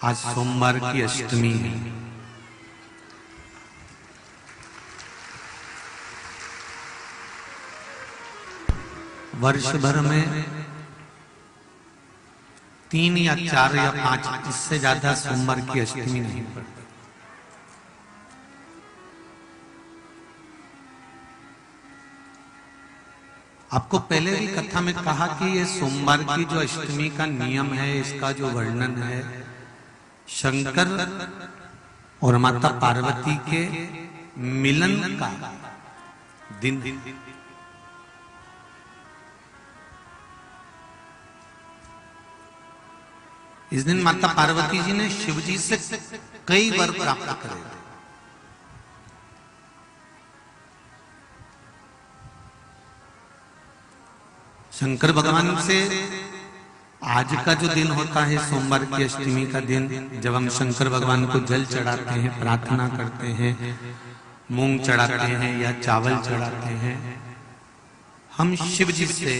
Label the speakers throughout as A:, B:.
A: आज सोमवार की अष्टमी है। वर्ष भर में 3 या 4 या 5 इससे ज्यादा सोमवार की अष्टमी नहीं पड़ती। आपको पहले भी कथा में कहा कि ये सोमवार की जो अष्टमी का नियम है, इसका जो वर्णन है, शंकर और माता पार्वती के मिलन का दिन। इस दिन माता पार्वती जी ने शिव जी से कई वर प्राप्त करे। शंकर भगवान से आज का जो दिन होता है सोमवार की अष्टमी का दिन, जब हम शंकर भगवान को जल चढ़ाते हैं, प्रार्थना करते हैं, मूंग चढ़ाते हैं या चावल चढ़ाते हैं, हम शिव जी से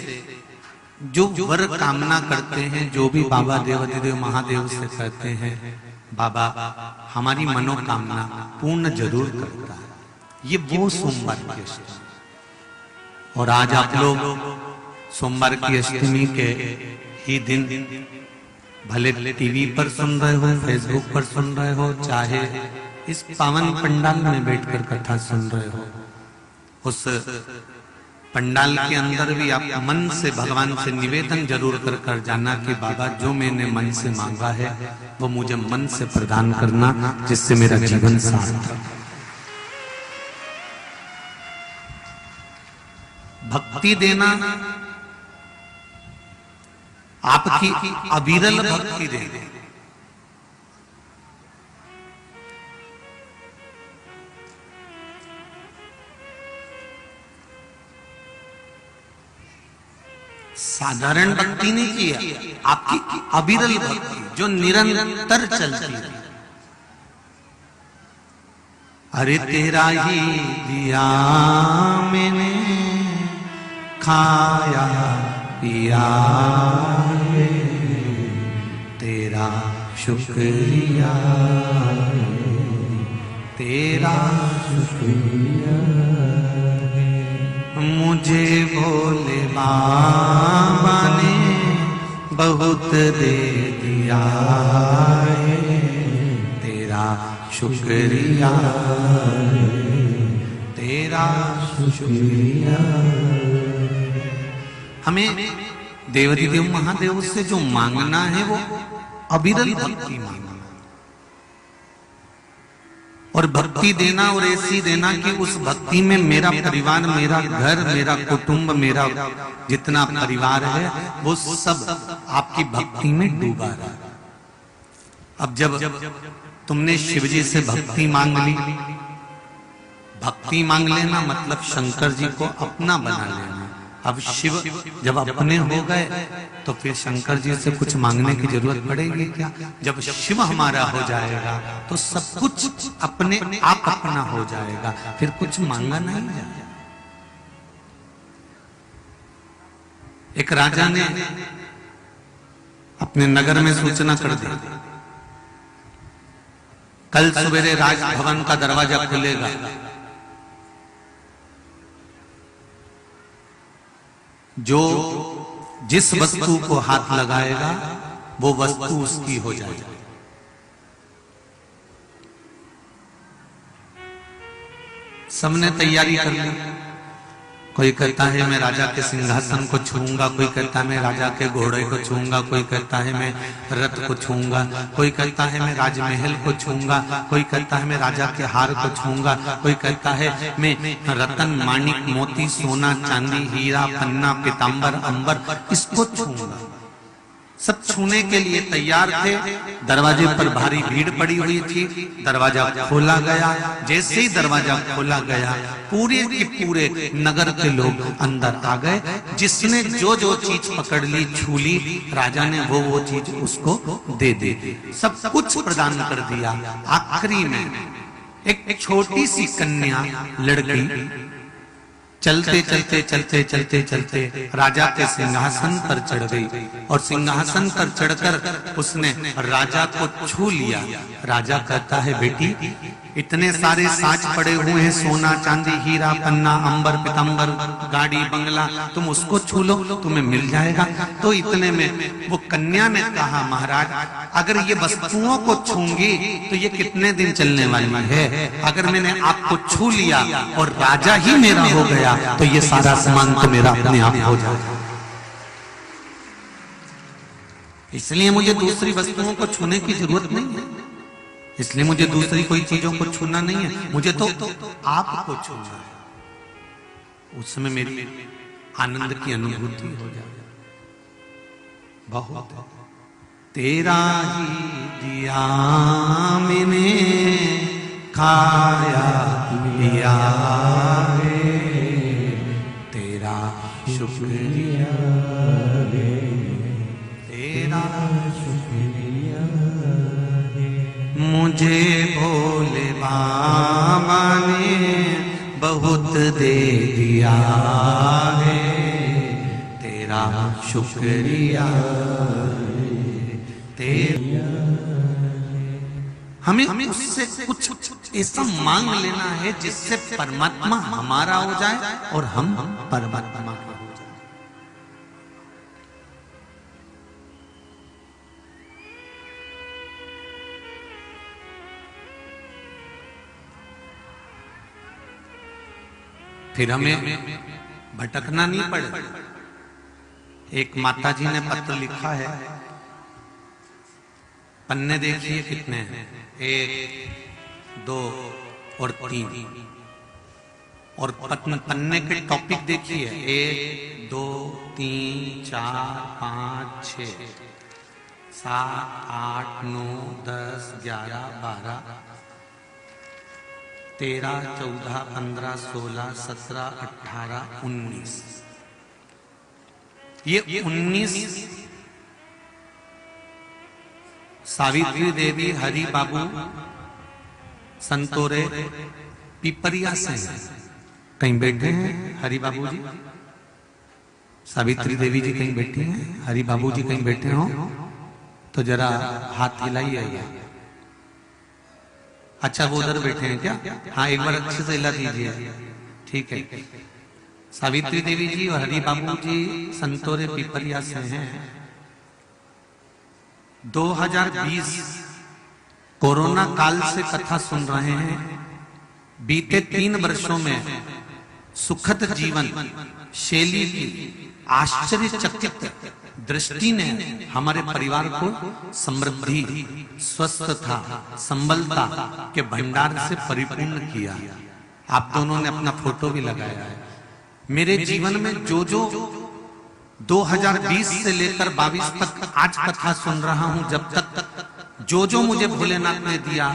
A: जो वर कामना करते हैं, जो भी बाबा देवाधिदेव महादेव से कहते हैं, बाबा हमारी मनोकामना पूर्ण जरूर करता है। ये वो सोमवार की अष्टमी। और आज आप लोग सोमवार की अष्टमी के ही दिन भले टीवी पर सुन रहे हो, फेसबुक पर सुन रहे हो, चाहे इस पावन पंडाल में बैठकर कथा सुन रहे हो, उस पंडाल के अंदर भी आप मन से भगवान से निवेदन जरूर कर जाना कि बाबा जो मैंने मन से मांगा है वो मुझे मन से प्रदान करना, जिससे मेरा जीवन सार्थक। भक्ति देना, आपकी अविरल भक्ति देना। साधारण भक्ति नहीं किया, आपकी अविरल भक्ति जो निरंतर चलती है। अरे तेरा ही दिया मैंने, खाया पिया तेरा शुक्रिया, तेरा शुक्रिया, मुझे भोले बाबा ने बहुत दे दिया है, तेरा शुक्रिया, तेरा शुक्रिया। हमें देवाधिदेव महादेव से जो मांगना है वो अविरल भक्ति मांगना, और भक्ति देना और ऐसी देना कि उस भक्ति में मेरा परिवार, मेरा घर, मेरा कुटुंब, मेरा जितना परिवार है वो सब आपकी भक्ति में डूबा रहा। अब जब तुमने शिव जी से भक्ति मांग ली, भक्ति मांग लेना मतलब शंकर जी को अपना बना लेना। अब शिव जब अपने हो गए तो फिर शंकर जी से कुछ मांगने की जरूरत पड़ेगी क्या? जब शिव हमारा हो जाएगा तो सब कुछ अपने आप अपना हो जाएगा, फिर कुछ मांगा नहीं जाएगा। एक राजा ने अपने नगर में सूचना कर दी, कल सवेरे राजभवन का दरवाजा खुलेगा, जो जिस वस्तु को हाथ लगाएगा वो वस्तु उसकी हो जाएगी। सबने तैयारी कर ली। कोई कहता है मैं राजा के सिंहासन को छूऊंगा, कोई कहता है मैं राजा के घोड़े को छूऊंगा, कोई कहता है मैं रथ को छूऊंगा, कोई कहता है मैं राजमहल को छूऊंगा, कोई कहता है मैं राजा के हार को छूऊंगा, कोई कहता है मैं रतन माणिक मोती सोना चांदी हीरा पन्ना पीतांबर अंबर इसको छूऊंगा। सब छूने के लिए तैयार थे। दरवाजे पर भारी भीड़ पड़ी हुई थी। दरवाजा खोला गया। जैसे ही दरवाजा खोला गया पूरे के पूरे नगर के लोग अंदर आ गए। जिसने जो जो चीज पकड़ ली छू ली, राजा ने वो चीज उसको दे दी, सब कुछ प्रदान कर दिया। आखिरी में एक छोटी सी कन्या लड़की चलते चलते चलते चलते चलते राजा के सिंहासन पर चढ़ गई और सिंहासन पर चढ़कर उसने राजा को छू लिया। राजा कहता है, बेटी इतने सारे साज पड़े हुए हैं, सोना चांदी हीरा पन्ना अंबर पीतांबर गाड़ी बंगला, तुम उसको छू लो तुम्हें मिल जाएगा। तो इतने में वो कन्या ने कहा, महाराज अगर ये वस्तुओं को छूंगी तो ये कितने दिन चलने वाली है, अगर मैंने आपको छू लिया और राजा ही मेरा हो गया तो ये सारा सामान तो मेरा अपने आप हो जाएगा। इसलिए मुझे दूसरी वस्तुओं को छूने की जरूरत नहीं है, इसलिए मुझे दूसरी कोई चीजों को छूना नहीं है, मुझे तो आपको छूना है। उस समय मेरी आनंद की अनुभूति हो जाए। बहुत तेरा ही दिया मैंने खाया पिया है, तेरा शुक्रिया तेरा शुक्रिया मुझे भोले बाबा ने बहुत दे दिया है, तेरा शुक्रिया तेरा। हमें उससे कुछ ऐसा मांग लेना है जिससे परमात्मा हमारा हो जाए और हम परमात्मा का हो जाए। फिर हमें भटकना नहीं पड़े। एक माताजी ने पत्र लिखा है, पन्ने देखिए कितने हैं, 1 2 और 3, और पन्ने के टॉपिक देखिए 1 2 3 4 5 6 7 8 9 10 11 12 13 14 15 16 17 18 19। ये 19 सावित्री देवी हरि बाबू संतोरे पिपरिया से कहीं बैठे हैं। हरि बाबू जी, सावित्री देवी जी कहीं बैठी हैं, हरि बाबू जी कहीं बैठे हो तो जरा हाथ हिलाइए। अच्छा वो उधर बैठे हैं क्या? हाँ एक बार अच्छे से हिला दीजिए। ठीक है। सावित्री देवी जी और हरि बाबू जी संतोरे पिपरिया से हैं। 2020 कोरोना काल से कथा सुन रहे हैं। बीते 3 वर्षों में सुखद जीवन शैली की आश्चर्यचकित दृष्टि ने हमारे परिवार को समृद्धि, स्वस्थता, संबलता के भंडार से परिपूर्ण किया। आप दोनों ने अपना फोटो भी लगाया है। मेरे जीवन में जो 2020 से लेकर 22 तक आज कथा सुन रहा हूं, जब तक जो मुझे भोलेनाथ ने दिया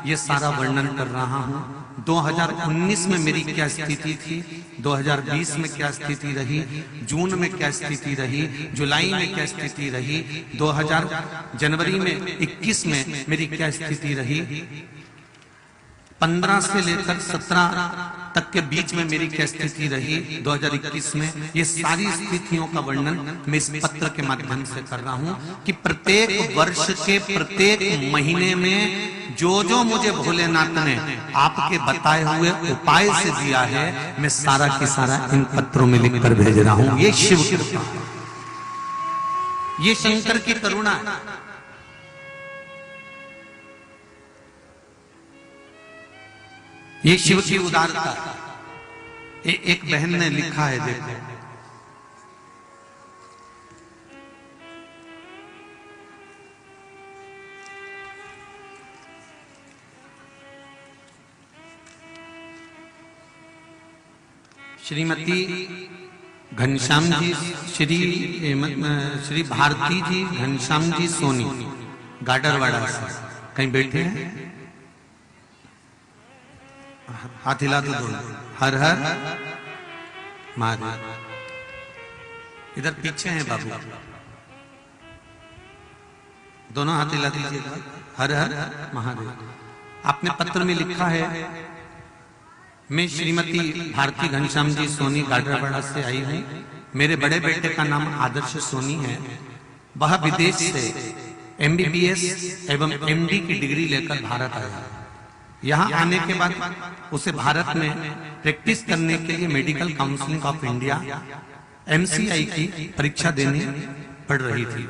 A: ये सारा वर्णन कर रहा हूं। 2019 में मेरी क्या स्थिति थी, 2020 में क्या स्थिति रही, जून में क्या स्थिति रही, जुलाई में क्या स्थिति रही, 2000 जनवरी में 21 में मेरी क्या स्थिति रही, 15 से लेकर 17 तक के बीच में मेरी क्या स्थिति रही, 2021 में, ये सारी स्थितियों का वर्णन मैं इस पत्र के माध्यम से कर रहा हूं कि प्रत्येक वर्ष के प्रत्येक महीने में जो मुझे भोलेनाथ ने आपके बताए हुए उपाय से दिया है, मैं सारा की सारा इन पत्रों में लिखकर भेज रहा हूं। ये शिव कृपा, ये शंकर की करुणा है। ये शिव की उदारता। एक बहन ने लिखा है, देखो, श्रीमती घनश्याम जी, श्री भारती जी घनश्याम जी सोनी गाडरवाड़ा से कहीं बैठे हैं। हाथ हिला दो दोनों, हर हर महादेव। इधर पीछे हैं बाबू, दोनों हाथ हिला दीजिए, हर हर महादेव। आपने पत्र में लिखा है, मैं श्रीमती भारती घनश्याम जी सोनी गाडरावाड़ा से आई हूँ। मेरे बड़े बेटे का नाम आदर्श सोनी है। वह विदेश से MBBS एवं MD की डिग्री लेकर भारत आया। यहाँ आने के बाद उसे भारत में प्रैक्टिस करने के लिए medical council of India MCI की परीक्षा देनी पड़ रही थी।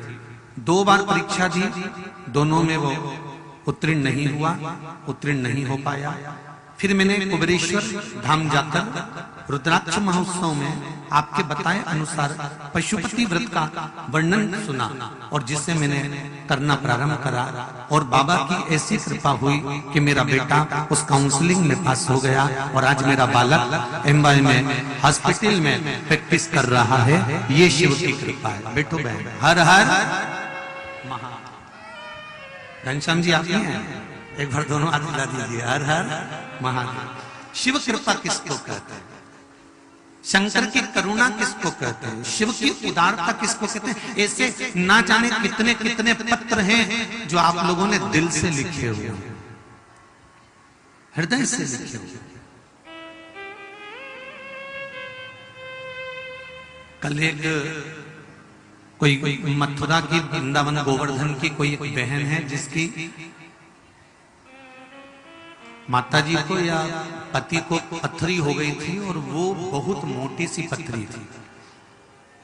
A: 2 बार परीक्षा दी, दोनों में वो उत्तीर्ण नहीं हो पाया। फिर मैंने कुबेरेश्वर धाम जाकर रुद्राक्ष महोत्सव में आपके बताए अनुसार पशुपति व्रत का वर्णन सुना और जिसे मैंने करना प्रारंभ करा और बाबा की ऐसी कृपा हुई कि मेरा बेटा उस काउंसलिंग में पास हो गया और आज मेरा बालक एम्बाई में हॉस्पिटल में प्रैक्टिस कर रहा है। ये शिव की कृपा है। बेटो बहन, हर हर महा। घनश्याम जी आप ही हैं? एक बार दोनों हाथ मिला दीजिए। हर हर महादेव। शिव कृपा किसको कहते हैं? शंकर की करुणा किसको कहते हैं? शिव की उदारता किसको कहते हैं? ऐसे ना जाने कितने कितने पत्र हैं जो आप लोगों ने दिल से लिखे हुए, हृदय से लिखे हुए। कल एक कोई मथुरा की, वृंदावन गोवर्धन की कोई एक बहन है जिसकी माताजी को या पति को पथरी हो गई थी और वो बहुत मोटी सी पथरी थी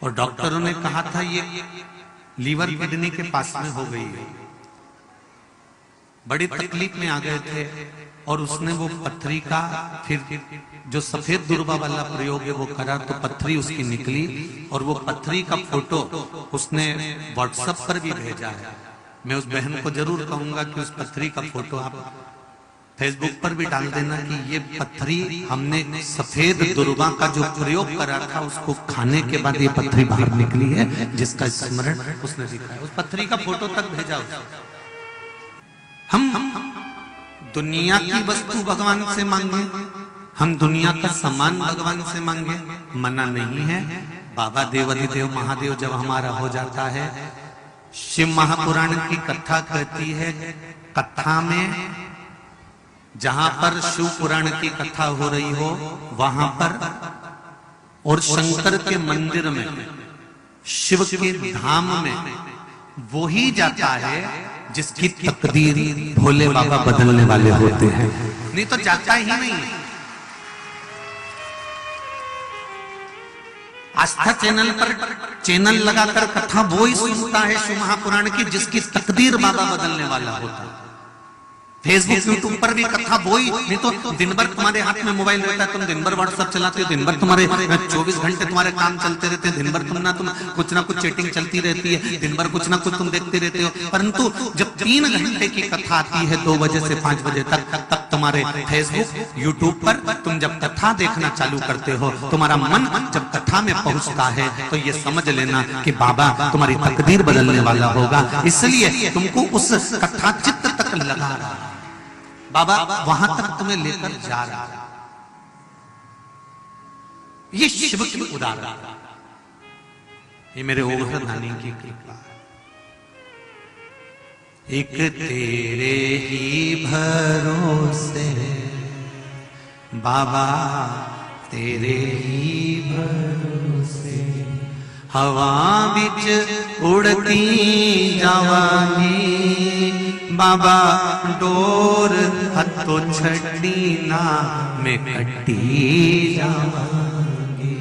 A: और डॉक्टरों ने कहा था ये लीवर किडनी के पास में हो गई है। बड़ी तकलीफ में आ गए थे और उसने वो पथरी का फिर जो सफेद दुर्बा वाला प्रयोग है वो करा तो पथरी उसकी निकली और वो पथरी का फोटो उसने व्हाट्सएप पर भी भेजा है। मैं उस बहन को जरूर कहूंगा कि उस पथरी का फोटो आप फेसबुक पर भी डाल देना कि ये पथरी हमने सफेद दुर्बा का जो प्रयोग करा था उसको खाने के बाद ये पथरी बाहर निकली है, जिसका स्मरण उसने दिखाया। उस पथरी का फोटो तक भेजा उसने। हम दुनिया की वस्तु भगवान से मांगे, हम दुनिया का सम्मान भगवान से मांगे, मना नहीं है। बाबा देवाधिदेव महादेव जब हमारा हो जाता है, शिव महापुराण की कथा कहती है, कथा में जहां पर शिव पुराण की कथा हो रही हो वहां पर और शंकर के मंदिर में, शिव के धाम में वो ही जाता है जिसकी तकदीर भोले बाबा बदलने वाले होते हैं, नहीं तो जाता ही नहीं। आस्था चैनल पर चैनल लगाकर कथा वो ही सुनता है शिव महापुराण की जिसकी तकदीर बाबा बदलने वाला होता है। फेसबुक यूट्यूब पर भी कथा वही, नहीं तो दिन भर तुम्हारे हाथ में मोबाइल रहता है, तुम दिन भर व्हाट्सएप चलाते हो, दिन भर तुम्हारे 24 घंटे तुम्हारे काम चलते रहते हैं, दिन भर तुम कुछ ना कुछ चैटिंग चलती रहती है, दिन भर कुछ ना कुछ तुम देखते रहते हो। परंतु जब 3 घंटे की कथा आती है 2 बजे से 5 बजे तक, तब तुम्हारे फेसबुक यूट्यूब पर तुम जब कथा देखना चालू करते हो, तुम्हारा मन जब कथा में पहुंचता है तो ये समझ लेना कि बाबा तुम्हारी तकदीर बदलने वाला होगा। इसलिए तुमको उस कथा चित्त तक लगा रहा है, बाबा वहां तक तुम्हें लेकर जा रहा है। ये शिव की उदारता, ये मेरे ओघरधानी की कृपा है। एक तेरे ही भरोसे बाबा, तेरे ही भरोसे हवा बिच उड़ती जावांगी, बाबा डोर हथों छड़ी ना मैं कटी जावांगी,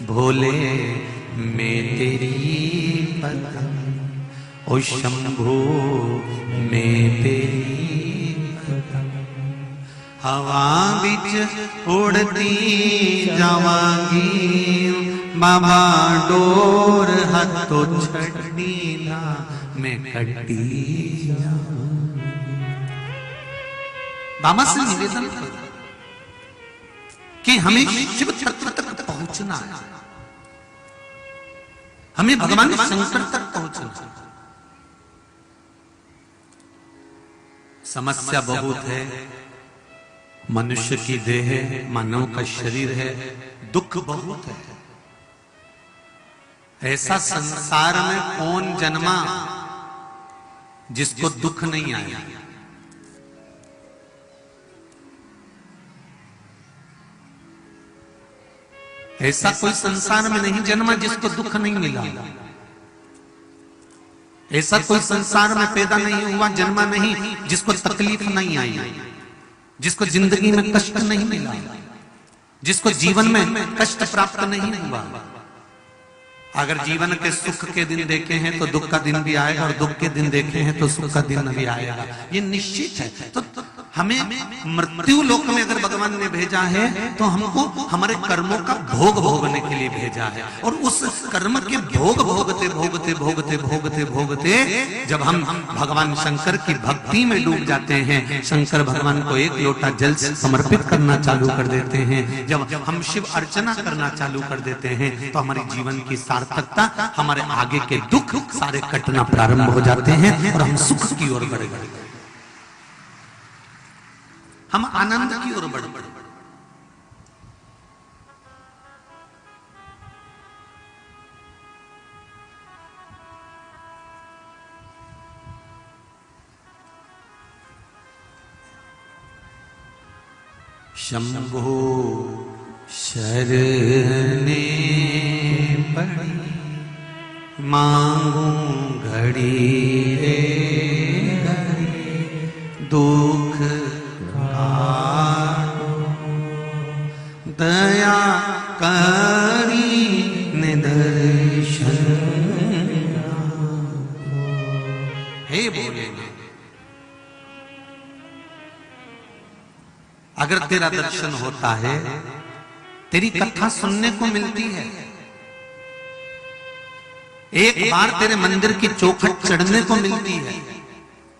A: भोले मैं तेरी पतंग, ओ शंभो मैं तेरी पतंग, हवा बिच उड़ती जावांगी, बाबा डोर हथों छड़ी ना मैं कटी जाऊंगी। बाबा से निवेदन करो कि हमें शिव तत्व तक पहुंचना है, हमें भगवान शंकर तक पहुंचना है। समस्या बहुत है, मनुष्य की देह है, मानव का शरीर है, दुख बहुत है। ऐसा संसार में कौन जन्मा जिसको दुख नहीं आया? ऐसा कोई संसार में नहीं जन्मा जिसको दुख नहीं मिला। ऐसा कोई संसार में पैदा नहीं हुआ, जन्मा नहीं, जिसको तकलीफ नहीं आई, जिसको जिंदगी में कष्ट नहीं मिला, जिसको जीवन में कष्ट प्राप्त नहीं हुआ। अगर जीवन के सुख के दिन देखे हैं तो दुख का दिन भी आएगा, और दुख के दिन देखे हैं तो सुख का दिन भी आएगा, ये निश्चित है। तो हमें मृत्यु लोक में अगर भगवान ने भेजा है तो हमको हमारे कर्मों का भोग भोगने के लिए भेजा है। और उस कर्म के भोग भोगते भोगते भोगते भोगते भोगते जब हम भगवान शंकर की भक्ति में डूब जाते हैं, शंकर भगवान को एक लोटा जल समर्पित करना चालू कर देते हैं, जब हम शिव अर्चना करना चालू कर देते हैं, तो हमारे जीवन की सार्थकता, हमारे आगे के दुख सारे कटना प्रारंभ हो जाते हैं और हम सुख की ओर बढ़ गए, हम आनंद की ओर बढ़ बढ़। शंभो शरणे पड़ी मांगू घड़ी रे घड़ी, दुख दया करी निदर्शन। हे बोले, अगर तेरा दर्शन होता है, तेरी कथा सुनने को मिलती है, एक बार तेरे मंदिर की चौखट चढ़ने को मिलती है,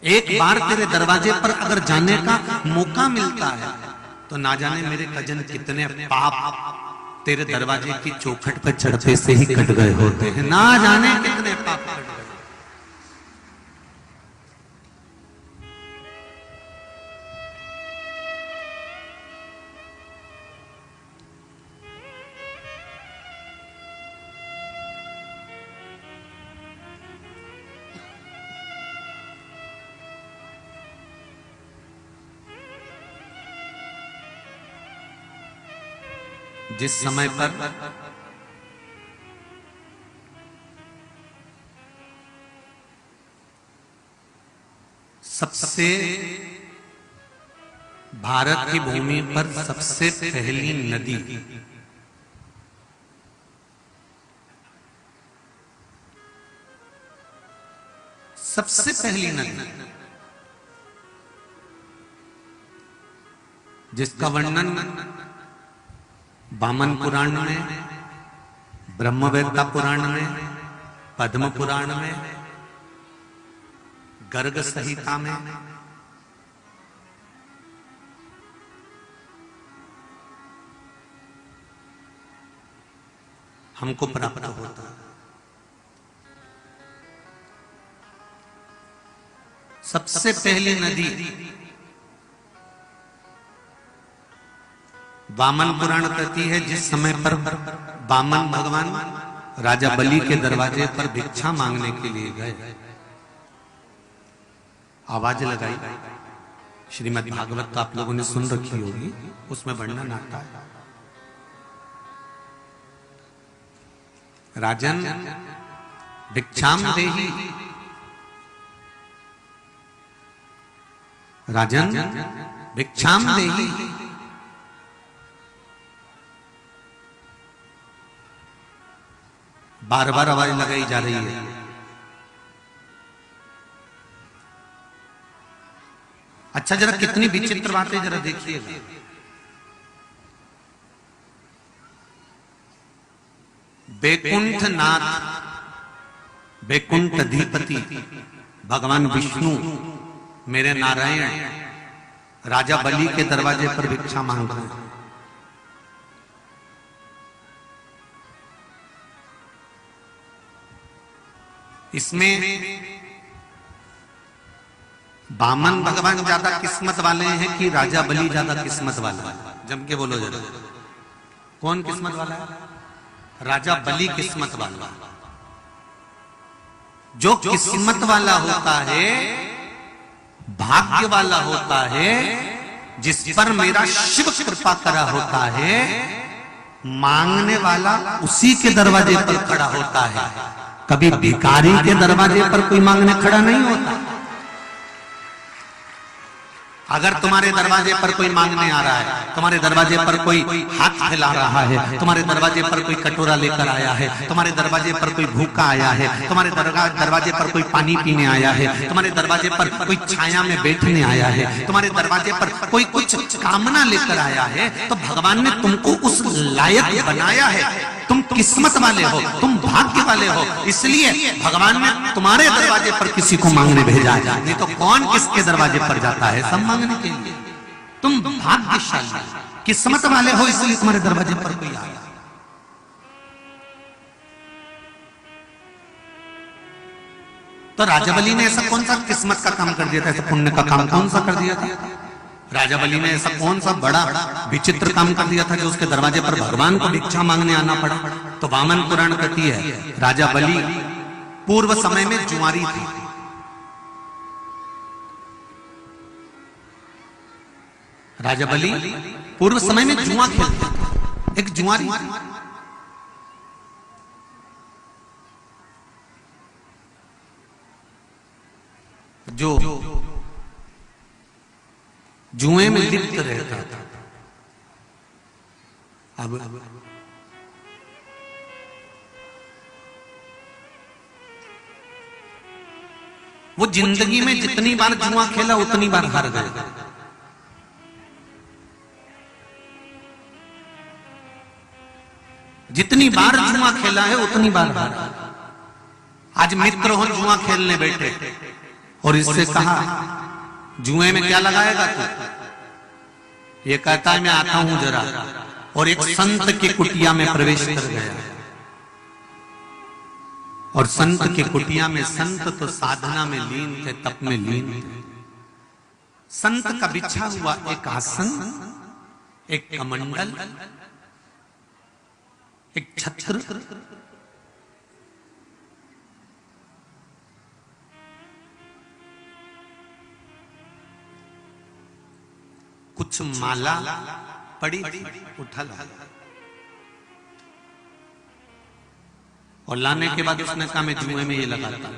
A: एक बार तेरे दरवाजे पर अगर जाने का मौका मिलता है, तो ना जाने मेरे कजन कितने पाप तेरे दरवाजे की चौखट पर चढ़ते से ही कट गए होते हैं, ना जाने कितने पाप कट गए। जिस समय पर सबसे भारत की भूमि पर सबसे पहली नदी सबसे पहली नदी जिसका वर्णन वामन पुराण में, ब्रह्मवेत्ता पुराण में, पद्म पुराण में, गर्ग संहिता में, हमको प्राप्त होता है। सबसे पहली नदी वामन पुराण कहती है, जिस समय पर वामन भगवान राजा बलि के दरवाजे पर भिक्षा मांगने के लिए गए, आवाज लगाई। श्रीमद् भागवत तो आप लोगों ने सुन रखी होगी, उसमें वर्णन आता है, राजन भिक्षाम देहि, राजन भिक्षाम देहि। बार बार आवाज लगाई जा रही है। अच्छा, जरा कितनी विचित्र बातें जरा देखिएगा। बैकुंठ नाथ, बैकुंठ अधिपति भगवान विष्णु, मेरे नारायण राजा बलि के दरवाजे पर भिक्षा मांग रहे हैं। इसमें वामन भगवान ज्यादा किस्मत वाले हैं कि राजा बलि ज्यादा किस्मत वाला है? जम के बोलो जरा, कौन किस्मत वाला है? राजा बलि किस्मत वाला। जो किस्मत वाला होता है, भाग्य वाला होता है, जिस पर मेरा शिव कृपा करा होता है, मांगने वाला उसी के दरवाजे पर खड़ा होता है, कभी भिखारी के दरवाजे पर कोई मांगने खड़ा नहीं होता। अगर तुम्हारे दरवाजे पर कोई मांगने आ रहा है, तुम्हारे दरवाजे पर कोई हाथ फैला रहा है, तुम्हारे दरवाजे पर कोई कटोरा लेकर आया है, तुम्हारे दरवाजे पर कोई भूखा आया है, तुम्हारे दरवाजे पर कोई पानी पीने आया है, तुम्हारे दरवाजे पर कोई छाया में बैठने आया है, तुम्हारे दरवाजे पर कोई कुछ कामना लेकर आया है, तो भगवान ने तुमको उस लायक बनाया है। तुम किस्मत वाले हो, तुम भाग्य वाले हो, इसलिए भगवान ने तुम्हारे दरवाजे पर किसी को मांगने भेजा है। नहीं तो कौन किसके दरवाजे पर जाता है सब मांगने के लिए। तुम भाग्यशाली किस्मत वाले हो, इसलिए तुम्हारे दरवाजे पर कोई आया। तो राजा बलि ने ऐसा कौन सा किस्मत का काम कर दिया था, ऐसा पुण्य का काम कौन सा कर दिया था? राजा बलि ने ऐसा कौन सा बड़ा विचित्र काम कर दिया था जो उसके दरवाजे पर भगवान को भिक्षा मांगने आना पड़ा? तो वामन पुराण कहती है राजा बलि पूर्व समय में जुआरी थी। राजा बलि पूर्व समय में जुआ खेलता था, एक जुआरी जो जुए में लिप्त रहता था। अब वो जिंदगी में जितनी बार जुआ खेला उतनी बार हार गया। जितनी बार जुआ खेला है उतनी बार हारा। आज मित्र हो जुआ खेलने बैठे और इससे कहा जुए में क्या लगाएगा तू? ये कहता है मैं आता हूं जरा, और एक संत की कुटिया में प्रवेश कर गया। और संत की कुटिया में, संत तो साधना में लीन थे, तप में लीन थे। संत का बिछा हुआ एक आसन, एक कमंडल, एक छत्र, कुछ माला पड़ी उठा ला, और लाने के बाद उसने कहा मैं जुए में ये लगाता।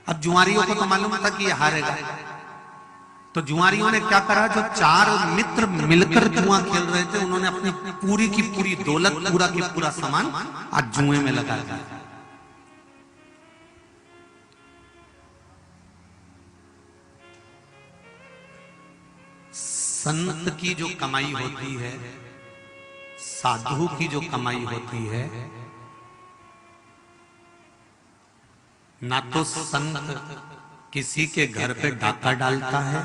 A: अब जुआरियों को तो मालूम था कि ये हारेगा, तो जुआरियों ने क्या करा, जो चार मित्र मिलकर जुआ खेल रहे थे उन्होंने अपनी पूरी की पूरी दौलत, पूरा की पूरा सामान आज जुए में लगा दिया। संत की जो कमाई होती है, साधु की जो कमाई होती है, ना तो संत किसी के घर पे डाका डालता है,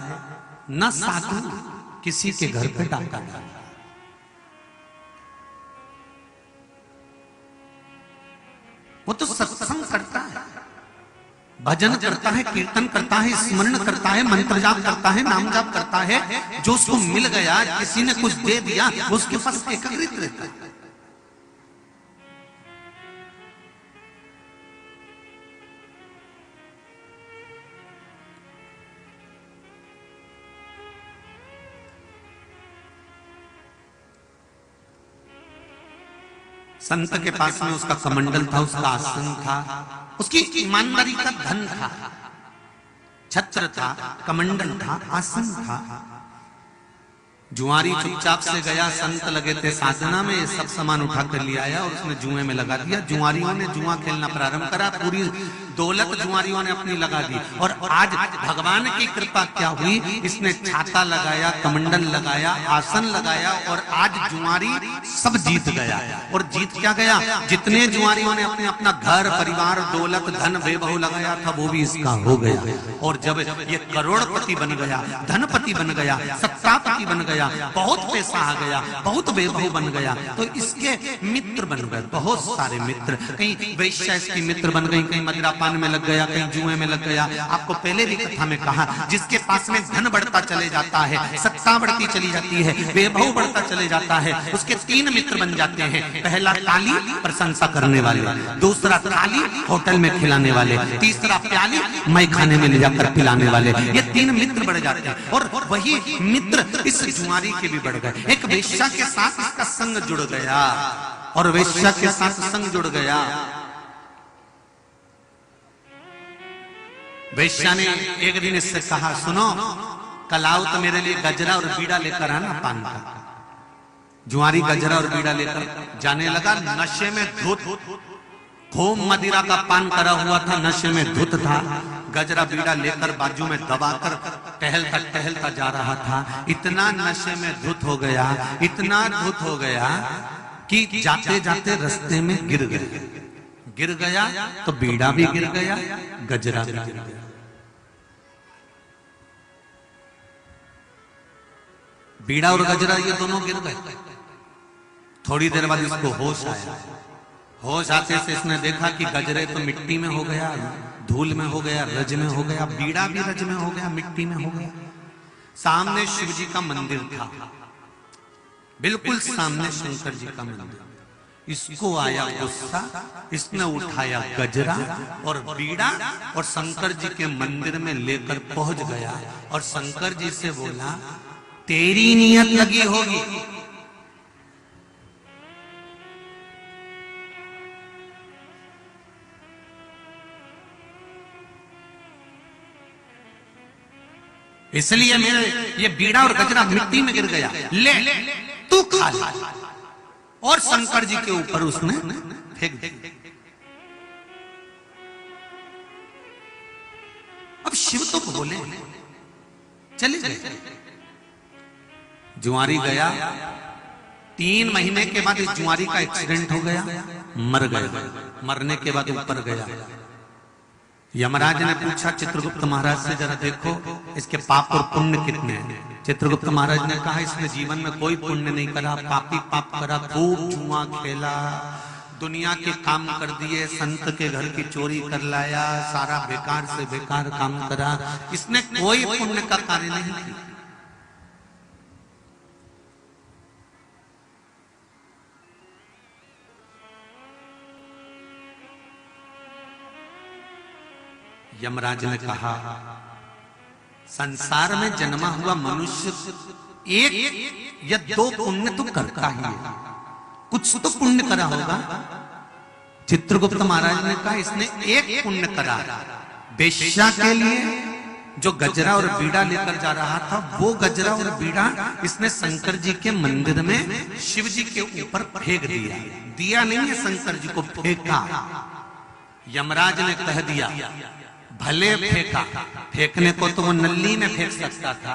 A: ना साधु किसी के घर पे डाका डालता है। वो तो सत्संग करता है, भजन करता है, कीर्तन करता है, स्मरण करता है, मंत्र जाप करता है, नाम जाप करता है। जो उसको मिल गया, किसी ने कुछ दे दिया, वो उसके पास एकत्रित रहता है। संत के पास में उसका कमंडल था, उसका आसन था, उसकी ईमानदारी का धन था, छत्र था, कमंडल था, आसन था। जुआरी चुपचाप से गया, संत लगे थे साधना में, ये सब सामान उठा कर ले आया और उसने जुए में लगा दिया। जुआरियों ने जुआ खेलना प्रारंभ करा, पूरी दौलत जुआरियों ने अपनी लगा दी। और आज भगवान की कृपा क्या हुई, इसने छाता लगाया, कमंडल लगाया, आसन लगाया, और आज जुआरी सब जीत गया। और जीत क्या गया, जितने जुआरियों ने अपने अपना घर परिवार, दौलत, धन, वैभव लगाया था, वो भी इसका हो गया। और जब ये करोड़पति बन गया, धनपति बन गया, सत्तापति बन गया, बहुत पैसा आ गया, बहुत वैभव बन गया, तो इसके मित्र बन गए, बहुत सारे मित्र। कहीं वैश्या इसकी मित्र बन गई, कहीं मदिरापान पान में लग गया, कहीं जुए में लग गया। आपको पहले भी कथा में कहा, जिसके पास में धन बढ़ता चले जाता है, सत्ता बढ़ती चली जाती है, वैभव बढ़ता चले जाता है, उसके 3 मित्र बन जाते हैं। पहला ताली, प्रशंसा करने वाले, दूसरा थाली, होटल में खिलाने वाले, तीसरा प्याली, मैं खाने में ले जाकर पिलाने वाले। ये 3 मित्र बढ़ जाते हैं। और वही मित्र इस जुआरी के भी बढ़ गए। एक वेश्या के साथ इसका संग जुड़ गया, और वेश्या के साथ संग जुड़ गया। वेश्या ने एक दिन इससे कहा, सुनो, कल आओ तो मेरे लिए गजरा और बीड़ा लेकर आना पान का। जुआरी गजरा और बीड़ा लेकर जाने लगा। नशे में धुत, खूब मदिरा का पान करा हुआ था, नशे में धुत था। गजरा बीड़ा लेकर बाजू में दबाकर टहलता जा रहा था। इतना नशे में धुत हो गया, इतना धुत हो गया कि जाते जाते रास्ते में गिर गया। तो बीड़ा भी गिर गया, गजरा भी गिर गया। बीड़ा और गजरा ये दोनों गिर गए। थोड़ी देर बाद इसको होश आया। होश आते से इसने देखा कि गजरे तो मिट्टी में हो गया, धूल में हो गया, रज में हो गया, बीड़ा भी रज में हो गया, मिट्टी में हो गया। सामने शिव जी का मंदिर था, बिल्कुल सामने शंकर जी का मंदिर। इसको आया गुस्सा, इसने उठाया गजरा और बीड़ा और शंकर जी के मंदिर में लेकर पहुंच गया। और शंकर जी से बोला, तेरी नियत लगी होगी, इसलिए मेरे ये बीड़ा और गजरा मिट्टी में गिर गया, ले तू खा ले। और शंकर जी के ऊपर उसने फेंक दिया। अब शिव तो बोले, चले गए। जुआरी गया, 3 महीने के बाद इस जुआरी का एक्सीडेंट हो गया, मर गया। मरने के बाद ऊपर गया। यमराज ने पूछा चित्रगुप्त महाराज से, जरा देखो इसके पाप और पुण्य कितने हैं। चित्रगुप्त महाराज ने कहा, इसने जीवन में कोई पुण्य नहीं करा, पापी पाप करा, खूब जुआ खेला, दुनिया के काम कर दिए, संत के घर की चोरी कर लाया, सारा बेकार से बेकार काम करा, इसने कोई पुण्य का कार्य नहीं किया। यमराज ने कहा, संसार में जन्मा हुआ मनुष्य 1 या 2 पुण्य तो करता ही है, कुछ तो पुण्य करा होगा। चित्रगुप्त महाराज ने कहा, इसने 1 पुण्य करा। वेश्या के लिए जो गजरा और बीड़ा लेकर जा रहा था, वो गजरा और बीड़ा इसने शंकर जी के मंदिर में शिव जी के ऊपर फेंक दिया। दिया नहीं है, शंकर जी को फेंका। यमराज ने कह दिया, भले फेंका, फेंकने को तो वो नल्ली में फेंक सकता था,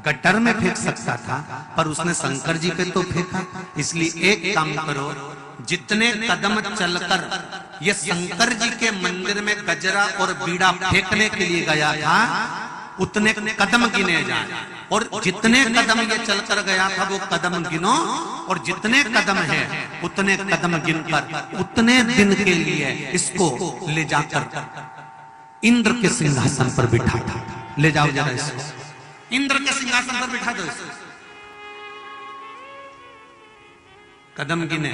A: गटर में फेंक सकता था, पर उसने शंकर जी पे तो फेंका। इसलिए एक काम करो, जितने कदम चलकर ये शंकर जी के मंदिर में गजरा और बीड़ा फेंकने के लिए गया था, उतने कदम गिने जाए। और जितने कदम ये चलकर गया था वो कदम गिनो, और जितने कदम है उतने कदम गिनकर उतने दिन के लिए इसको ले जाकर इंद्र के सिंहासन पर बिठा। ले जाओ जरा इसको, इंद्र के सिंहासन पर बिठा दो इसको। कदम गिने,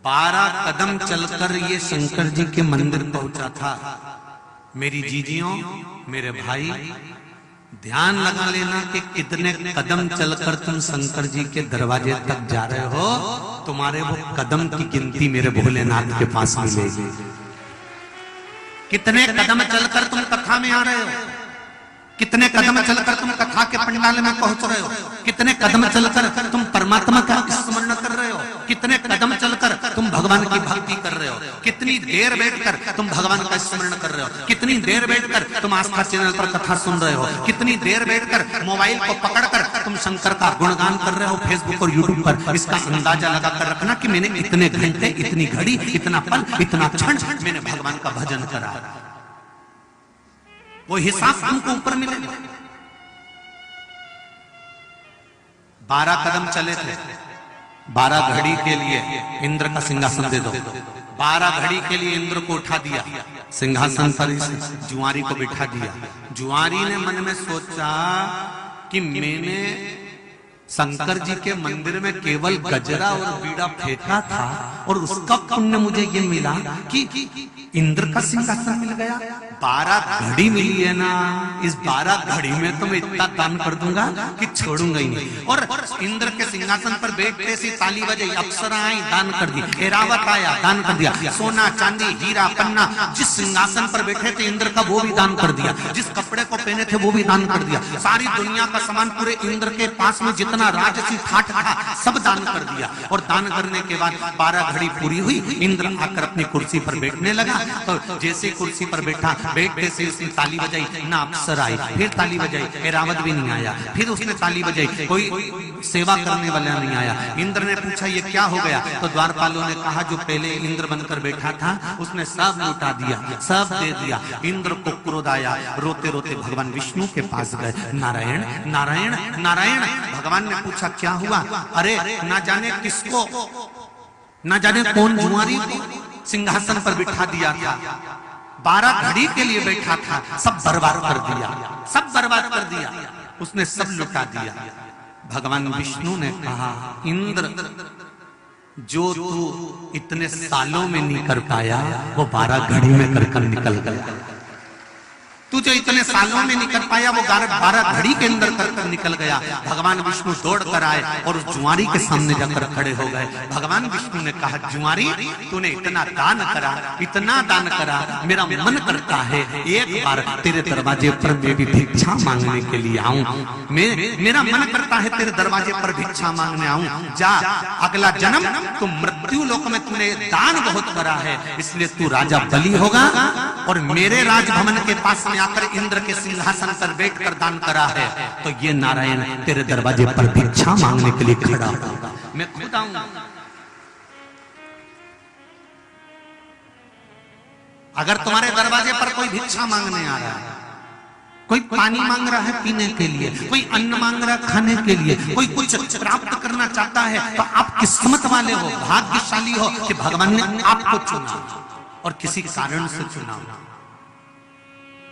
A: 12 कदम चलकर ये शंकर जी के मंदिर पहुंचा था। मेरी जीजियों, मेरे भाई, ध्यान लगा लेना कि कितने कदम चलकर तुम शंकर जी के दरवाजे तक जा रहे हो। तुम्हारे वो कदम की गिनती मेरे भोलेनाथ के पास मिलेगी। कितने कदम चलकर तुम कथा में आ रहे हो, कितने कदम चलकर तुम कथा के पंडाल में पहुंच रहे हो, कितने कदम चलकर तुम परमात्मा का स्मरण कर रहे हो, कितने कदम चलकर तुम भगवान की भक्ति कर रहे हो, कितनी देर बैठकर तुम भगवान का स्मरण कर रहे हो, कितनी देर बैठकर तुम आस्था चैनल पर कथा सुन रहे हो, कितनी देर बैठकर मोबाइल को पकड़कर तुम शंकर का गुणगान कर रहे हो फेसबुक और यूट्यूब पर। इसका अंदाजा लगाकर रखना कि मैंने इतने घंटे, इतनी घड़ी, इतना पल, इतना क्षण मैंने भगवान का भजन करा। वो हिसाब तुमको ऊपर मिलेगा। 12 कदम चले थे, 12 घड़ी के लिए इंद्र का सिंहासन दे दो। 12 घड़ी के लिए इंद्र को उठा दिया, सिंहासन पर इस जुआरी को बिठा दिया। जुआरी ने मन में सोचा कि मैंने शंकर जी के मंदिर में केवल गजरा और बीड़ा फेंका था और उसका पुण्य मुझे ये मिला कि इंद्र का सिंहासन मिल गया। 12 घड़ी मिली है ना, इस 12 घड़ी में तो मैं इतना दान कर दूंगा कि छोड़ूंगा ही नहीं। और इंद्र के सिंहासन पर बैठते सी ताली बजाई, अप्सरा आई दान कर दी, एरावत आया दान कर दिया, सोना चांदी हीरा पन्ना जिस सिंहासन पर बैठे थे इंद्र का वो भी दान कर दिया, जिस कपड़े को पहने थे वो भी दान कर दिया, सारी दुनिया का सामान पूरे इंद्र के पास में जितना राजसी ठाठ था सब दान कर दिया। और दान करने के बाद 12 घड़ी पूरी हुई, इंद्र आकर अपनी कुर्सी पर बैठने लगा। तो जैसे कुर्सी पर बैठा, बैठते से उसने ताली बजाई, ना अप्सर आई, फिर ताली बजाई, एरावत भी नहीं आया, फिर उसने ताली बजाई, कोई सेवा करने वाला नहीं आया। इंद्र ने पूछा ये क्या हो गया? तो द्वारपालों ने कहा जो पहले इंद्र बनकर बैठा था उसने सब लुटा दिया, सब दे दिया। इंद्र को क्रोध आया, रोते रोते भगवान विष्णु के पास गए, नारायण नारायण नारायण। भगवान ने पूछा क्या हुआ? अरे ना जाने किसको, ना जाने कौन जुआरी को सिंहासन पर बिठा दिया था, 12 घड़ी के लिए बैठा था, सब बर्बाद कर दिया, सब बर्बाद कर दिया, उसने सब लुटा दिया। भगवान विष्णु ने कहा इंद्र जो तू इतने सालों में नहीं कर पाया वो 12 घड़ी में कर निकल गया। तू जो इतने सालों में नहीं कर पाया वो 12 घड़ी के अंदर कर निकल गया। भगवान विष्णु दौड़ कर आए और उस जुआरी के सामने जाकर खड़े हो गए। भगवान विष्णु ने कहा जुआरी तूने इतना दान करा, इतना दान करा, मेरा मन करता है एक बार तेरे दरवाजे पर मैं भी भिक्षा मांगने के लिए आऊं। मेरा मन करता है तेरे दरवाजे पर भिक्षा मांगने आऊं। जा, अगला जन्म तू मृत्यु लोक में तूने दान बहुत करा है, इसलिए तू राजा बलि होगा और मेरे राजभवन के पास में आकर इंद्र के सिंहासन पर बैठकर दान करा है। तो ये नारायण तेरे दरवाजे पर भिक्षा मांगने के लिए खड़ा होगा, मैं खुद आऊंगा। अगर तुम्हारे दरवाजे पर कोई भिक्षा मांगने आ रहा है, कोई पानी मांग रहा है पीने के लिए, कोई अन्न मांग रहा है खाने के लिए, कोई कुछ प्राप्त करना चाहता है, तो आप किस्मत वाले हो, भाग्यशाली हो कि भगवान ने आपको चुना और किसी कारण से चुना।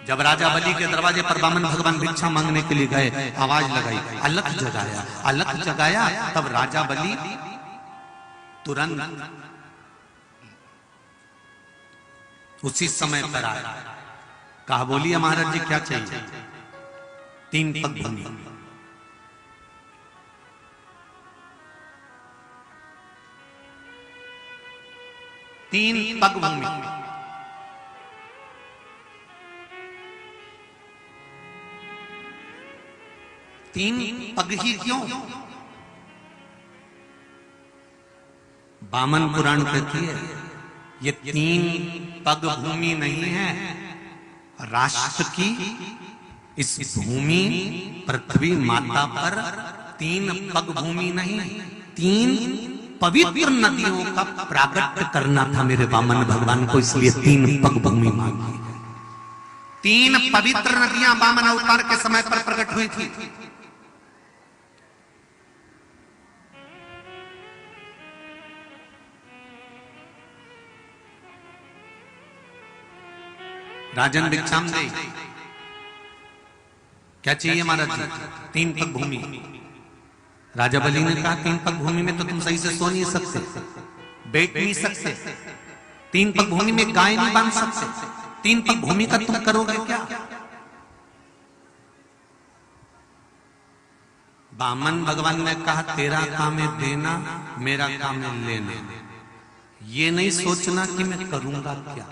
A: जब राजा बलि के दरवाजे पर वामन भगवान भिक्षा मांगने के लिए गए, आवाज लगाई, अलख जगाया, अलख जगाया, तब राजा बलि तुरंत उसी समय पर आया, कहा बोलिए महाराज जी क्या चाहिए? 3 पग भूमि, 3 पग भूमि। 3 पग ही क्यों? वामन पुराण कहती है ये 3 पग भूमि नहीं है, राष्ट्र की इस भूमि पृथ्वी माता पर 3 पग भूमि नहीं, 3 पवित्र नदियों का प्रागट्य करना था मेरे वामन भगवान को, इसलिए 3 पग भूमि मांगी। 3 पवित्र नदियां वामन अवतार के समय पर प्रकट हुई थी। राजन भिक्षाम दे, क्या चाहिए महाराज जी? 3 पग भूमि। राजा बलि ने कहा 3 पग भूमि में तो तुम सही से सो नहीं सकते, बैठ नहीं सकते, 3 पग भूमि में गाय नहीं बांध सकते, 3 पग भूमि का तुम करोगे क्या? वामन भगवान ने कहा तेरा काम है देना, मेरा काम है लेना, ये नहीं सोचना कि मैं करूंगा क्या।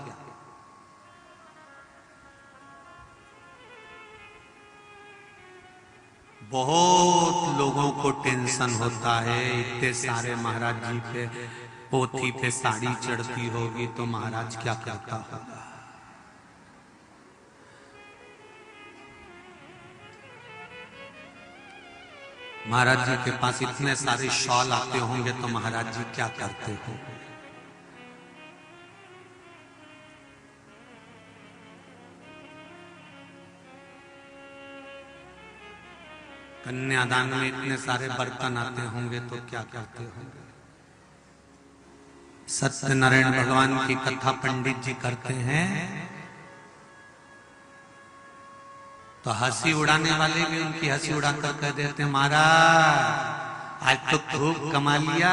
A: बहुत लोगों को टेंशन होता है, इतने सारे महाराज जी पे पोथी पे साड़ी चढ़ती होगी तो महाराज क्या कहता होगा। महाराज जी के पास इतने सारे शॉल आते होंगे तो महाराज जी क्या करते हो। कन्यादान में इतने सारे बर्तन आते होंगे तो क्या करते होंगे। सत्यनारायण भगवान की कथा पंडित जी करते हैं तो हंसी उड़ाने वाले भी उनकी हंसी उड़ाकर कह देते हैं महाराज आज तो खूब कमा लिया।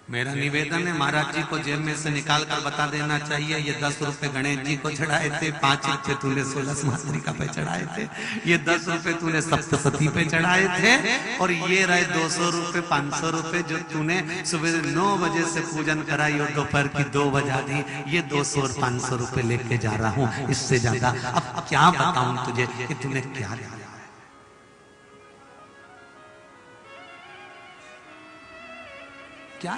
A: मेरा निवेदन है महाराज जी को जेब में से निकाल कर बता देना चाहिए ये 10 रुपए गणेश जी को चढ़ाए थे, 5 रुपए तूने 16 मातृका पे चढ़ाए थे, ये 10 रुपए तूने सप्तशती पे चढ़ाए थे और ये रहे 200 रुपए 500 रुपए जो तूने सुबह 9 बजे से पूजन कराई और दोपहर की 2 बजा दी, ये 200 और 500 रुपए लेके जा रहा हूँ। इससे ज्यादा अब क्या बताऊं तुझे कि तूने क्या लिया। क्या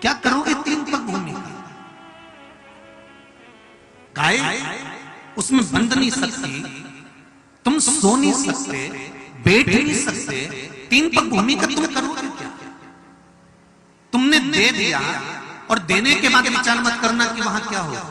A: क्या करोगे 3 पग भूमि का? गाय उसमें बंध नहीं सकती, तुम सो नहीं सकते, बैठ नहीं सकते, 3 पग भूमि का तुम करोगे क्या? तुमने दे दिया और देने के बाद विचार मत करना कि वहां क्या होगा।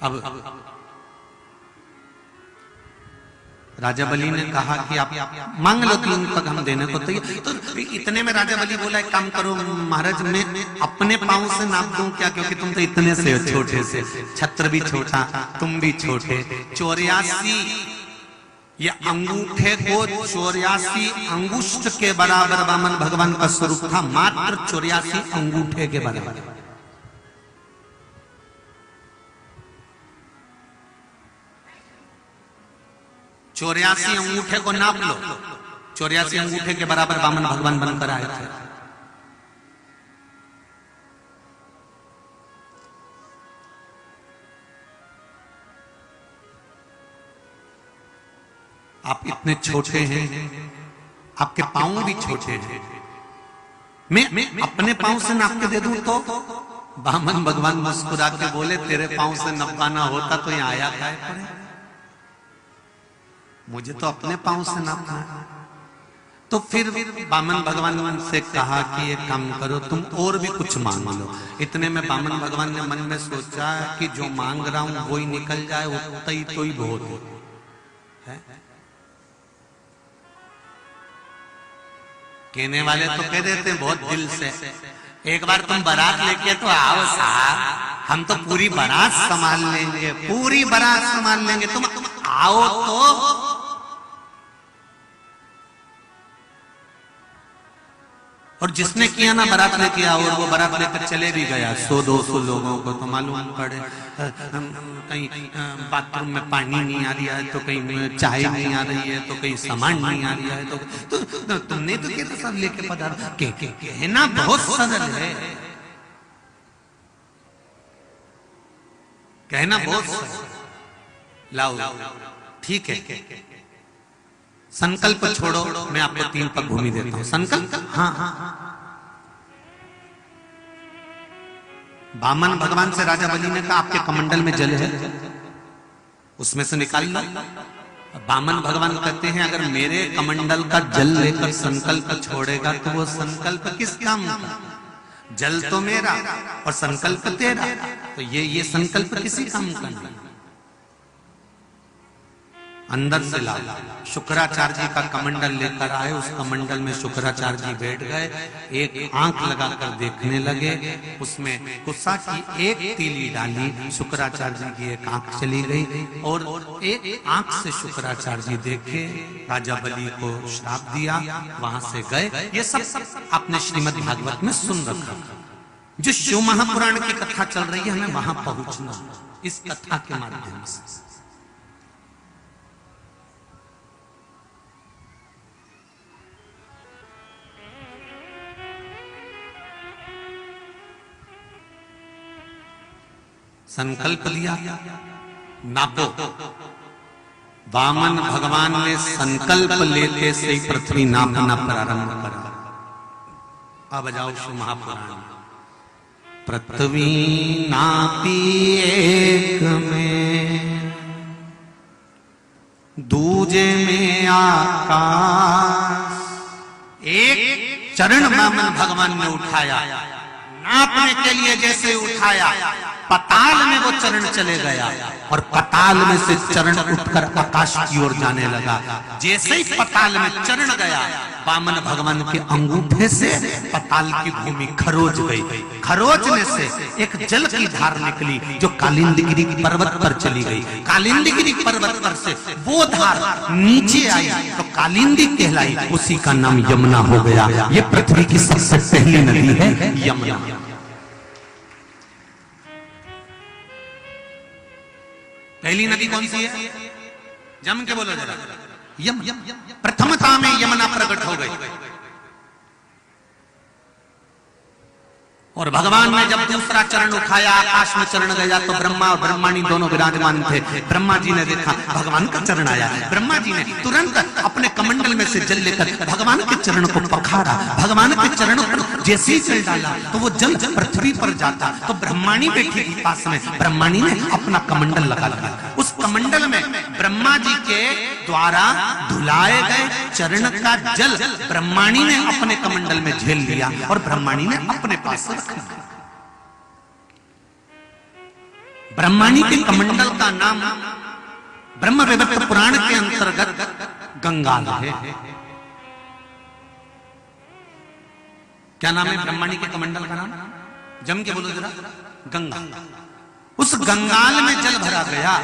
A: अब राजा बलि ने कहा कि आप मांग लो 3 पग हम देने को तैयार। तो इतने में राजा बलि बोला एक काम करो महाराज मैं अपने पांव से नाप दूं क्या, क्योंकि तुम तो इतने से छोटे से, छत्र भी छोटा तुम भी छोटे, 84 ये अंगूठे को 84 अंगुष्ठ के बराबर वामन भगवान का स्वरूप था, मात्र 84 अंगूठे के बराबर। चौरासी अंगूठे को नाप लो, 84 अंगूठे के बराबर वामन भगवान बनकर आए थे। आप इतने छोटे हैं, आपके पांव भी छोटे हैं, मैं अपने पांव से नाप के दे दूं तो वामन भगवान मुस्कुरा के बोले तेरे पांव से नपाना होता तो यहाँ आया क्या पड़े, मुझे तो अपने पांव से नापना है। तो फिर वामन भगवान से कहा कि एक काम करो तुम और भी कुछ मांग लो। इतने में वामन भगवान ने मन में सोचा कि जो मांग रहा हूं वो ही निकल जाए उतना ही तो ही बहुत है। कहने वाले तो कह देते हैं बहुत दिल से, एक बार तुम बारात लेके तो आओ साहब, हम तो पूरी बारात संभाल लेंगे, पूरी बारात संभाल लेंगे, तुम आओ तो। और जिसने किया ना बारात लेके आओ और वो बारात लेकर चले भी गया 100-200 लोगों को तो मालूम पड़े कहीं बाथरूम में पानी नहीं आ रहा है, तो कहीं चाय नहीं आ रही है, तो कहीं सामान नहीं आ रहा है, तो तुमने तो क्या सब लेके पधारो। कहना बहुत सरल है, कहना बहुत सरल। लाओ ठीक है, संकल्प छोड़ो, मैं आपको 3 पग भूमि देता हूं। संकल्प हाँ हाँ वामन भगवान से राजा बलि ने कहा आपके कमंडल में जल है, उसमें से निकाल लो। वामन भगवान कहते हैं अगर मेरे कमंडल का जल लेकर संकल्प छोड़ेगा तो वो संकल्प किस काम का? जल तो मेरा और संकल्प तेरा, तो ये संकल्प किसी काम का नहीं। अंदर से लाओ। शुक्राचार्य जी का कमंडल लेकर आए, उस कमंडल में शुक्राचार्य जी बैठ गए, एक आंख लगाकर देखने लगे, उसमें कुसा की एक तीली डाली, शुक्राचार्य जी की एक आंख चली गई और एक आंख से शुक्राचार्य जी देखे, राजा बलि को श्राप दिया, वहां से गए। ये सब आपने श्रीमद् भागवत में सुन रखा। जो शिव महापुराण की कथा चल रही है हमें वहां पहुंचना इस कथा के माध्यम से। संकल्प लिया, नापो। वामन भगवान ने संकल्प लेते से ही पृथ्वी नापना प्रारंभ करा। अब जाओ शिव महापुराण। पृथ्वी नापी एक में, दूजे में आकाश, चरण वामन भगवान ने उठाया, नापने के लिए जैसे उठाया, पताल में वो चरण चले गया और पताल में से चरण उठकर आकाश की ओर जाने लगा। जैसे ही पताल में चरण गया, वामन भगवान के अंगूठे से पताल की भूमि खरोच गई। खरोचने से एक जल की धार निकली जो कालिंदगिरी पर्वत पर चली गई। कालिंदगिरी पर्वत पर से वो धार नीचे आई तो कालिंदी कहलाई, उसी का नाम यमुना हो गया। ये पृथ्वी की सबसे पहली नदी है यमुना। पहली नदी कौन सी है? जम के बोलो जरा। यम प्रथमता में यमुना प्रकट हो गई। और भगवान ने जब दूसरा चरण उठाया, आकाश में चरण गया तो ब्रह्मा और ब्रह्माणी दोनों विराजमान थे। ब्रह्मा जी ने देखा भगवान का चरण आया, ब्रह्मा जी ने तुरंत अपने कमंडल में से जल लेकर भगवान के चरण को पखारा। भगवान के चरण पर जैसे ही जल डाला तो वो जल पृथ्वी पर जाता। तो ब्रह्माणी बैठी थी पास में, ब्रह्माणी ने अपना कमंडल लगा लिया। उस कमंडल में ब्रह्मा जी के द्वारा धुलाए गए चरण का जल ब्रह्माणी ने अपने कमंडल में झेल लिया और ब्रह्माणी ने अपने पास रखा। ब्रह्माणी के कमंडल का नाम ब्रह्म वैवर्त पुराण के अंतर्गत गंगाल है। क्या नाम है ब्रह्माणी के कमंडल का नाम? जम के बोलो जरा। गंगा। उस गंगाल में जल भरा गया।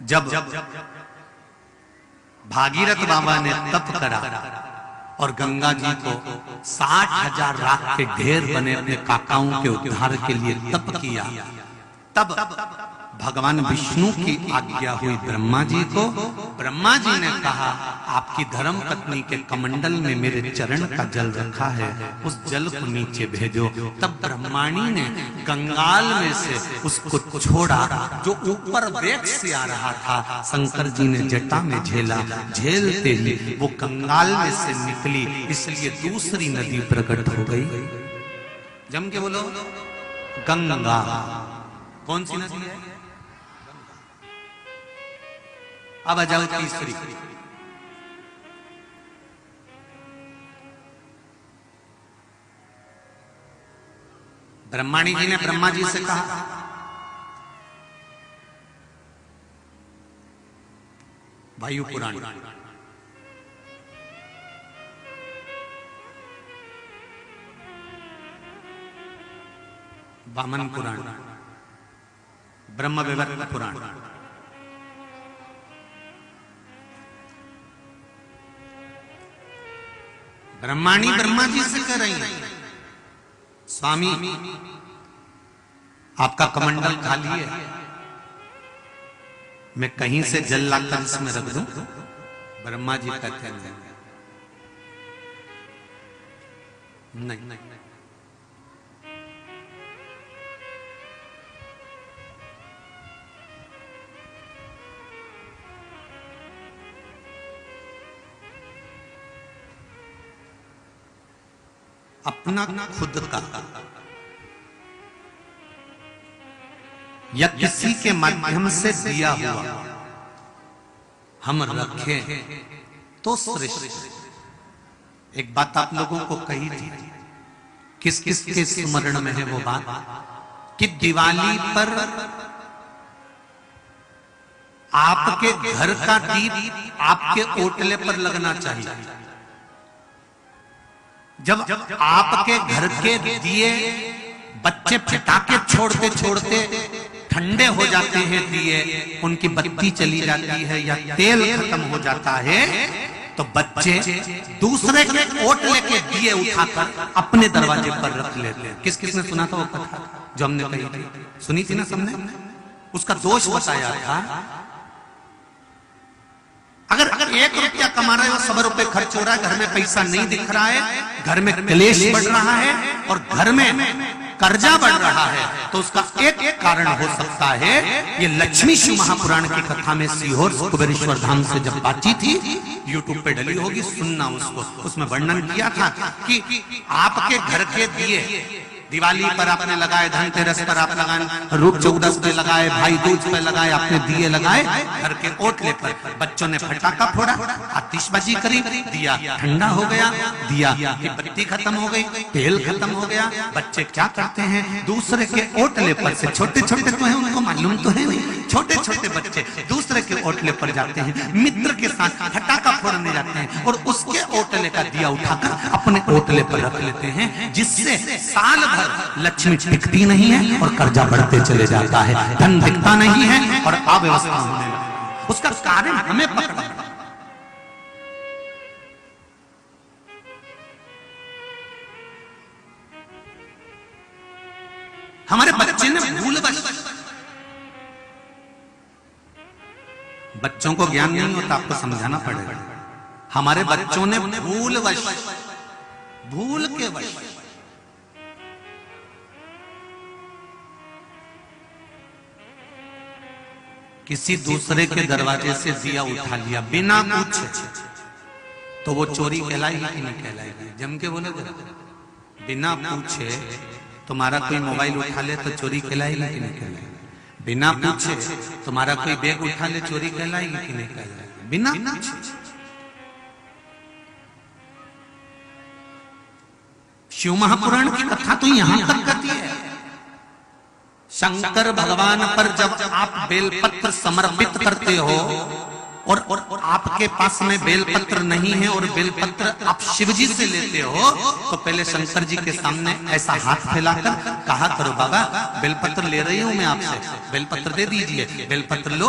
A: जब भागीरथ बाबा ने तप करा और गंगा जी को 60,000 राख के ढेर बने अपने काकाओं के उद्धार के लिए तप किया, तब भगवान विष्णु की आज्ञा हुई ब्रह्मा जी को। ब्रह्मा जी ने कहा आपकी धर्म पत्नी के कमंडल में मेरे चरण का जल रखा है, उस जल को नीचे भेजो। तब ब्रह्माणी ने गंगाल में से उसको छोड़ा जो ऊपर वेग से आ रहा था। शंकर जी ने जटा में झेला, झेलते ही वो गंगाल में से निकली, इसलिए दूसरी नदी प्रकट हो गई। जम के बोलो गंगा। कौन सी नदी है? अब आ जाओ तीसरी। ब्रह्माणी जी ने ब्रह्मा जी से कहा वायु पुराण, वामन पुराण, ब्रह्म वैवर्त पुराण, ब्रह्माणी ब्रह्मा जी से कह रही है स्वामी आपका कमंडल खाली है, मैं कहीं से जल लाकर इसमें रख दूं? ब्रह्मा जी कहते हैं नहीं। अपना खुद का या किसी के माध्यम से दिया हुआ हम रखें तो श्रेष्ठ। एक बात आप लोगों को कही थी, किस किस के स्मरण में है वो बात कि दिवाली पर आपके घर का दीप आपके ओटले पर लगना चाहिए। जब आपके घर के दिए बच्चे पटाखे छोड़ते छोड़ते ठंडे हो जाते हैं, दिए उनकी बत्ती चली जाती है या तेल खत्म हो जाता है, तो बच्चे दूसरे के ओटले के दिए उठाकर अपने दरवाजे पर रख लेते हैं। किस किसने सुना था वो कथा जो हमने कही थी? सुनी थी ना सबने? उसका दोष बताया था अगर 1 रुपया कमा रहे हो, 100 रुपए खर्च हो रहा है, घर में पैसा नहीं दिख रहा है, घर में क्लेश बढ़ रहा है और घर में कर्जा बढ़ रहा है, तो उसका एक कारण हो सकता है ये लक्ष्मी शिव महापुराण की कथा में सीहोर कुबेरेश्वर धाम से जब बातचीत थी, यूट्यूब पे डली होगी, सुनना उसको। उसमें वर्णन किया था कि आपके घर के दिए दिवाली पर आपने लगाए, धनतेरस पर आप लगाए, रूप चौदस पे लगाए, भाई दूज पे लगाए, आपने दिए लगाए, घर के ओटले पर बच्चों ने फटाका फोड़ा, आतिशबाजी करी, दिया ठंडा हो गया, दिया की बत्ती खत्म हो गई, तेल खत्म हो गया। बच्चे क्या करते हैं, दूसरे के ओटले पर से, छोटे छोटे तो हैं, उनको मालूम तो है नहीं, छोटे छोटे बच्चे दूसरे के ओटले पर जाते हैं, मित्र के साथ फटाका फोड़ने जाते हैं और उसके ओटले का दिया उठाकर अपने ओटले पर रख लेते हैं, जिससे साल भर लक्ष्मी टिकती नहीं है और कर्जा बढ़ते चले जाता है, धन दिखता नहीं है और अव्यवस्था होने लगती है। उसका कारण हमें पकड़ा। हमारे बच्चे ने भूलवश, बच्चों को ज्ञान नहीं होता, आपको समझाना पड़ेगा। हमारे बच्चों ने भूलवश, भूल के वश किसी दूसरे के दरवाजे से दिया उठा लिया बिना पूछे, तो वो चोरी कहलाएगी कि नहीं कहलाएगी? जम के बोले बिना पूछे तुम्हारा कोई मोबाइल उठा ले तो चोरी कहलाएगी कि नहीं कहलाएगी? बिना पूछे तुम्हारा कोई बैग उठा ले, चोरी कहलाएगी कि नहीं कहलाएगी? बिना पूछे। शिव महापुराण की कथा तो यहां तक कहती है, शंकर भगवान पर जब आप बेलपत्र समर्पित करते हो और आपके पास में बेलपत्र नहीं है और बेलपत्र आप शिवजी से लेते हो, तो पहले शंकर जी के सामने ऐसा हाथ फैलाकर कहा करो, बाबा बेलपत्र ले रही हूं मैं आपसे, बेलपत्र दे दीजिए, बेलपत्र लो,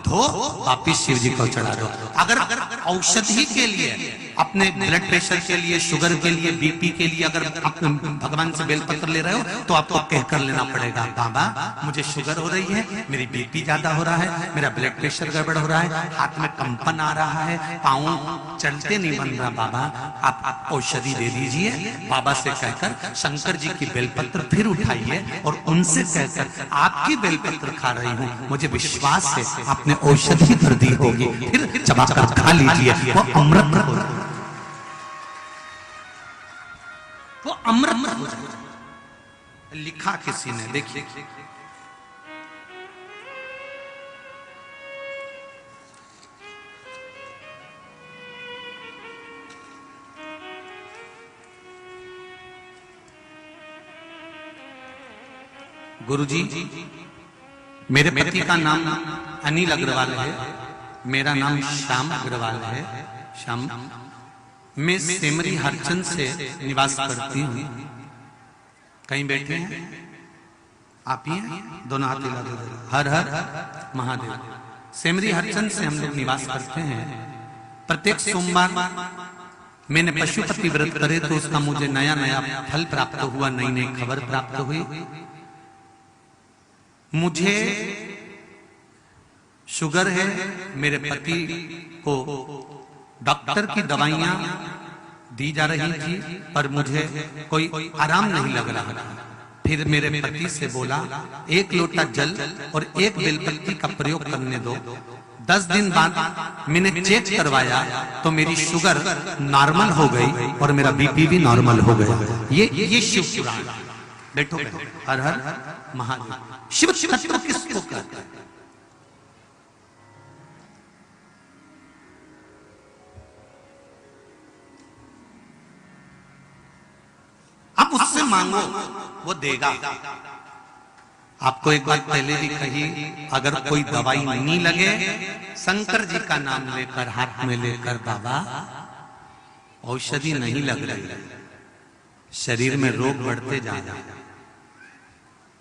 A: धो, वापिस शिव जी को चढ़ा दो। अगर औषधि के लिए, अपने ब्लड प्रेशर के लिए, शुगर के लिए, बीपी के लिए अगर आप भगवान से बेलपत्र ले रहे हो, तो आपको कहकर लेना पड़ेगा, बाबा मुझे शुगर हो रही है, मेरी बीपी ज्यादा हो रहा है, मेरा ब्लड प्रेशर गड़बड़ हो रहा है, हाथ में कंपन आ रहा है, पाँव चलते नहीं बन रहा, बाबा आप औषधि दे दीजिए। बाबा से कहकर शंकर जी की बेलपत्र फिर उठाइए और उनसे कहकर आपकी बेलपत्र खा रही हूँ, मुझे विश्वास है आपने औषधि कर दी होगी, फिर चबाकर खा लीजिए, वो अमृत हो जाए, वो अमृत हो जाए। लिखा किसी ने, देखिए गुरुजी, मेरे पति का नाम अनिल अग्रवाल है, मेरा नाम श्याम अग्रवाल है, श्याम, मैं सेमरी हरचंद से निवास करती हूँ। कहीं बैठे हैं आप? ही हैं? दोनों हाथ हिला दो, हर हर महादेव। सेमरी हरचंद से हम लोग निवास करते हैं। प्रत्येक सोमवार मैंने पशुपति व्रत करे तो उसका मुझे नया नया फल प्राप्त हुआ, नई नई खबर प्राप्त हुई। मुझे शुगर है, मेरे पति को डॉक्टर की दवाइयां दी जा रही थी पर मुझे कोई आराम नहीं लग रहा था। फिर मेरे पति से बोला, एक लोटा जल और एक बेलपत्ती का प्रयोग करने दो। 10 दिन बाद मैंने चेक करवाया तो मेरी शुगर नॉर्मल हो गई और मेरा बीपी भी नॉर्मल हो गया। ये शिव पुराण। बैठो, हर हर महादेव। शिव तत्व किसको कहते हैं? आप उससे मांगो, वो देगा। आपको एक बात पहले भी कही, अगर कोई दवाई नहीं लगे, शंकर जी का नाम लेकर हाथ में लेकर, बाबा औषधि नहीं लग रही, शरीर में रोग बढ़ते जा रहे,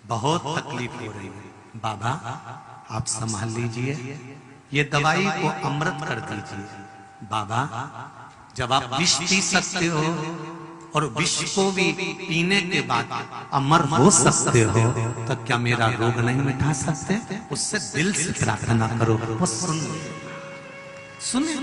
A: बहुत तकलीफ हो रही है, बाबा आप संभाल लीजिए, ये दवाई को अमृत कर दीजिए। बाबा जब आप विष पी सकते हो और विष को भी पीने के बाद अमर हो सकते हो, तो क्या मेरा रोग नहीं मिटा सकते? उससे दिल से प्रार्थना करो, वो सुने।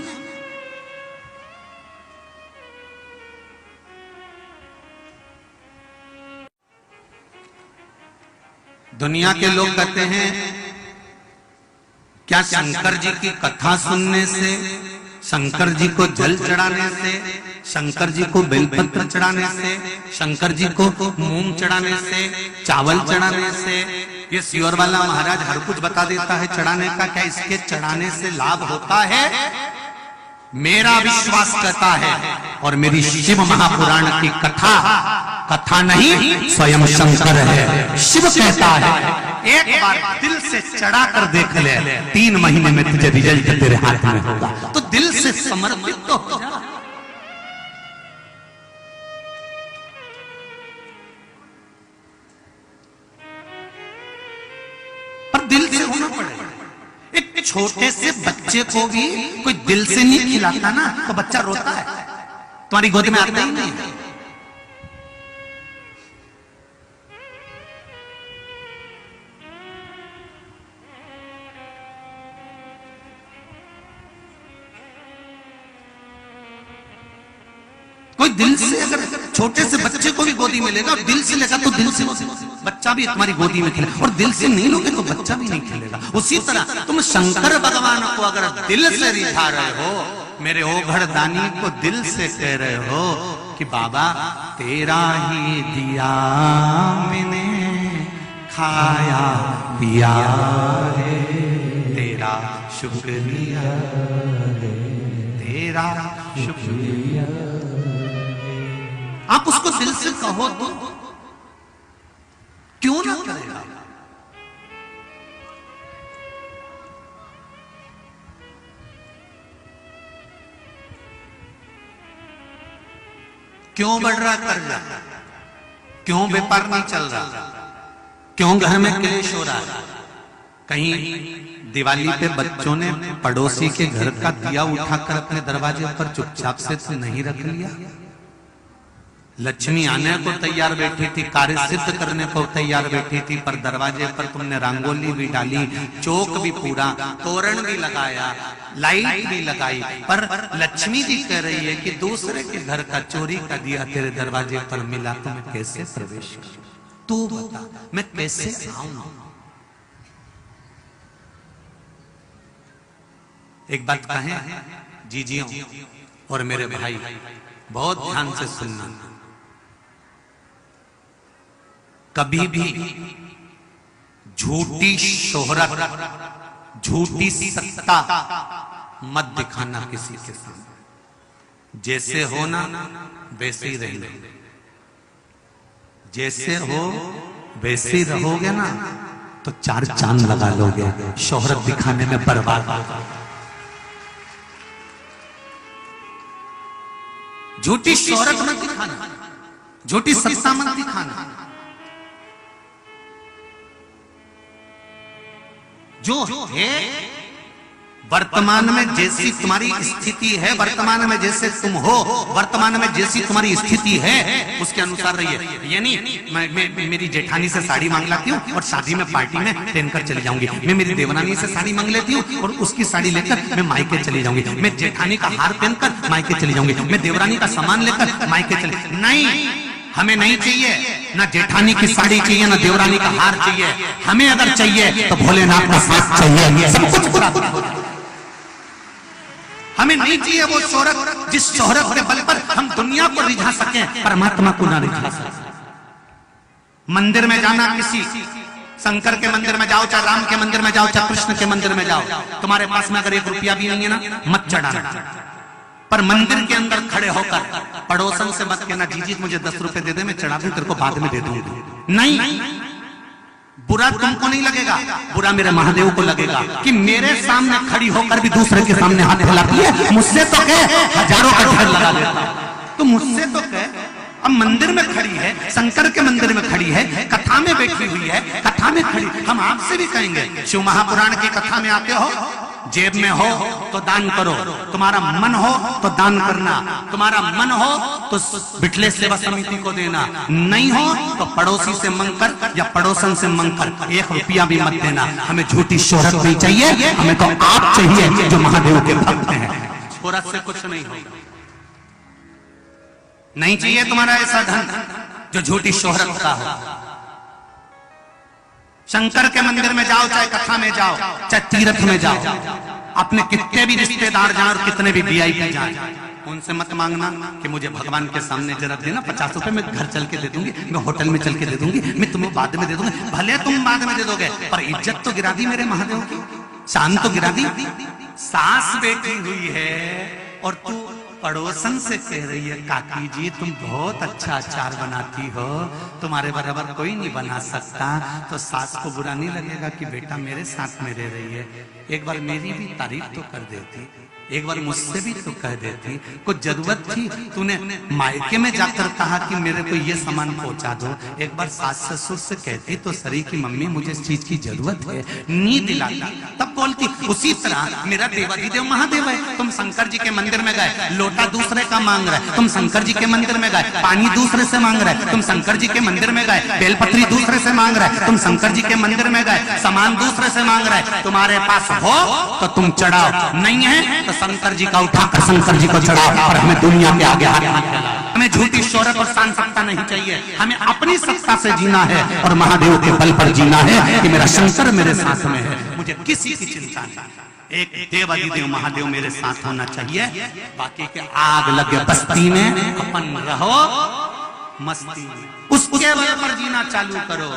A: दुनिया के लोग कहते हैं क्या शंकर जी की कथा सुनने से शंकर जी को जल चढ़ाने से, शंकर जी को बेलपत्र चढ़ाने से, शंकर जी को मूंग चढ़ाने से, चावल चढ़ाने से, ये सियोर वाला महाराज हर कुछ बता देता है चढ़ाने का। क्या इसके चढ़ाने से लाभ होता है? मेरा विश्वास कहता है, और मेरी शिव महापुराण की कथा नहीं, स्वयं शंकर है। शिव कहता है एक बार दिल से चढ़ा कर देख ले, 3 महीने में तुझे रिजल्ट तेरे हाथ में होगा। तो दिल से समर्पित तो हो जा। पर दिल से होना पड़ेगा। एक छोटे से बच्चे को भी कोई दिल से नहीं खिलाता ना, तो बच्चा रोता है, तुम्हारी गोद में आता ही नहीं है। कोई दिल से अगर छोटे से बच्चे को भी गोदी में लेगा, दिल से लेगा तो दिल से बच्चा भी तुम्हारी गोदी में खेलेगा, और दिल से नहीं लोगे तो बच्चा भी नहीं खेलेगा। उसी तरह तुम शंकर भगवान को अगर दिल से रिझा रहे हो, मेरे ओघड़ दानी को दिल से कह रहे हो कि बाबा तेरा ही दिया मैंने खाया पिया है, तेरा शुक्रिया है, तेरा शुक्रिया। आप उसको दिल से कहो तो क्यों ना करेगा? क्यों बढ़ रहा कर्जा? क्यों व्यापार नहीं चल रहा? क्यों घर में क्लेश हो रहा है? कहीं दिवाली पे बच्चों ने पड़ोसी के घर का दिया उठाकर अपने दरवाजे पर चुपचाप से नहीं रख लिया? लक्ष्मी आने को तैयार बैठी थी, कार्य सिद्ध करने को तैयार बैठी थी, पर दरवाजे पर तुमने रंगोली भी डाली, चौक भी पूरा, तोरण भी लगाया, लाइट भी लगाई, पर लक्ष्मी जी कह रही है कि दूसरे के घर का चोरी का दिया तेरे दरवाजे पर मिला, तो मैं कैसे प्रवेश करूं? तू बता, मैं कैसे आऊं? एक बात कहें जीजियों और मेरे भाई, बहुत ध्यान से सुनना, कभी भी झूठी शोहरत, झूठी सत्ता मत दिखाना किसी के सामने। जैसे हो ना वैसे ही रहना, जैसे हो वैसे ही रहोगे ना तो 4 चांद लगा लोगे। शोहरत दिखाने में बर्बाद होगा। झूठी शोहरत मत दिखाना, झूठी सत्ता मत दिखाना। जो है वर्तमान में जैसी तुम्हारी स्थिति है, वर्तमान में जैसे तुम हो, वर्तमान में जैसी तुम्हारी स्थिति है, उसके अनुसार रहिए। ये नहीं मैं मेरी जेठानी से साड़ी मांग लाती हूँ और शादी में पार्टी में पहनकर चली जाऊंगी। मैं मेरी देवरानी से साड़ी मांग लेती हूँ और उसकी साड़ी लेकर मैं मायके चली जाऊंगी। मैं जेठानी का हार पहनकर मायके चली जाऊंगी। मैं देवरानी का सामान लेकर मायके चली, नहीं, हमें नहीं चाहिए। ना जेठानी की साड़ी चाहिए, ना देवरानी का हार चाहिए। हमें अगर चाहिए तो भोलेनाथ का साथ चाहिए। सब कुछ पूरा हमें नहीं चाहिए वो शोहरत जिस शोहरत के बल पर हम दुनिया को रिझा सके, परमात्मा को ना रिझा सके। मंदिर में जाना, किसी शंकर के मंदिर में जाओ, चाहे राम के मंदिर में जाओ, चाहे कृष्ण के मंदिर में जाओ, तुम्हारे पास में अगर 1 रुपया भी नहीं है ना, मत चढ़ाना। पर मंदिर के अंदर खड़े होकर पड़ोसन से मत कहना, जीजी मुझे 10 रुपए दे दे, मैं चढ़ा दूं, तेरे को बाद में दे दूंगी। नहीं, बुरा तुमको नहीं लगेगा, बुरा मेरे महादेव को लगेगा कि मेरे सामने खड़ी होकर भी दूसरे के सामने हाथ फैलाती है। मुझसे तो कह, हजारों का ढेर लगा देता, तो मुझसे तो कह। अब मंदिर में खड़ी है, शंकर के मंदिर में खड़ी है, कथा में बैठी हुई है, कथा में खड़ी, हम आपसे भी कहेंगे, शिव महापुराण की कथा में आते हो, जेब में हो तो दान करो, तुम्हारा मन हो तो दान करना, तुम्हारा मन हो तो बिठले सेवा समिति को देना, नहीं हो तो पड़ोसी से मंगकर या पड़ोसन से मंगकर 1 रुपया भी मत देना। हमें झूठी शोहरत नहीं चाहिए, हमें तो आप चाहिए जो महादेव के भक्त हैं। शोहरत से कुछ नहीं होगा, नहीं चाहिए तुम्हारा ऐसा धन जो झूठी शोहरत का हो। शंकर के मंदिर में जाओ, चाहे कथा में जाओ, चाहे तीर्थ में जाओ, अपने कितने भी रिश्तेदार जाए और कितने भी वीआईपी जाए, उनसे मत मांगना कि मुझे भगवान के सामने जरा देना 50 रुपए, मैं घर चल के दे दूंगी, मैं होटल में चल के दे दूंगी, मैं तुम्हें बाद में दे दूंगी। भले तुम बाद में दे दोगे, पर इज्जत तो गिरा दी मेरे महादेव की, शान तो गिरा दी। सास बेटी हुई है और तू पड़ोसन से कह रही है काकी जी तुम बहुत अच्छा अचार बनाती हो, तुम्हारे बराबर कोई नहीं बना सकता, तो सास को बुरा नहीं लगेगा कि बेटा मेरे साथ में रह रही है, एक बार मेरी भी तारीफ तो कर देती, एक बार मुझसे भी तो कह देती। कुछ जरूरत थी तूने मायके में जाकर कहा कि मेरे को ये सामान पहुंचा दो, एक बार सास ससुर से कहती तो सरी की मम्मी मुझे इस चीज की जरूरत है, नी दिलाती, तब बोलती। उसी तरह मेरा देवाधिदेव महादेव है, तुम शंकर जी के मंदिर में गए, लोटा दूसरे का मांग रहा है, तुम शंकर जी के मंदिर में गए, पानी दूसरे से मांग रहा है, तुम शंकर जी के मंदिर में गए, बेलपत्री दूसरे से मांग रहा है, तुम शंकर जी के मंदिर में गए, सामान दूसरे से मांग रहा है, तुम्हारे पास हो तो तुम चढ़ाओ, नहीं है तो शंकर जी का उठाकर शंकर जी को चढ़ाओ, और हमें दुनिया के आगे हाथ मत फैलाओ। हमें झूठी शोहरत और शान सत्ता नहीं चाहिए, हमें अपनी सत्ता से जीना है और महादेव के बल पर जीना है कि मेरा शंकर मेरे साथ में है, मुझे किसी की चिंता नहीं। एक देवाधिदेव महादेव मेरे साथ होना चाहिए, बाकी के आग लगे बस्ती में अपन रहो मस्ती में, उसके बल पर जीना चालू करो।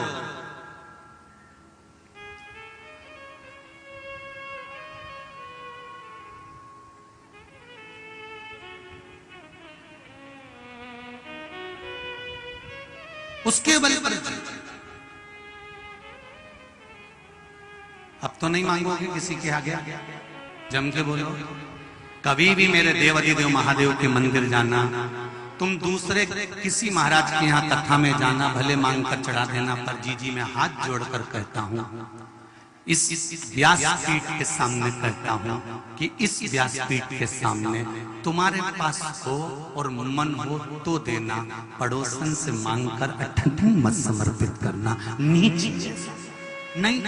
A: उसके बल पर अब तो नहीं मांगोगे किसी के आगे, जम के बोलो। कभी भी मेरे देवाधिदेव महादेव के मंदिर जाना, तुम दूसरे किसी महाराज के यहाँ कथा में जाना, भले मांग कर चढ़ा देना, पर जी मैं हाथ जोड़कर कहता हूं, इस व्यासपीठ के सामने कहता हूं कि इस व्यासपीठ के सामने तुम्हारे पास हो और मन हो तो देना, पड़ोसन से मांगकर अठन मत समर्पित करना, नीच नहीं।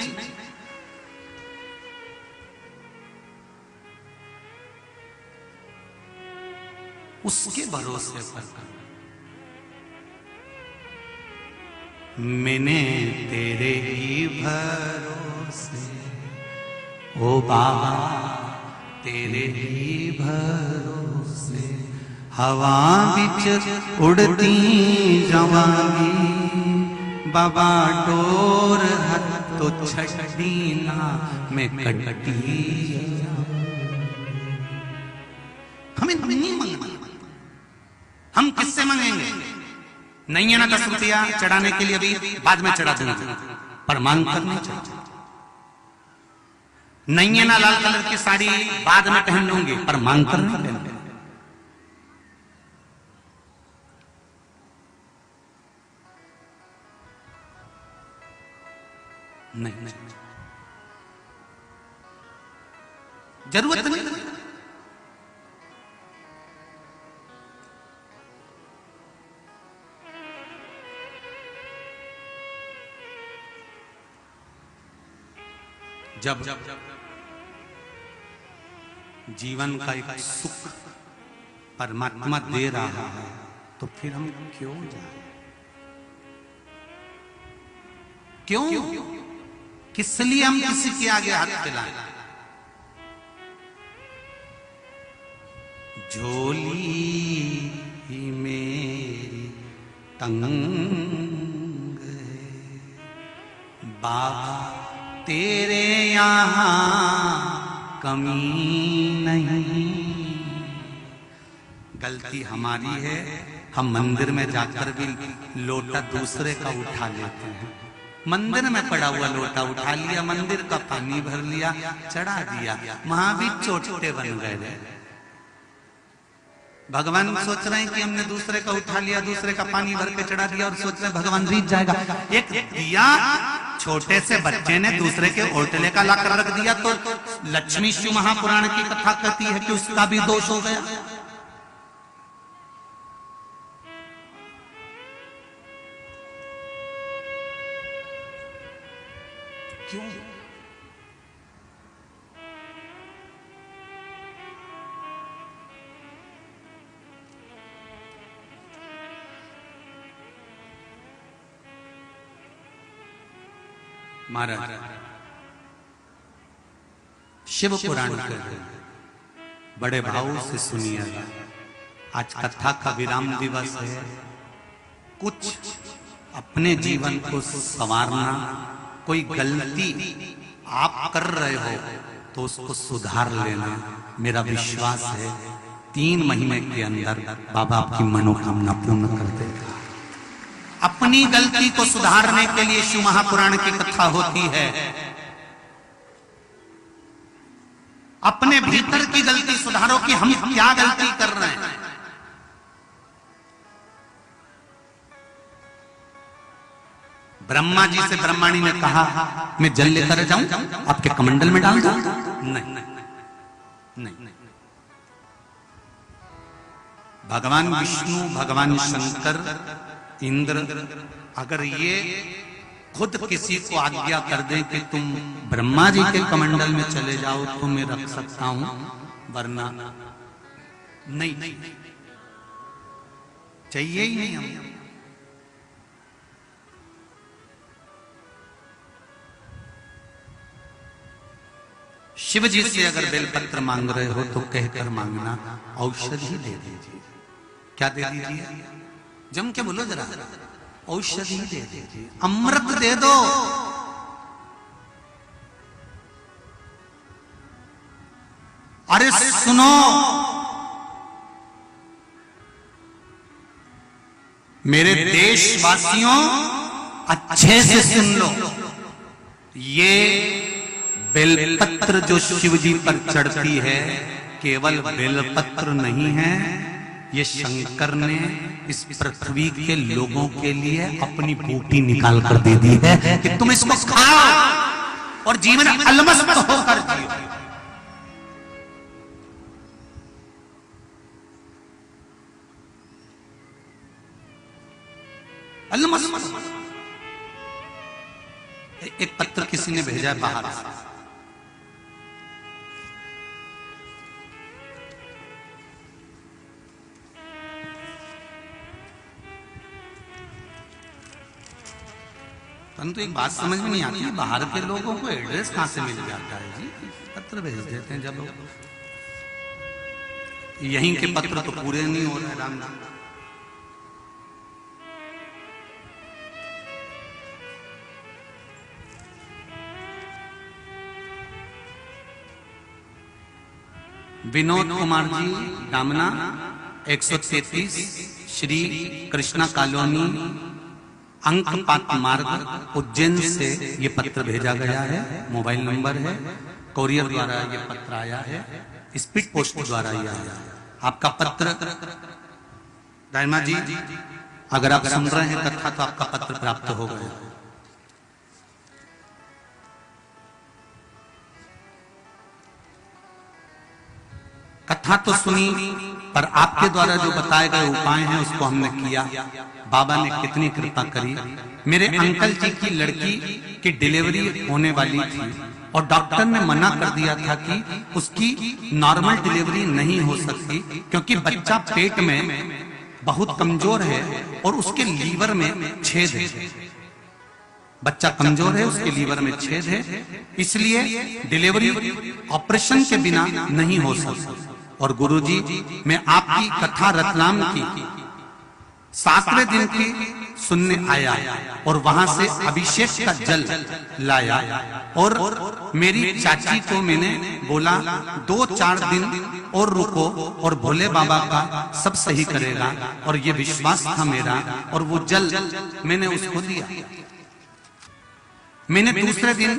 A: उसके भरोसे पर मैंने तेरे ही भरोसे, ओ बाबा तेरे ही भरोसे, हवा बिच उड़ती जवानी, बाबा डोर हथ तो छड़ी ना मैं कटी। हमें नहीं मांगना, हम किससे मांगेंगे? नहीं है ना 10 रुपया चढ़ाने के लिए, अभी बाद में चढ़ा देंगे, पर मांग कर नहीं चढ़ा। नहीं है ना लाल कलर की साड़ी, बाद में पहन लूंगी, पर मांग कर नहीं पहन। नहीं, जरूरत नहीं। जब जीवन का एक सुख परमात्मा दे रहा है तो फिर हम क्यों जाए? क्यों? किस लिए हम किसी के आगे हाथ फैलाएं? झोली मेरी तंग है, बाबा तेरे यहाँ कमी नहीं। गलती हमारी है, हम मंदिर में जाकर भी लोटा दूसरे का उठा लेते हैं। मंदिर में पड़ा हुआ लोटा उठा लिया, मंदिर का पानी भर लिया, चढ़ा दिया, वहां भी चोटे बन गए। भगवान सोच रहे हैं कि हमने दूसरे का उठा लिया, दूसरे का पानी भर के चढ़ा दिया, और सोच रहे भगवान रीत जाएगा। एक दिया छोटे से बच्चे ने दूसरे के ओटले का लाकर रख दिया, तो लक्ष्मी शिव महापुराण की कथा कहती है कि उसका भी दोष हो गया। क्यों? महाराज शिव पुराण कर रहे हैं, बड़े भाव से सुनिएगा। आज कथा का विराम दिवस है। कुछ अपने जीवन को संवारना, कोई गलती आप कर रहे हो तो उसको सुधार लेना। मेरा विश्वास है 3 महीने के अंदर बाबा आपकी मनोकामना पूर्ण कर देगा। अपनी गलती को सुधारने के लिए शिव महापुराण की कथा होती है। अपने भीतर की गलती सुधारो कि हम क्या गलती कर रहे हैं। ब्रह्मा जी से ब्रह्माणी ने कहा मैं जल लेकर जाऊं, आपके कमंडल में डाल दूं? नहीं। भगवान विष्णु, भगवान शंकर, इंद्र अगर ये खुद किसी को आज्ञा कर दें कि तुम ब्रह्मा जी के कमंडल में चले जाओ तो मैं रख सकता हूं, वरना नहीं चाहिए ही नहीं। हम शिव जी से अगर बेलपत्र मांग रहे हो तो कहकर मांगना, औषधि दे दीजिए। क्या दे दीजिए? जम के बोलो जरा। औषधि दे दीजिए, अमृत दे दो। अरे सुनो, मेरे देशवासियों अच्छे से सुन लो। ये बेलपत्र जो शिव जी पर चढ़ती है केवल बेलपत्र नहीं है, ये शंकर ने इस पृथ्वी के लोगों के लिए अपनी बूटी निकाल कर दे दी है कि तुम इसको खाओ और जीवन अलमस्त होकर जियो। अलमस्त। एक पत्र किसी ने भेजा है बाहर से, परंतु एक बात समझ में नहीं आती, बाहर के लोगों को एड्रेस कहां से मिल जाता है जी? पत्र भेज देते हैं जब लोग, यहीं के पत्र तो पूरे नहीं हो रहे। राम नाम विनोद कुमार जी, दामना 133, श्री कृष्णा कॉलोनी, अंकपात मार्ग, उज्जैन से ये पत्र भेजा गया है। मोबाइल नंबर है, कोरियर द्वारा ये पत्र आया है, स्पीड पोस्ट द्वारा ये आया है। आपका पत्र दाइमा जी, अगर आप सुन रहे हैं कथा तो आपका पत्र प्राप्त हो गया। कथा तो सुनी, पर आपके द्वारा जो बताए गए उपाय हैं उसको हमने किया। बाबा ने कितनी कृपा करी। मेरे अंकल जी की लड़की की डिलीवरी होने वाली थी और डॉक्टर ने मना कर दिया था कि उसकी नॉर्मल डिलीवरी नहीं हो सकती क्योंकि बच्चा पेट में बहुत कमजोर है और उसके लीवर में छेद है। बच्चा कमजोर है, उसके लीवर में छेद है, इसलिए डिलीवरी ऑपरेशन के बिना नहीं हो सकती। और गुरुजी, मैं आपकी कथा रतलाम की 7वें दिन की सुनने आया और वहां से अभिषेक का जल लाया और मेरी चाची को मैंने बोला 2-4 दिन और रुको और भोले बाबा का सब सही करेगा, और ये विश्वास था मेरा। और वो जल मैंने उसको दिया। मैंने दूसरे दिन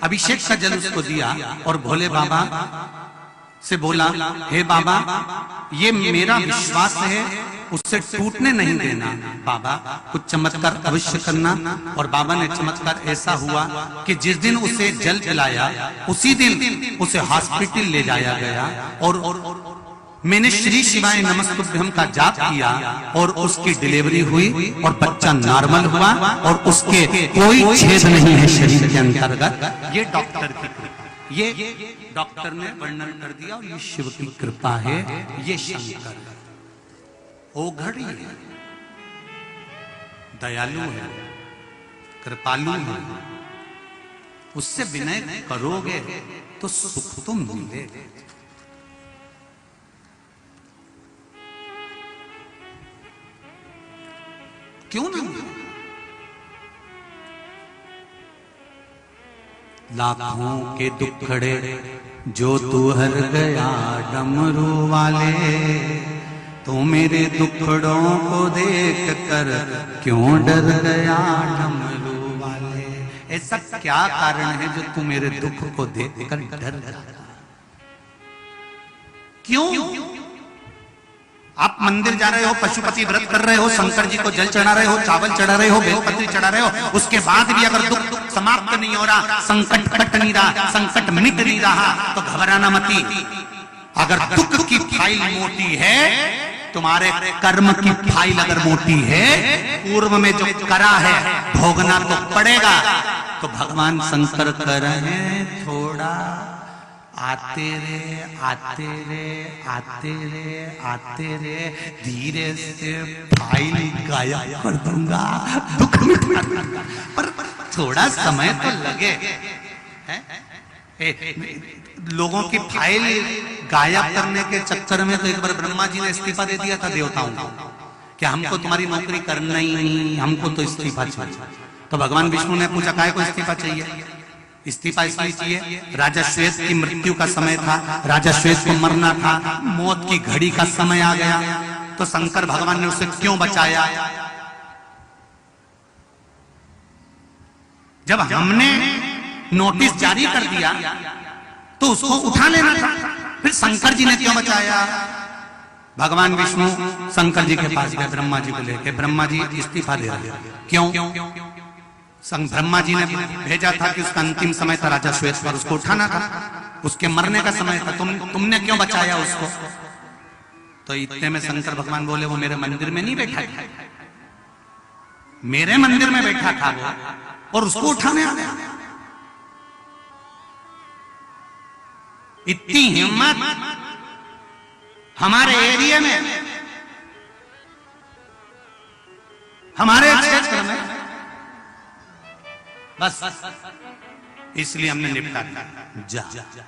A: अभिषेक का जल उसको दिया और भोले बाबा से बोला, हे बाबा, ये मेरा विश्वास है, उससे टूटने नहीं देना। बाबा कुछ चमत्कार अवश्य करना। और बाबा ने चमत्कार ऐसा हुआ कि जिस दिन उसे जल पिलाया उसी दिन उसे हॉस्पिटल ले जाया गया और मैंने श्री शिवाय नमस्तुभ्यम का जाप किया और उसकी डिलीवरी हुई और बच्चा नॉर्मल हुआ और उसके कोई छेद नहीं है शरीर के अंतर्गत। ये डॉक्टर की कृपा, ये डॉक्टर ने वर्णन कर दिया और ये शिव की कृपा है। ये शंकर ओघड़ी है, दयालु है, कृपालु है, उससे विनय करोगे तो सुख तो मिलेगा। क्यों ना? लाखों के दुखड़े जो तू हर गया डमरू वाले, तो मेरे दुखड़ों को देख कर क्यों डर गया डमरू वाले। ऐसा क्या कारण है जो तू मेरे दुख को देख कर डर गया? क्यों? आप मंदिर जा रहे हो, पशुपति व्रत कर रहे हो, शंकर जी को जल चढ़ा रहे हो, चावल चढ़ा रहे हो, बेलपत्री चढ़ा रहे हो, उसके बाद भी अगर दुख समाप्त नहीं हो रहा, संकट कट नहीं रहा, संकट मिट नहीं रहा, तो घबराना मती। अगर दुख की फाइल मोटी है, तुम्हारे कर्म की फाइल अगर मोटी है, पूर्व में जो करा है भोगना तो पड़ेगा। तो भगवान शंकर कर रहे हैं थोड़ा आते रे आते रे आते रे आते रे, धीरे से फाइल गायब कर दूंगा, दुख मिटा दूंगा, पर थोड़ा समय तो लगे। लोगों की फाइल गायब करने के चक्कर में तो एक बार ब्रह्मा जी ने इस्तीफा दे दिया था देवताओं को, कि हमको तुम्हारी नौकरी करना ही नहीं, हमको तो इस्तीफा चाहिए। तो भगवान विष्णु ने पूछा काहे को इस्तीफा चाहिए? इस्तीफा इसलिए चाहिए, राजा श्वेत की मृत्यु का समय था, राजा श्वेत को मरना था, मौत की घड़ी का समय आ गया, तो शंकर भगवान ने उसे क्यों बचाया? जब हमने नोटिस जारी कर दिया तो उसको उठा लेना था, फिर शंकर जी ने क्यों बचाया? भगवान विष्णु शंकर जी के पास गए ब्रह्मा जी को लेकर, ब्रह्मा जी इस्तीफा दे रहे, क्यों? ब्रह्मा जी ने भेजा था कि उसका अंतिम समय था राजा श्वेत पर, उसको उठाना था, उसके मरने का समय था, तुमने क्यों बचाया उसको? तो इतने में शंकर भगवान बोले वो मेरे मंदिर में नहीं बैठा था, मेरे मंदिर में बैठा था वो, और उसको उठाने आ गया। इतनी हिम्मत हमारे एरिया में, हमारे क्षेत्र में, बस इसलिए हमने निपटा दिया। जा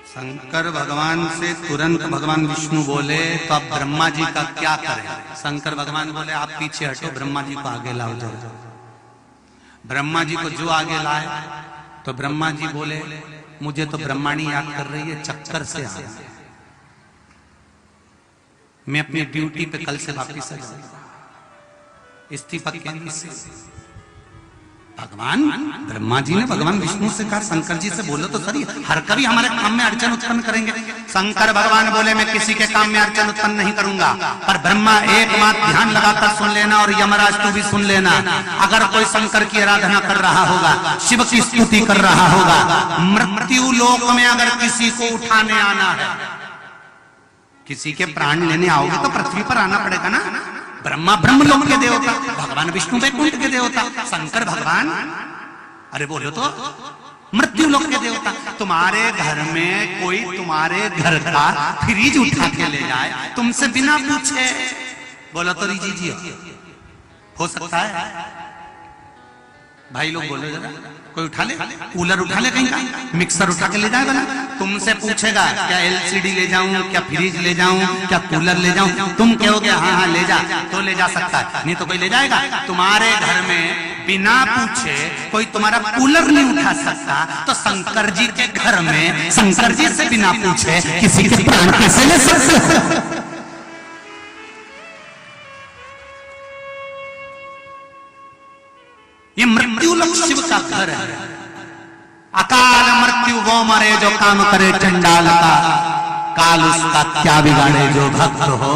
A: शंकर भगवान से तुरंत भगवान विष्णु बोले तो अब ब्रह्मा जी का क्या करें? शंकर भगवान बोले आप पीछे हटो, ब्रह्मा जी को आगे लाओ जाओ। ब्रह्मा जी को जो आगे लाए तो ब्रह्मा जी बोले मुझे तो ब्रह्माणी याद कर रही है, चक्कर से आ, मैं अपनी ड्यूटी पे कल से वापिस आ जाऊंगा, इस्तीफा केंद्र से। भगवान ब्रह्मा जी ने भगवान विष्णु से कहा शंकर जी से बोलो तो सही, हर कभी हमारे काम में अड़चन उत्पन्न करेंगे। शंकर भगवान बोले मैं किसी के काम में अड़चन उत्पन्न नहीं करूंगा, पर ब्रह्मा एक बात ध्यान लगाकर सुन लेना, और यमराज तू भी सुन लेना, अगर कोई शंकर की आराधना कर रहा होगा, शिव की स्तुति कर रहा होगा, मृत्यु लोक में अगर किसी को उठाने आना है, किसी के प्राण लेने आओगे तो पृथ्वी पर आना पड़ेगा ना। ब्रह्मा ब्रह्मलोक के देवता, भगवान विष्णु वैकुंठ के देवता, शंकर भगवान अरे बोलो तो मृत्यु लोक के देवता। तुम्हारे घर में कोई तुम्हारे घर का फ्रिज उठा के ले जाए तुमसे बिना पूछे, बोलो तो लीजिए, हो सकता है? भाई लोग बोलो जरा, कोई उठा ले, कूलर उठा ले, कहीं का मिक्सर उठा के ले जाएगा ना, तुमसे पूछेगा क्या एलसीडी ले जाऊं, क्या फ्रिज ले जाऊं, क्या कूलर ले जाऊं, तुम कहोगे हाँ हाँ ले जा, तो ले जा सकता है, नहीं तो कोई ले जाएगा? तुम्हारे घर में बिना पूछे कोई तुम्हारा कूलर नहीं उठा सकता, तो शंकर जी के घर में शंकर जी से बिना पूछे किसी के प्राण कैसे ले सकते? ये मृत्यु लोक शिव का घर है। अकाल मृत्यु वो मरे जो काम करे चंडाल का, काल उसका क्या बिगाड़े जो भक्त हो।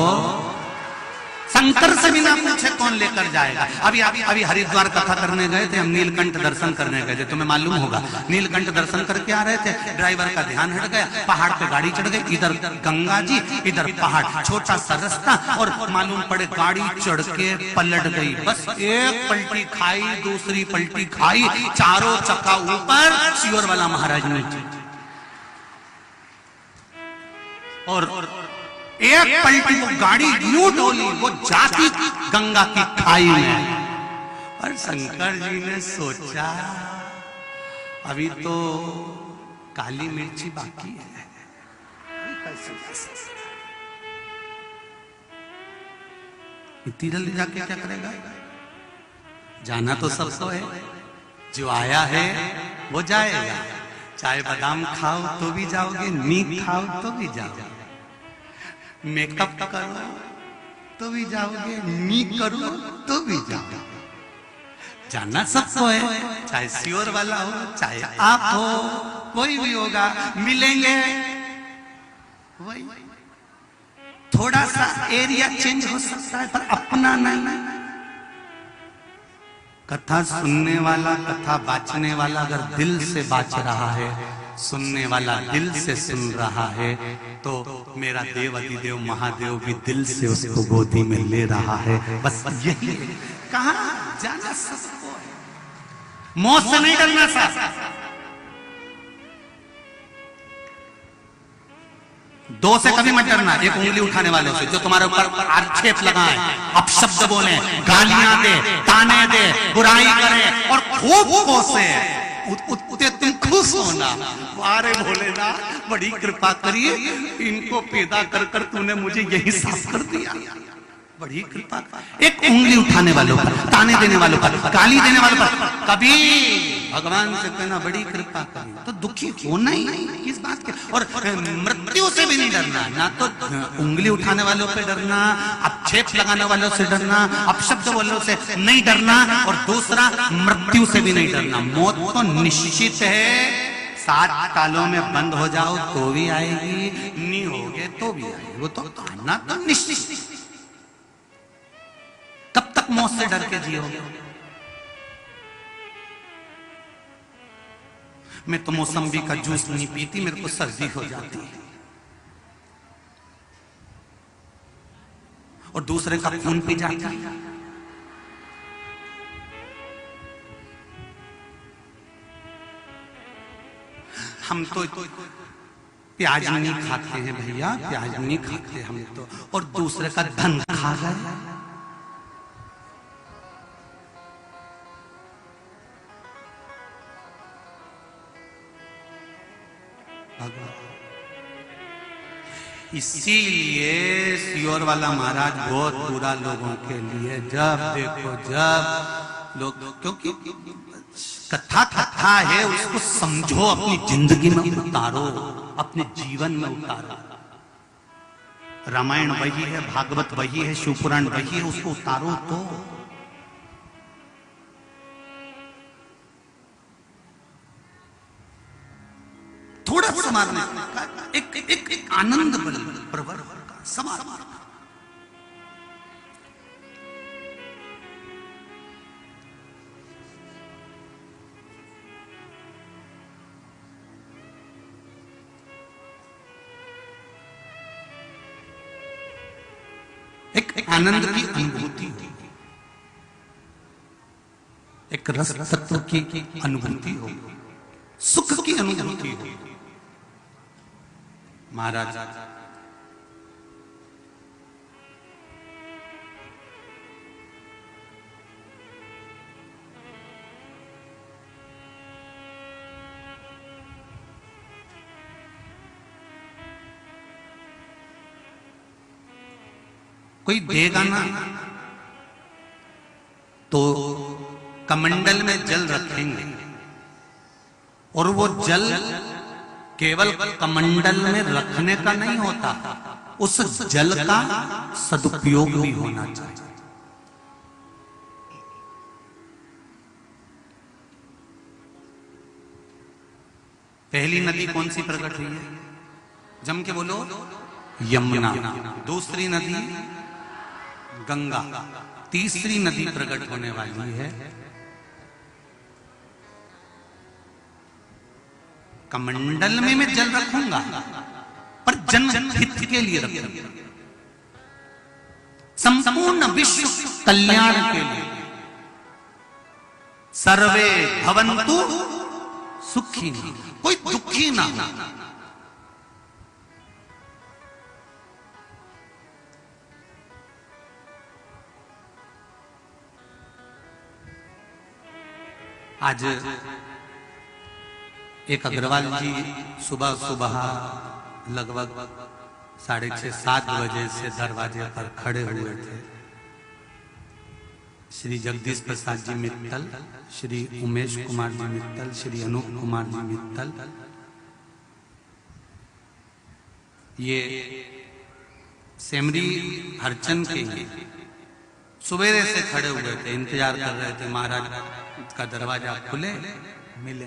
A: शंकर से बिना पूछे कौन लेकर जाएगा? अभी हरिद्वार कथा करने गए थे हम, नीलकंठ दर्शन करने गए थे, तुम्हें मालूम होगा। नीलकंठ दर्शन करके आ रहे थे, ड्राइवर का ध्यान हट गया, पहाड़ पे गाड़ी चढ़ गई, इधर गंगा जी इधर पहाड़, छोटा सा रास्ता, और मालूम पड़े गाड़ी चढ़ के पलट गई। बस एक पलटी खाई, दूसरी पलटी खाई, चारों चक्का ऊपर, सियोर वाला महाराज ने, और एक पलटी वो गाड़ी यूं डोली, वो जाती गंगा की खाई में। और शंकर जी ने सोचा अभी तो काली मिर्ची बाकी है, इतनी जल्दी जाके क्या करेगा? जाना तो सबको है, जो आया है वो जाएगा। चाहे बादाम खाओ तो भी जाओगे, नींद खाओ तो भी जाओगे, मेकअप करो तो भी जाओगे, नींद करो तो भी जाओगे। जाना सबको है, चाहे श्योर वाला हो चाहे आप हो, कोई भी होगा, मिलेंगे। वही थोड़ा सा एरिया चेंज हो सकता है पर अपना नहीं। कथा सुनने वाला, कथा बांचने वाला अगर दिल से बांच रहा है, सुनने वाला दिल से सुन रहा है, तो मेरा देव अधिदेव महादेव भी दिल से उसको गोदी में ले रहा है। बस यही कहा जाना सबको है, मौत से नहीं डरना साहब। दो से कभी मत डरना, एक उंगली उठाने वालों से जो तुम्हारे ऊपर आक्षेप लगाए, अपशब्द बोले, गालियां दे, ताने दे, बुराई करे और खूब कोसे, उतने तुम खुश होना। अरे भोलेनाथ बड़ी कृपा करिए, इनको पैदा कर कर तूने मुझे यही साफ कर दिया, बड़ी कृपा। एक उंगली उठाने वालों पर, ताने देने वालों पर, गाली देने वालों पर कभी भगवान से कहना बड़ी कृपा करी, तो दुखी होना ही नहीं इस बात के। और मृत्यु से भी नहीं डरना, ना तो उंगली उठाने वालों पे डरना, आक्षेप लगाने वालों से डरना, अपशब्द वालों से नहीं डरना, और दूसरा मृत्यु से भी नहीं डरना। मौत तो निश्चित है, 7 कालों में बंद हो जाओ तो भी आएगी, नहीं होगे तो भी आएगी, वो तो आना तो निश्चित। कब तक मौत से डर के जियोगे? मैं तो मौसम्बी का जूस नहीं पीती, मेरे को सर्दी हो जाती है, और दूसरे का खून पी जाता है। हम तो प्याज नहीं खाते हैं भैया, प्याज नहीं खाते हम तो, और दूसरे का धन खा गए। इसीलिए सियोर वाला महाराज बहुत बुरा लोगों के लिए, जब देखो जब लोग, क्योंकि कथा कथा है, उसको समझो, अपनी जिंदगी में उतारो, अपने जीवन में उतारो। रामायण वही है, भागवत वही है, शिवपुराण वही है, उसको उतारो तो। थोड़ा सा मारने का एक आनंद प्रवर का समार। एक आनंद की अनुभूति हो, एक रस तत्व की अनुभूति हो, सुख की अनुभूति हो। महाराज कोई देगा ना तो कमंडल में जल रखेंगे, और वो जल केवल कमंडल में रखने का नहीं होता, उस जल का सदुपयोग भी होना चाहिए। पहली नदी कौन सी प्रकट हुई है? जम के बोलो, यमुना। दूसरी नदी गंगा। तीसरी नदी प्रकट होने वाली है कमंडल में। मैं जल रखूंगा पर जन हित के लिए रखूंगा, संपूर्ण विश्व कल्याण के लिए। सर्वे भवन्तु सुखी, कोई दुखी ना हो। आज एक अग्रवाल जी सुबह सुबह लगभग 6:30-7 बजे से दरवाजे पर खड़े हुए थे। श्री जगदीश प्रसाद जी मित्तल, श्री उमेश कुमार जी मित्तल, श्री अनूप कुमार जी मित्तल, ये सेमरी हरचंद के सुबेरे से खड़े हुए थे, इंतजार कर रहे थे महाराज का दरवाजा खुले मिले।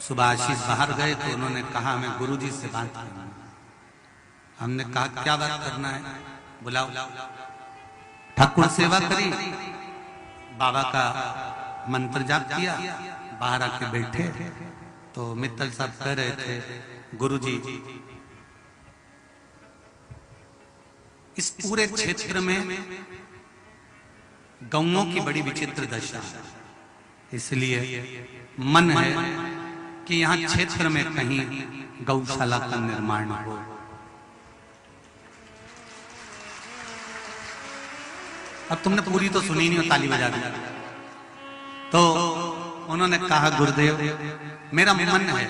A: सुबह आशीष बाहर गए तो उन्होंने कहा मैं गुरुजी से बात करना। हमने कहा क्या बात करना है, बुलाओ। ठाकुर सेवा करी, बाबा का मंत्र जाप किया, बाहर आके बैठे तो मित्तल साहब कह रहे थे गुरुजी इस पूरे क्षेत्र में गौओं की बड़ी विचित्र दशा, इसलिए मन है कि यहाँ क्षेत्र में कहीं गौशाला का निर्माण हो। अब तुमने पूरी तो सुनी नहीं हो, ताली बजा दी। तो उन्होंने कहा गुरुदेव मेरा मन है,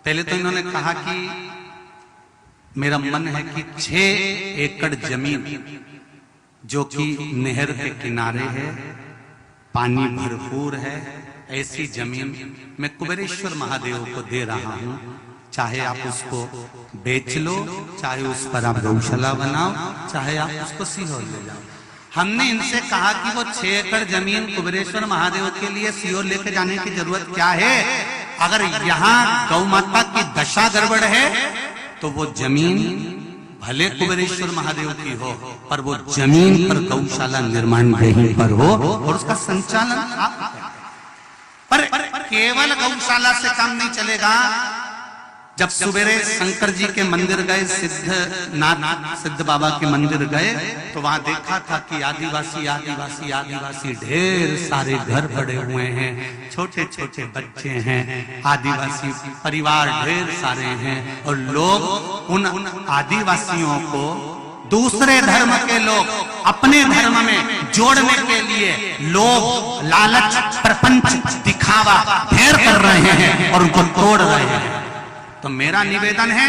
A: पहले तो इन्होंने कहा कि मेरा मन है कि 6 एकड़ जमीन जो कि नहर के किनारे है, पानी भरपूर है, ऐसी जमीन मैं कुबेरेश्वर महादेव को दे रहा हूं। चाहे आप उसको बेच लो, चाहे उस पर आप गौशाला बनाओ, चाहे आप उसको सीहोर ले जाओ। हमने इनसे कहा कि वो 6 एकड़ जमीन कुबेरेश्वर महादेव के लिए सीहोर लेके जाने की जरूरत क्या है? अगर यहाँ गौ माता की दशा गड़बड़ है तो वो जमीन भले कुबेरेश्वर महादेव की हो, पर वो जमीन पर गौशाला निर्माण कहीं पर हो और उसका संचालन आप। पर केवल गौशाला से काम नहीं चलेगा। जब सवेरे शंकर जी के मंदिर गए, सिद्ध बाबा के मंदिर गए, तो वहां देखा था कि आदिवासी ढेर सारे घर पड़े हुए हैं, छोटे छोटे बच्चे हैं, आदिवासी परिवार ढेर सारे हैं, और लोग उन आदिवासियों को दूसरे धर्म के लोग अपने धर्म में जोड़ने के लिए लोग लालच, प्रपंच, दिखावा ढेर कर रहे हैं और उनको तोड़ रहे हैं। तो मेरा निवेदन है,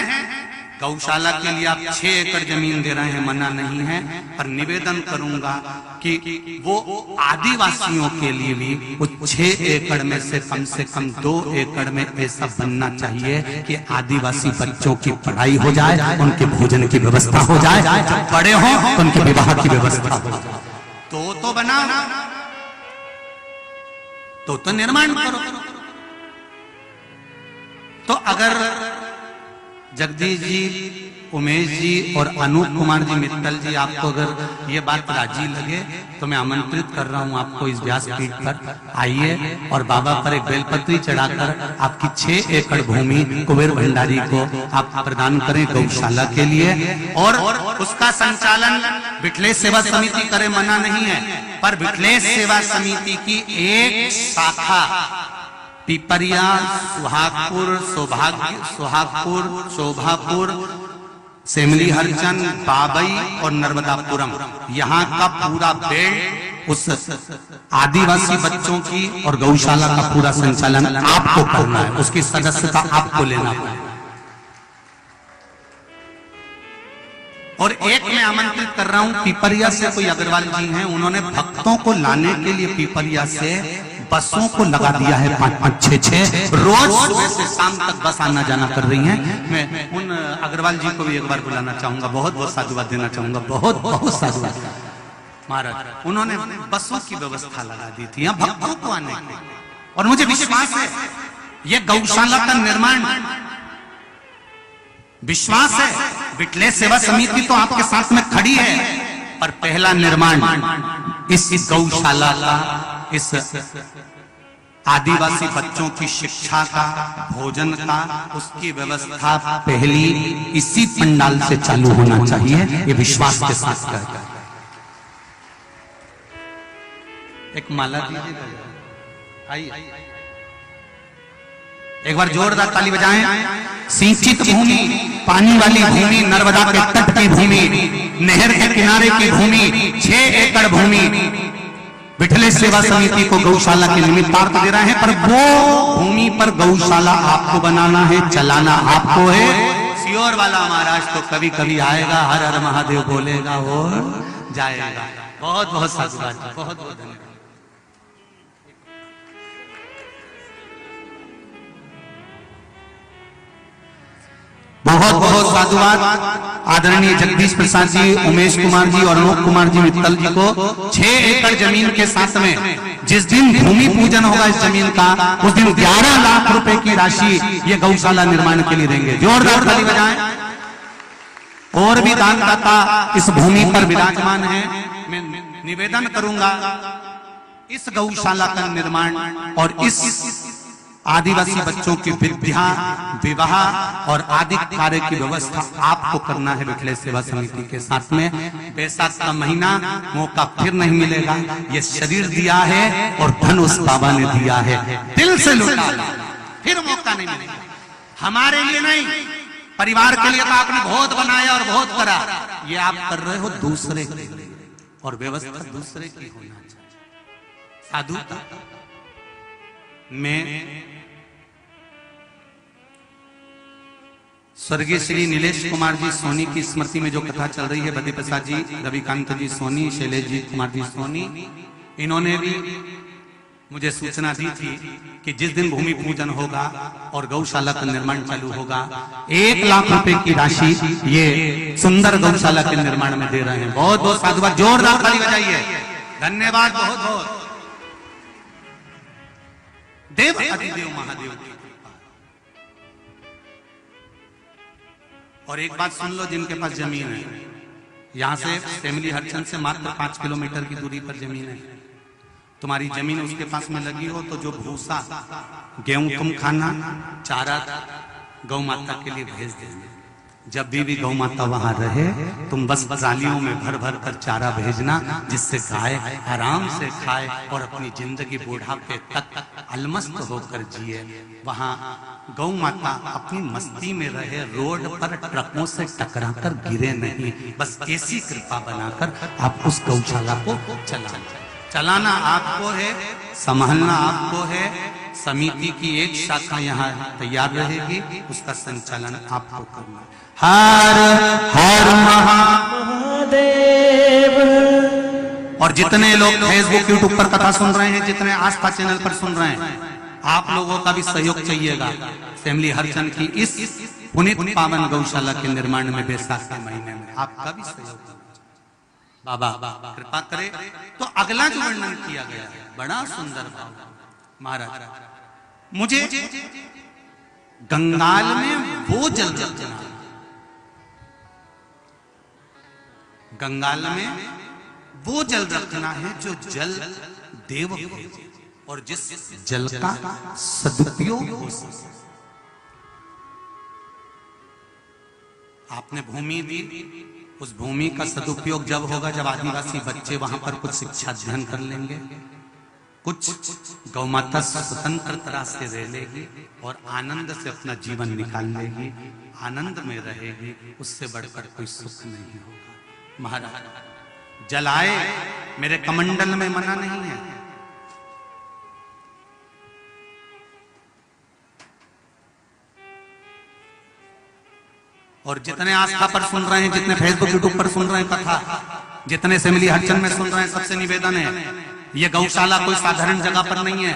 A: गौशाला के लिए आप 6 एकड़ जमीन दे रहे हैं, मना नहीं है, पर निवेदन करूंगा कि वो आदिवासियों के लिए भी उस 6 एकड़ में से कम 2 एकड़ में ऐसा बनना चाहिए कि आदिवासी बच्चों की पढ़ाई हो जाए, उनके भोजन की व्यवस्था हो जाए, जब बड़े हों तो उनके विवाह की व्यवस्था हो जाए। तो बनाओ, तो निर्माण करो। तो अगर जगदीश जी, उमेश जी और अनूप कुमार जी मित्तल जी आपको अगर ये बात राजी लगे तो मैं आमंत्रित कर रहा हूं आपको इस व्यासपीठ पर आइए और बाबा पर एक बेलपत्री चढ़ाकर आपकी 6 एकड़ भूमि कुबेर भंडारी को आप प्रदान करें गौशाला के लिए, और उसका संचालन विठलेश सेवा समिति करे, मना नहीं है, पर विठलेश सेवा समिति की एक शाखा पिपरिया, शोभापुर, सेमली हरचंद, बाबई और नर्मदापुरम, यहाँ का पूरा बेल्ट उस आदिवासी बच्चों की और गौशाला का पूरा संचालन आपको करना है, उसकी सदस्यता आपको लेना है। और एक मैं आमंत्रित कर रहा हूं, पिपरिया से कोई अग्रवाल जी हैं, उन्होंने भक्तों को लाने के लिए पिपरिया से बसों को लगा दिया है, 5-5, 6 रोज सुबह से शाम तक बस आना जाना कर रही हैं। मैं उन अग्रवाल जी को भी एक बार बुलाना चाहूंगा, बहुत बहुत साधुवाद देना चाहूंगा, बहुत बहुत साधुवाद महाराज। उन्होंने बसों की व्यवस्था लगा दी थी यहाँ भक्तों को आने की, और मुझे विश्वास है ये गौशाला का निर्माण, विश्वास है विठलेश सेवा समिति तो आपके साथ में खड़ी है, पर पहला निर्माण इस गौशाला का, इस आदिवासी बच्चों की शिक्षा का, भोजन का, उसकी व्यवस्था पहली इसी पंडाल से चालू होना चाहिए, ये विश्वास के साथ कहता है। एक माला दीजिएगा, आइए एक बार जोरदार ताली बजाएं। सिंचित भूमि, पानी वाली भूमि, नर्मदा के तट की भूमि, नहर के किनारे की भूमि, 6 एकड़ भूमि विठलेश सेवा समिति को गौशाला के निमित्तार्थ दे रहे हैं, पर वो भूमि पर गौशाला आपको बनाना है, चलाना आपको है। सियोर वाला महाराज तो कभी कभी आएगा, हर हर महादेव बोलेगा और जाएगा। बहुत बहुत साधुवाद, बहुत बहुत धन्यवाद। बहुत बहुत साधुवाद आदरणीय जगदीश प्रसाद जी, उमेश कुमार जी और अनोख कुमार जी मित्तल जी को 6 एकड़ जमीन के साथ में जिस दिन भूमि पूजन होगा इस जमीन का, उस दिन 11 लाख रुपए की राशि ये गौशाला निर्माण के लिए देंगे। जोरदार ताली बजाएं। और भी दानदाता इस भूमि पर विराजमान है। मैं निवेदन करूंगा इस गौशाला का निर्माण और इस आदिवासी बच्चों की विद्या, विवाह और आदि कार्य की व्यवस्था आपको करना है विठलेश सेवा समिति के साथ में। बैसाख का महीना मौका फिर नहीं मिलेगा। ये शरीर दिया है और धन उस बाबा ने दिया है, दिल से लुटा, फिर मौका नहीं मिलेगा। हमारे लिए नहीं, परिवार के लिए तो आपने बहुत बनाया और बहुत करा, ये आप कर रहे हो दूसरे के लिए, और व्यवस्था दूसरे की होना चाहिए। साधुता में स्वर्गीय श्री नीलेश कुमार जी सोनी की स्मृति में जो कथा चल रही है, बद्री प्रसाद जी, रविकांत जी सोनी, शैलेश जी कुमार जी सोनी, इन्होंने भी मुझे सूचना दी थी कि जिस दिन भूमि पूजन होगा और गौशाला का निर्माण चालू होगा, 1 लाख रुपए की राशि ये सुंदर गौशाला के निर्माण में दे रहे हैं। बहुत बहुत साधुवाद, जोरदार ताली बजाइए। धन्यवाद बहुत बहुत। देव अधिदेव महादेव की। और एक बात सुन लो, जिनके पास जमीन है, यहां से फैमिली हरचंद से मात्र 5 किलोमीटर की दूरी पर जमीन है, तुम्हारी जमीन उसके पास में लगी हो तो जो भूसा गेहूं तुम खाना, चारा गौ माता के लिए भेज देना। जब भी गौ माता वहां रहे, तुम बस जालियों में भर भर कर चारा भेजना, जिससे गाय आराम से खाए और अपनी जिंदगी बुढ़ापे तक अलमस्त होकर जिए। वहां गौ माता अपनी मस्ती में रहे, रोड पर ट्रकों से टकरा कर गिरे नहीं। बस ऐसी कृपा बनाकर आप उस गौशाला को चलाना आपको है, संभालना आपको है। समिति की एक शाखा यहाँ तैयार रहेगी, उसका संचालन आपको करना। हर हर महादेव। और जितने लोग फेसबुक यूट्यूब पर कथा सुन रहे हैं, जितने आस्था चैनल पर सुन रहे हैं, आप लोगों का भी सहयोग चाहिएगा फैमिली हरचंद की इस पुनीत पावन गौशाला के निर्माण में बैसाख के महीने में आपका भी सहयोग। बाबा कृपा करे तो अगला जो वर्णन किया गया है बड़ा सुंदर भाव। महाराज, मुझे गंगाल में वो जल रखना, गंगाल में वो जल रखना है जो जल देव भेजे और जिस जल का सदुपयोग हो सके। आपने भूमि दी, उस भूमि का सदुपयोग जब होगा जब आदिवासी बच्चे वहां पर कुछ शिक्षा अध्ययन कर लेंगे, कुछ गौ माता स्वतंत्रता से रह लेगी और आनंद से अपना जीवन निकाल लेगी, आनंद में रहेगी। उससे बढ़कर कोई सुख नहीं होगा। महाराज, जलाए मेरे कमंडल में मना नहीं है। और जितने आस्था पर सुन रहे हैं, जितने फेसबुक यूट्यूब पर सुन रहे हैं कथा, जितने फैमिली हरचंद में सुन रहे हैं, सबसे निवेदन है, ये गौशाला कोई साधारण जगह पर नहीं है।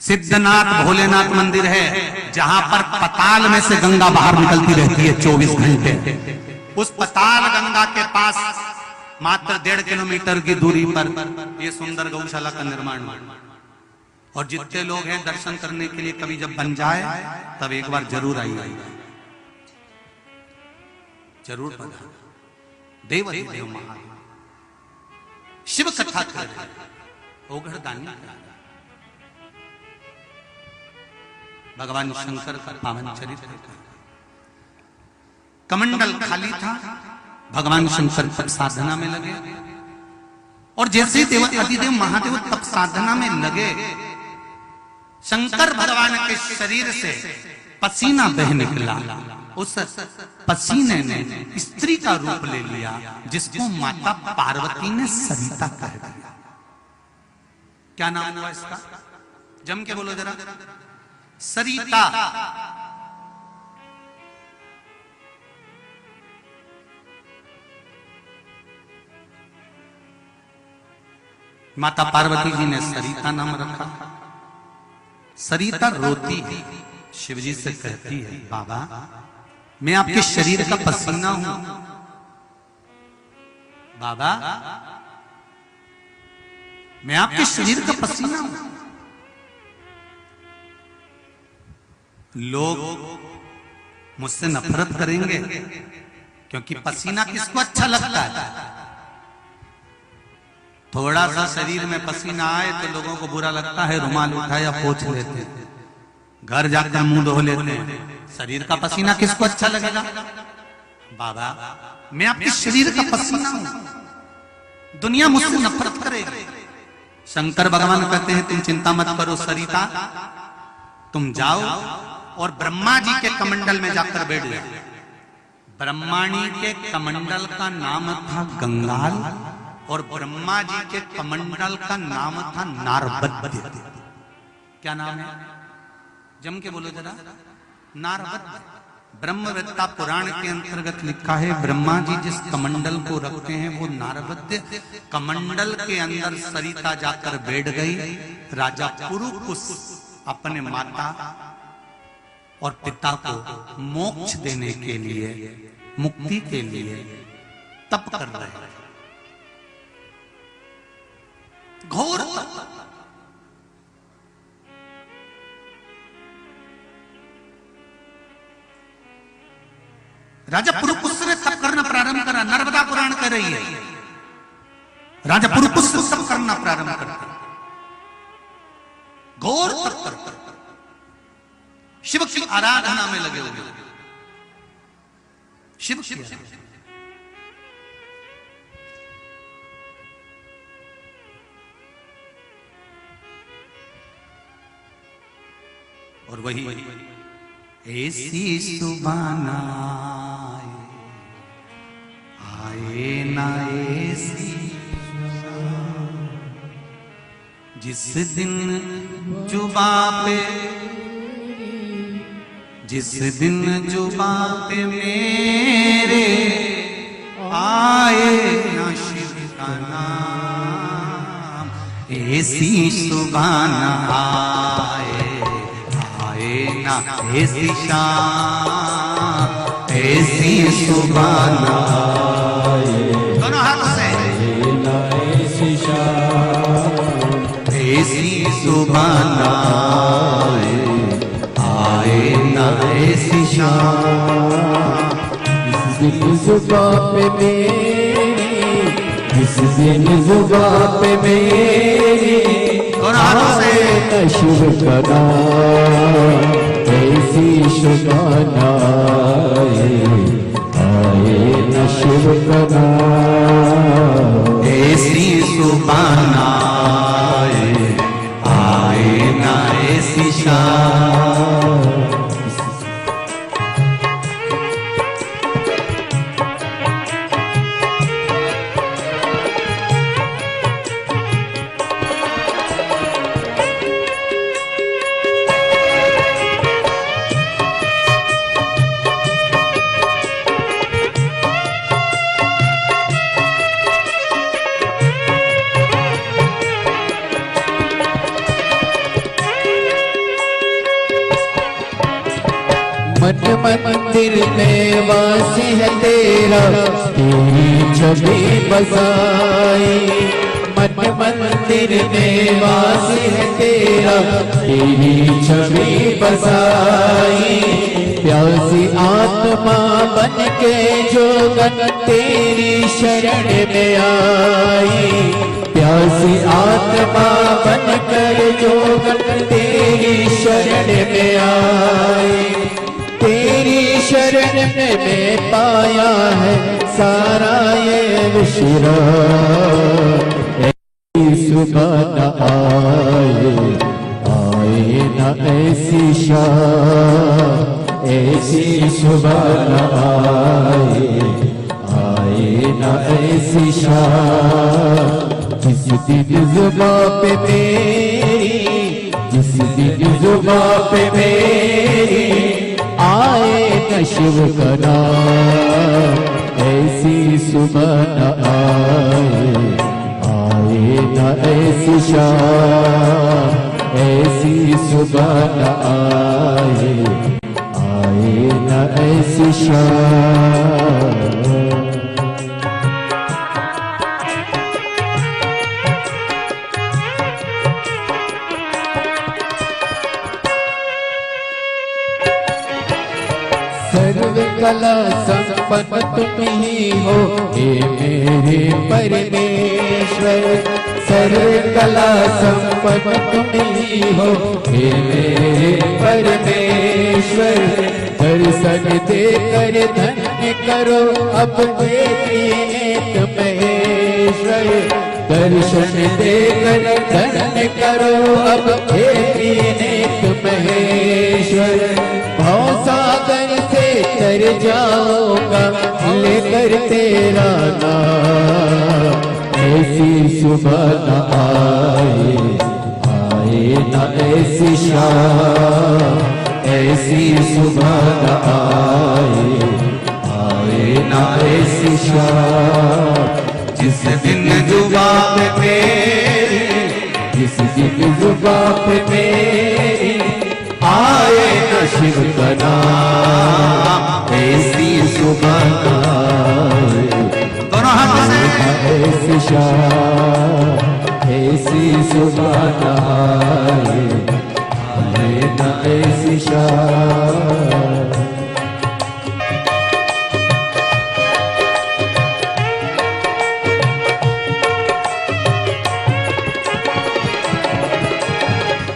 A: सिद्धनाथ भोलेनाथ मंदिर है, जहां पर पताल में से गंगा बाहर निकलती रहती है 24 घंटे। उस पताल गंगा के पास मात्र 1.5 किलोमीटर की दूरी पर ये सुंदर गौशाला का निर्माण हुआ। और जितने लोग हैं दर्शन करने के लिए कभी जब बन जाए तब एक बार जरूर आइए, जरूर पधारो। देव देव महादेव शिव कथा कर ओघड़ दानी भगवान शंकर का पावन चरित्र। कमंडल खाली था, भगवान शंकर तप साधना में लगे और जैसे देव अधिदेव महादेव तप साधना में लगे, शंकर भगवान के शरीर से पसीना बह निकला। उस पसीने ने स्त्री का रूप ले लिया, जिसको माता पार्वती ने सरिता कह दिया। क्या नाम हुआ इसका? जम के बोलो जरा। सरिता। माता पार्वती जी ने सरिता नाम रखा। सरिता रोती है, शिवजी से कहती है, बाबा मैं आपके शरीर का पसीना हूं। बाबा मैं आपके शरीर का पसीना हूं। लोग मुझसे नफरत करेंगे क्योंकि पसीना किसको अच्छा लगता है? थोड़ा सा शरीर में पसीना आए तो लोगों को बुरा लगता है, रुमाल उठाया पोंछ लेते, घर जाकर मुंह धो लेते हैं। शरीर का पसीना किसको अच्छा लगेगा? बाबा मैं आपके शरीर का पसीना हूं, दुनिया मुझसे नफरत करेगी। शंकर भगवान कहते हैं तुम चिंता मत करो सरिता, तुम जाओ और ब्रह्मा जी के कमंडल में जाकर बैठ जाओ। ब्रह्माणी के कमंडल का नाम था गंगाल और ब्रह्मा जी के कमंडल का नाम था नारबद्य। क्या नाम है? जम के बोलो जरा। नारबद्य। ब्रह्मवेत्ता पुराण के अंतर्गत लिखा है ब्रह्मा जी जिस कमंडल को रखते हैं वो नारबद्य कमंडल के अंदर सरिता जाकर बैठ गई। राजा पुरुकुस अपने माता और पिता को मोक्ष देने के लिए, मुक्ति के लिए तप कर रहे हैं, घोर तप। राजा पुरुकुस ने तप करना प्रारंभ करा। नर्मदा पुराण कर रही है, राजा पुरुकुस तप करना प्रारंभ करता, घोर तप करता, शिव की आराधना में लगे हुए। शिव की और वही ऐसी सुबाना आए ना ऐसी जिस दिन जुबा पे, जिस दिन जुबा पे मेरे आए ना शिव का नाम। ऐसी सुबाना आए ना ऐसी शाम, ऐसी सुबाना दोनों हाथों से ना ऐसी शाम, ऐसी सुबाना आए ना ऐसी शाम। जिस दिन जुबां पे मेरी, जिस दिन जुबां पे मेरी शिव का नाम, ऐसी शुभाना आए न शिव का नाम, ऐसी शुभाना आए न ऐसी शाम। मंदिर में वास है तेरा, तेरी छवि बसाई। मन मंदिर में वास है तेरा, तेरी छवि बसाई। प्यासी आत्मा बन के जोगन तेरी शरण में आई। प्यासी आत्मा बन कर जोगन तेरी शरण में आई। तेरी शरण में पाया है सारा ये विश्व। ऐसी सुबह न आए, आए न ऐसी शाम, ऐसी सुबह न आए, आए न ऐसी शाम,
B: जिस दिन जुबां पे मेरी, जिस दिन जुबां पे मेरी आए न शिव का नाम, ऐसी सुबह न आए, आए न ऐसी शाम, ऐसी सुबह न आए, आए न ऐसी शाम। सर्व कला संपन्न तुम ही हो हे मेरे परमेश्वर, सर्व कला संपन्न तुम ही हो हे मेरे परमेश्वर। दर्शन देकर धन्य करो अब एक महेश्वर, दर्शन देकर धन्य करो अब एक महेश्वर। भवसागर से तर जाऊंगा लेकर तेरा नाम, ऐसी सुबह न आए, आए न ऐसी शाम, ऐसी सुबह न आए, आए न ऐसी शाम।
A: जिस दिन जुबां पे मेरी,
B: जिस दिन जुबां पे मेरी आए न शिव का नाम, ऐसी सुबह न आए,
A: दोनों हाथ से
B: ऐसी शाम, ऐसी सुबह न आए, आए न ऐसी शाम।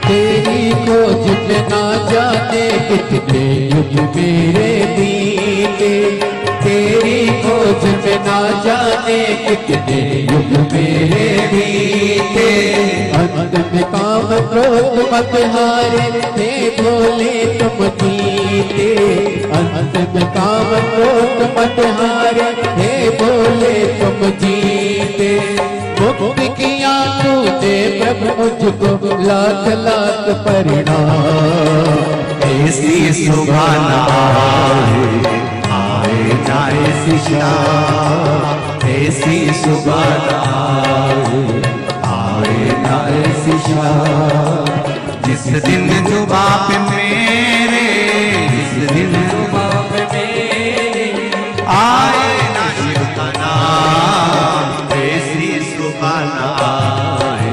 B: तेरी खोज में ना जाने कितने युग मेरे बीते, तेरी खोज में ना जाने कितने युग मेरे बीते। अंत में काम क्रोध मत हारे हे भोले तुम जीते, अंत में काम क्रोध मत हारे हे भोले तुम जीते। मुक्ति किया तूने प्रभु मुझको लाख लाख परिणाम,
A: ऐसी सुबह न आए, आए न ऐसी शाम, ऐसी सुबह न आए, आए न ऐसी शाम। जिस दिन जुबां पे मेरे, जिस दिन जुबां पे मेरे आए न शिव का नाम, ऐसी सुबह न आए,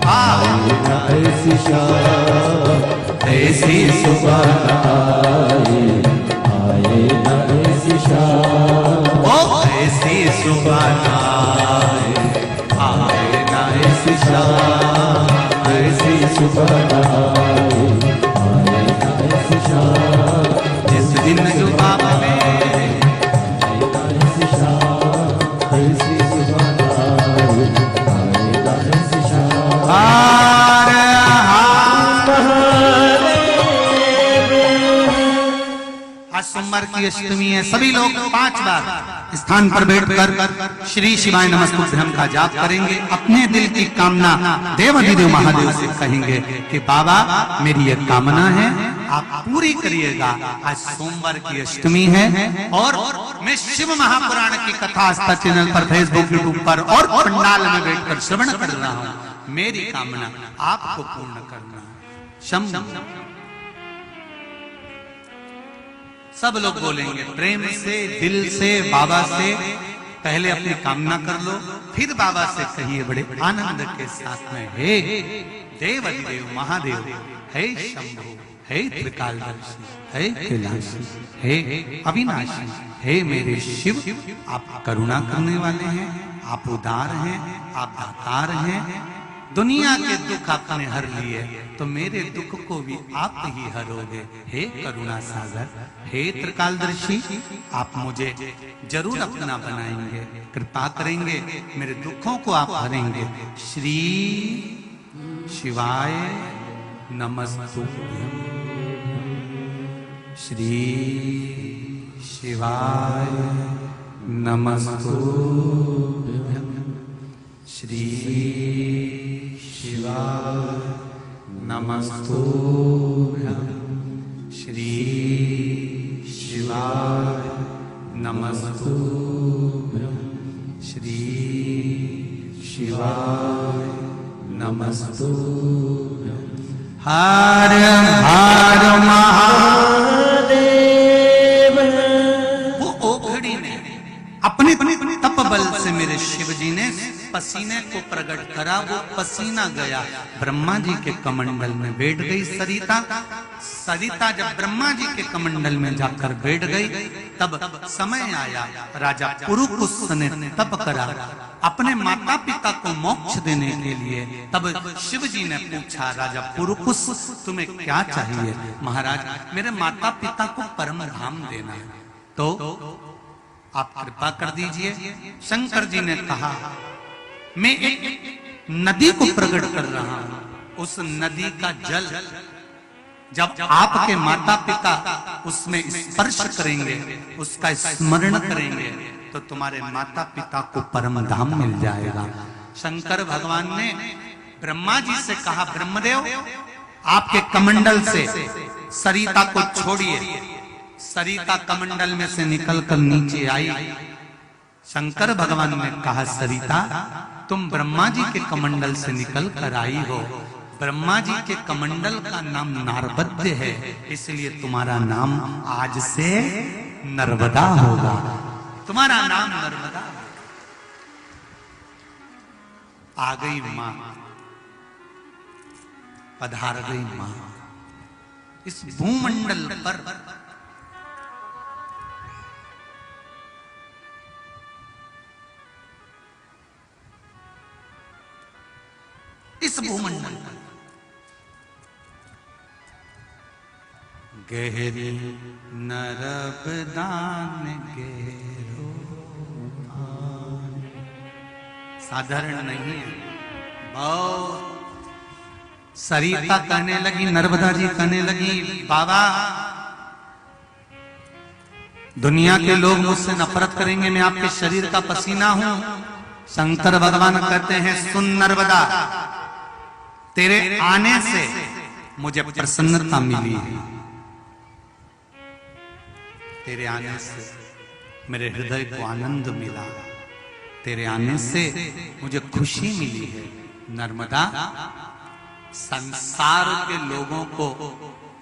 A: आए न ऐसी शाम, ऐसी सुबह न आए,
B: आए न ऐसी शाम।
A: ओ ऐसी सुबह न आए, आए न ऐसी शाम, ऐसी
B: सुबह न आए, आए न ऐसी शाम।
A: जिस दिन जुबां पे मेरे,
B: आए न ऐसी शाम, ऐसी सुबह न आए, आए न ऐसी शाम।
A: हर आज सोमवार की अष्टमी है। सभी लोग 5 बार स्थान पर बैठकर श्री शिवाय नमस्तुभ्यं का जाप करेंगे। अपने दिल की कामना देवाधिदेव महादेव से कहेंगे कि बाबा मेरी यह कामना है आप पूरी करिएगा। आज सोमवार की अष्टमी है और मैं शिव महापुराण की कथा आस्था चैनल पर, फेसबुक, यूट्यूब पर और पंडाल में बैठकर श्रवण कर रहा हूँ। मेरी कामना आपको पूर्ण करना है। शम सब लोग बोलेंगे प्रेम से, दिल से, बाबा से पहले अपनी कामना कर लो, फिर बाबा से कहिए बड़े आनंद के साथ में, हे देवाधिदेव महादेव, हे शंभु, हे त्रिकालदर्शी, हे कैलाशी, हे अविनाशी, हे मेरे शिव, आप करुणा करने वाले हैं, आप उदार हैं, आप दातार हैं। दुनिया के दुख आपने हर लिए तो मेरे दुख को भी आप ही हरोगे। हे करुणा सागर, हे त्रिकालदर्शी, आप मुझे जरूर अपना बनाएंगे, कृपा करेंगे, मेरे दुखों को आप हरेंगे। श्री शिवाय नमस्तुभ्यं, श्री शिवाय नमस्तुभ्यं, श्री नमस्तुभ्यं श्री शिवाय नमस्तुभ्यं श्री शिवाय नमस्तुभ्यं। हर हर महादेव। वो ओघड़ी ने अपने तप बल से मेरे शिव जी ने पसीने को प्रकट करा। वो पसीना गया, ब्रह्मा जी के कमंडल में बैठ गई सरिता। सरिता जब ब्रह्मा जी के कमंडल में जाकर बैठ गई, तब समय आया राजा पुरुकुस ने तप करा अपने माता पिता को मोक्ष देने के लिए। तब शिव जी ने पूछा, राजा पुरुकुस तुम्हें क्या चाहिए? महाराज मेरे माता पिता को परम धाम देना है, तो आप कृपा कर दीजिए। शंकर जी ने कहा, मैं एक नदी को प्रकट कर रहा हूं, उस नदी का जल जब आपके माता पिता उसमें स्पर्श करेंगे, उसका स्मरण करेंगे, तो तुम्हारे माता पिता को परम धाम मिल जाएगा। शंकर भगवान ने ब्रह्मा जी से कहा, ब्रह्मदेव आपके कमंडल से सरिता को छोड़िए। सरिता कमंडल में से निकलकर नीचे आई। शंकर भगवान ने कहा, सरिता तुम ब्रह्मा जी के कमंडल से निकल कर आई हो। ब्रह्मा जी के कमंडल का नाम नारबद्य है, इसलिए तुम्हारा नाम आज से नर्मदा होगा। तुम्हारा नाम नर्मदा। आ गई मां, पधार गई मां इस भूमंडल पर। इस भूमंडल पर गहरी नर्मदान गहरो साधारण नहीं है, बहुत। सरिता कहने लगी, नर्मदा जी कहने लगी, बाबा दुनिया के लोग मुझसे नफरत करेंगे, मैं आपके शरीर का पसीना हूं। शंकर भगवान कहते हैं, सुन नर्मदा, तेरे आने से मुझे प्रसन्नता मिली है। तेरे आने से मेरे हृदय को आनंद मिला, तेरे आने से मुझे खुशी मिली है। नर्मदा, संसार के लोगों को,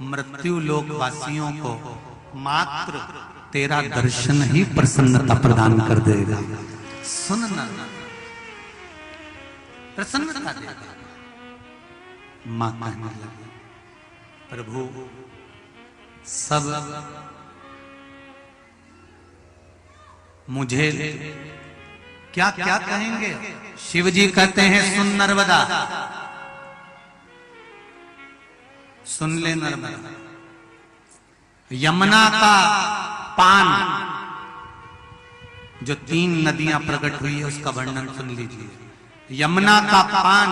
A: मृत्यु लोक वासियों को मात्र तेरा दर्शन ही प्रसन्नता प्रदान कर देगा। सुन नर्मदा, प्रसन्नता देगा। मां कहने लगी, प्रभु सब मुझे क्या क्या कहेंगे? शिव जी कहते हैं, सुन नर्मदा, सुन ले नर्मदा, यमुना का पान, जो 3 नदियां प्रकट हुई है उसका वर्णन सुन लीजिए। यमुना का पान,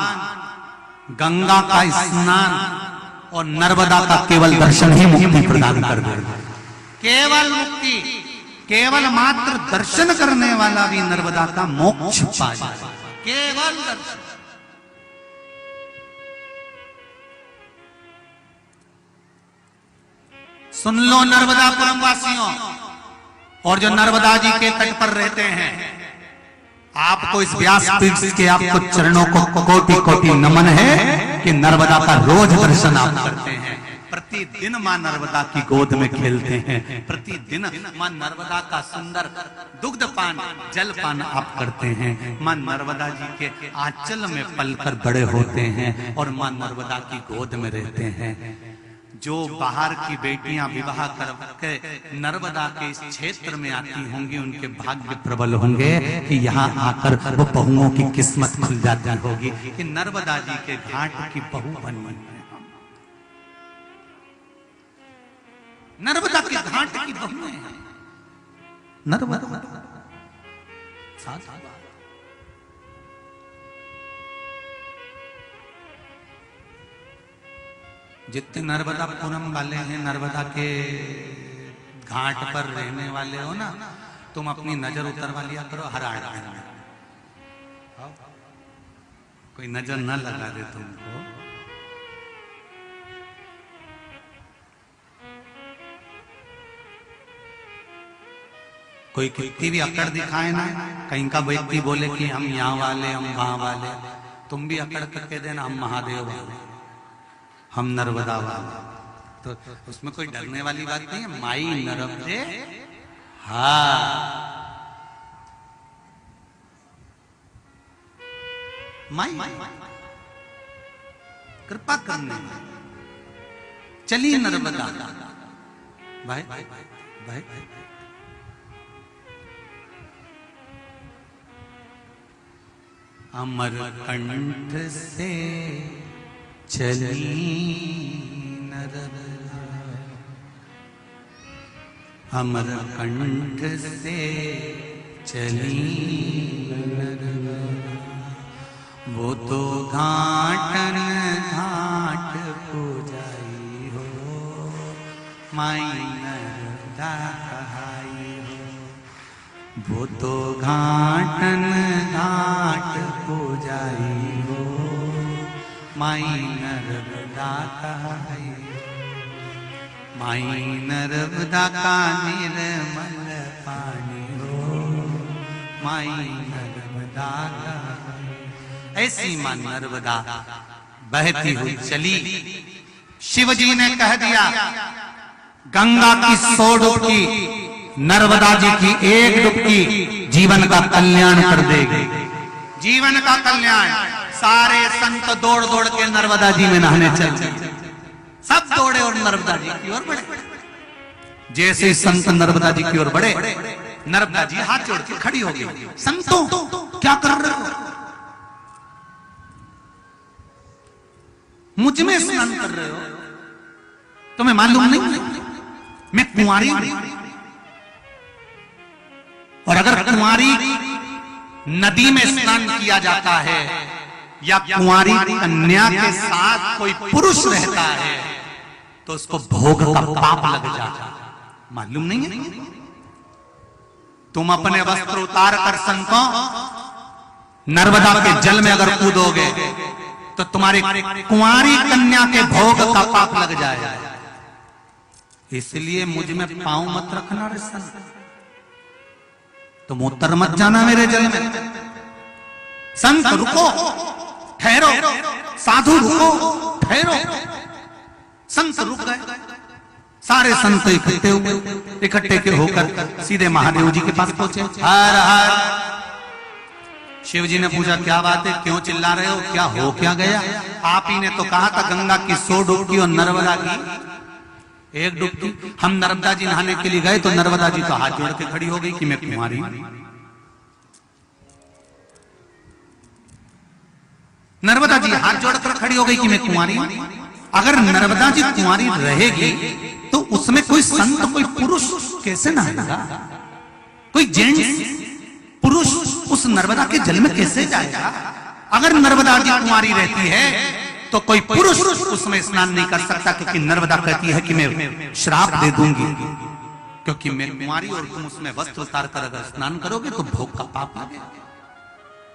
A: गंगा का स्नान और नर्मदा का केवल दर्शन ही मुक्ति प्रदान कर देगा। केवल मुक्ति, केवल मात्र दर्शन करने वाला भी नर्मदा का मोक्ष पा जाए। केवल दर्शन। सुन लो नर्मदापुरम वासियों, और जो नर्मदा जी के तट पर रहते हैं, आपको इस व्यासपीठ के आपको चरणों को कोटि कोटि नमन है कि नर्मदा का रोज दर्शन आप करते हैं। प्रतिदिन मां नर्मदा की गोद में खेलते हैं, प्रतिदिन मां नर्मदा का सुंदर दुग्ध पान, जल पान आप करते हैं। मां नर्मदा जी के आंचल में पलकर बड़े होते हैं और मां नर्मदा की गोद में रहते हैं। जो बाहर की बेटियां विवाह करके नर्मदा के इस क्षेत्र में आती होंगी, उनके भाग्य प्रबल होंगे कि यहाँ आकर वो बहुओं की किस्मत खुल जाती होगी कि नर्मदा जी के घाट की बहू बनी। नर्मदा के घाट की बहू है नर्मदा। जितने नर्मदापुरम वाले हैं, नर्मदा के घाट पर रहने वाले हो ना, तुम अपनी नजर उतरवा लिया करो हर आड़ में, कोई नजर न लगा दे तुमको। कोई कितनी भी अकड़ दिखाए ना, कहीं का व्यक्ति बोले कि हम यहाँ वाले, हम वहां वाले, तुम भी अकड़ करके देना हम महादेव वाले, हम नर्मदा वाले, तो उसमें कोई डरने वाली बात नहीं है। माई नर्मदे हाँ माई कृपा करने चलिए नर्मदा भाई भाई भाई अमर कंठ से चली नर्मदा, अमर कंठ से चली नर्मदा, वो तो घाटन घाट पूजाई हो, माई नर्मदा कहाई हो, वो तो घाटन घाट पूजाई हो, माई नर्मदा कहाई हो, माई नर्मदा का निर्मल पानी हो, माई नर्मदा का। ऐसी मां नर्मदा बहती हुई चली। शिव जी ने कह दिया गंगा की 100 डुबकी, नर्मदा जी की 1 डुबकी जीवन का कल्याण कर देगी, जीवन का कल्याण। सारे संत दौड़ दौड़ के नर्मदा जी में नहाने चले, सब दौड़े और नर्मदा जी की ओर बढ़े। जैसे ही संत नर्मदा जी की ओर बढ़े, नर्मदा जी हाथ जोड़ के खड़ी हो गई। संतों क्या कर रहे हो? मुझ में स्नान कर रहे हो? तुम्हें मालूम नहीं मैं कुंवारी हूं? और अगर कुंवारी नदी में स्नान किया जाता है या कुंवारी कन्या के साथ कोई पुरुष रहता है तो उसको भोग का पाप लग जाता है। मालूम नहीं है? तुम अपने वस्त्र उतार कर संतों नर्मदा के जल में अगर कूदोगे तो तुम्हारी कुंवारी कन्या के भोग का पाप लग जाएगा। इसलिए मुझ में पांव मत रखना रे संत, तुम उतर मत जाना मेरे जल में। संत रुको, ठहरो, साधु रुको, ठहरो। संत रुक गए, सारे संत इकट्ठे के होकर सीधे महादेव जी के पास पहुंचे। हर हर। शिव जी ने पूछा क्या बात है, क्यों चिल्ला रहे हो, क्या हो क्या गया? आप ही ने तो कहा था गंगा की 100 डुबकी और नर्मदा की 1 डुबकी। हम नर्मदा जी नहाने के लिए गए तो नर्मदा जी तो हाथ जोड़ के खड़ी हो गई कि मैं कुंवारी हूं। नर्मदा जी हाथ जोड़कर खड़ी हो गई कि मैं कुंवारी हूं। अगर नर्मदा जी कुंवारी रहेगी तो उसमें कोई संत, कोई पुरुष कैसे नहाएगा? कोई जेंट्स पुरुष उस नर्मदा के जल में कैसे जाएगा? अगर नर्मदा जी कुंवारी रहती है तो कोई पुरुष उसमें स्नान नहीं कर सकता, क्योंकि नर्मदा कहती है कि मैं श्राप दे दूंगी, क्योंकि मैं कुंवारी और तुम उसमें वस्त्र उतार कर अगर स्नान करोगे तो भोग का पाप लगेगा।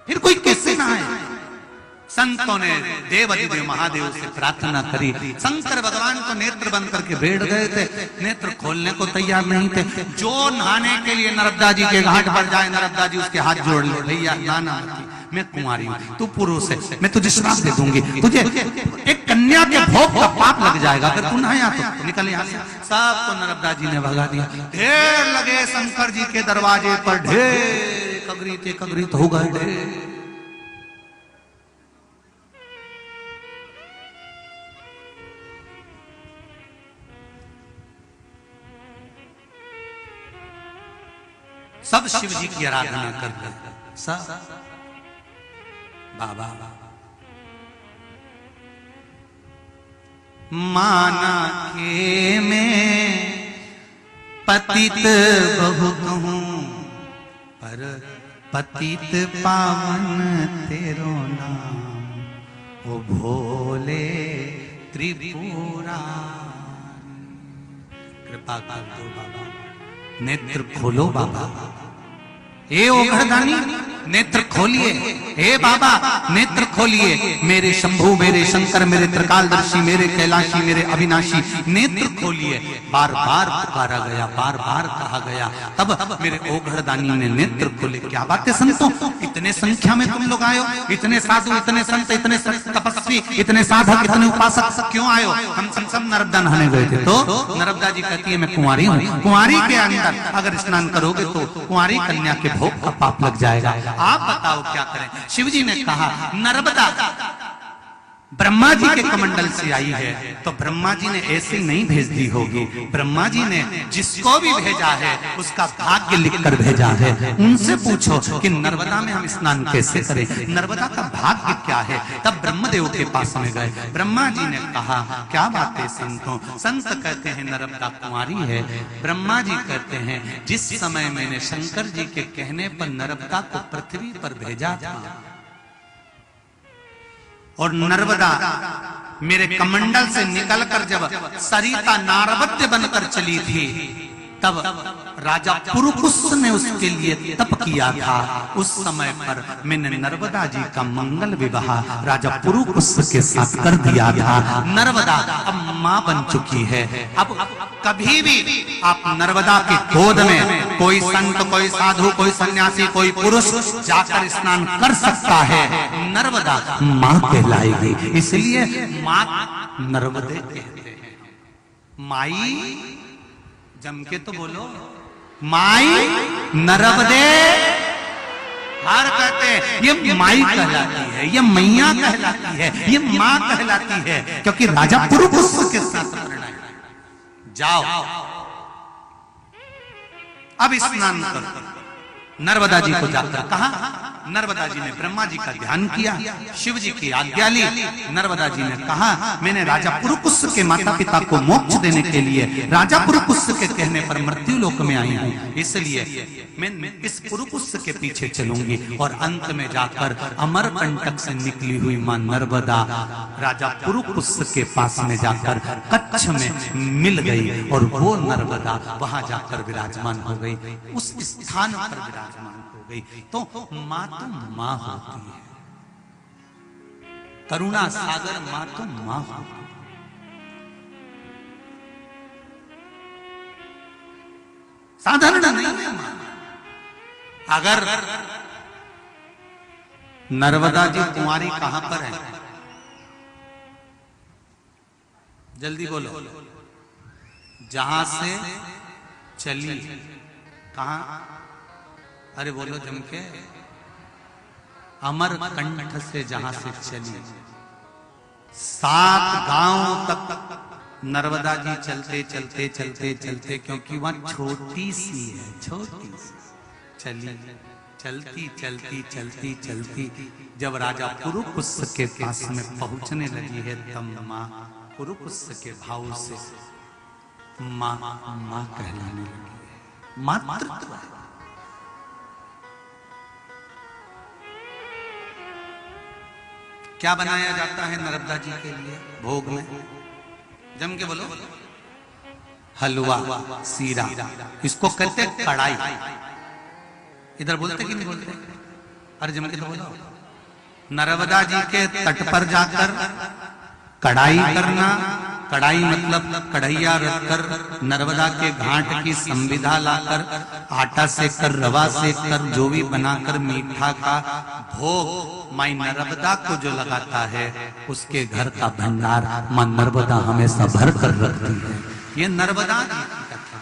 A: फिर कोई कैसे नहाए? संतों ने देवाधिदेव महादेव से प्रार्थना करी। शंकर भगवान तो नेत्र बंद करके बैठ गए थे, नेत्र खोलने को तैयार नहीं थे। जो नहाने के लिए नर्मदा जी के घाट पर जाए, नर्मदा जी उसके हाथ जोड़ ले, भैया नाना मैं कुंवारी हूं, तू पुरुष है, मैं तुझे श्राप दे दूंगी, तुझे एक कन्या के भोग का पाप लग जाएगा अगर तू नहाया तो निकल यहां से। सबको नर्मदा जी ने भगा दिया। ढेर लगे शंकर जी के दरवाजे पर, ढेर एकत्रित हो गए ढेर। सब शिव जी की आराधना कर रहे, सब बाबा माना के मैं पतित बहुत हूं, पर पतित पावन तेरो नाम, ओ भोले त्रिपुरा। कृपा कर दो बाबा, नेत्र खोलो बाबा। ए ओघरदानी नेत्र खोलिए, हे बाबा नेत्र खोलिए, मेरे शंभु, मेरे शंकर, मेरे त्रिकालदर्शी, मेरे कैलाशी, मेरे अविनाशी, नेत्र खोलिए। बार बार पुकारा गया, बार बार कहा गया, तब मेरे ओघड़दानी ने नेत्र खोले। क्या बात है संतों, इतने संख्या में तुम लोग आयो, इतने साधु, इतने संत, इतने तपस्वी, इतने साधक, इतने उपासक क्यों आयो? हम सब नर्मदा नहाने गए थे। तो नर्मदा जी कहती है मैं कुंवारी हूँ, कुंवारी के अंदर अगर स्नान करोगे तो कुंवारी कन्या के भोग का पाप लग जाएगा। आप बताओ क्या करें? शिव जी ने कहा नर्मदा ब्रह्मा जी के कमंडल से आई है, तो ब्रह्मा जी ने ऐसे ही नहीं भेज दी होगी। ब्रह्मा जी ने जिसको भी भेजा है उसका भाग्य लिखकर भेजा है। उनसे पूछो कि नर्मदा में हम स्नान कैसे करें, नर्मदा का भाग्य क्या है। तब ब्रह्मदेव के पास में गए, ब्रह्मा जी ने कहा क्या बात है संतों? संत कहते हैं नर्मदा कुंवारी है। ब्रह्मा जी कहते हैं जिस समय मैंने शंकर जी के कहने पर नर्मदा को पृथ्वी पर भेजा था और नर्मदा मेरे कमंडल से निकलकर जब सरिता नारवत्य बनकर चली थी, तब राजा पुरुकुस ने उसके लिए तप किया था। उस समय पर मैंने नर्मदा जी का मंगल विवाह राजा पुरुकुस के साथ कर दिया था। नर्मदा अब मां बन चुकी है। अब कभी भी आप नर्मदा की गोद में कोई संत, कोई साधु, कोई सन्यासी, कोई पुरुष जाकर स्नान कर सकता है। नर्मदा मां कहलाएगी, इसलिए मां नर्मदे कहते हैं। माई जम के तो बोलो, माई नर्मदे। हर कहते हैं ये माई कहलाती है, ये मैया कहलाती है, ये मां कहलाती है, क्योंकि राजा पुरुकुस के साथ परिणय। जाओ अब स्नान करो। नर्मदा जी को जाकर कहा, नर्मदा जी ने ब्रह्मा जी का ध्यान किया, शिव जी की आज्ञा ली। नर्मदा जी ने कहा मैंने राजा पुरुकुस के माता पिता को मोक्ष देने के लिए राजा पुरुकुस के कहने पर मृत्यु लोक में आई हूं, इसलिए मैं इस पुरुकुस के पीछे चलूंगी। और अंत में जाकर अमरकंटक से निकली हुई मां नर्मदा राजा पुरुकुस के पास में जाकर कच्छ में मिल गई और वो नर्मदा वहां जाकर विराजमान हो गई, उस स्थान पर विराजमान हो गई। तो मां तो मां होती है, करुणा सागर मां तो मां होती है। साधारण नहीं है मां। अगर नर्मदा जी कुंवारी कहां पर है? जल्दी बोलो। जहां से चली, कहां? अरे बोलो जम के। अमरकंठ से जहां से चली, 7 गांव तक नर्मदा जी चलते चलते चलते चलते, क्योंकि वहां छोटी सी है, छोटी सी चली, चलती चलती चलती चलती जब राजा पुरुकुस के पास में पहुंचने लगी है, तब मां पुरुकुस के भाव से मां मां कहलाने लगी है। मातृत्व है। क्या बनाया जाता है नर्मदा जी के लिए भोग में? जम के बोलो। हलवा, सीरा, इसको कहते कढ़ाई। इधर बोलते कि नहीं बोलते? अरे जम के तो बोलो। नर्मदा जी के तट पर जाकर कढ़ाई करना, कढ़ाई मतलब कढ़ैया रखकर नर्मदा के घाट की संविधा लाकर आटा सेककर, रवा सेककर, जो भी बनाकर मीठा का भोग माई नर्मदा को जो लगाता है, उसके घर का भंडार मां नर्मदा हमेशा भर कर रखती है। ये नर्मदा जी की कथा।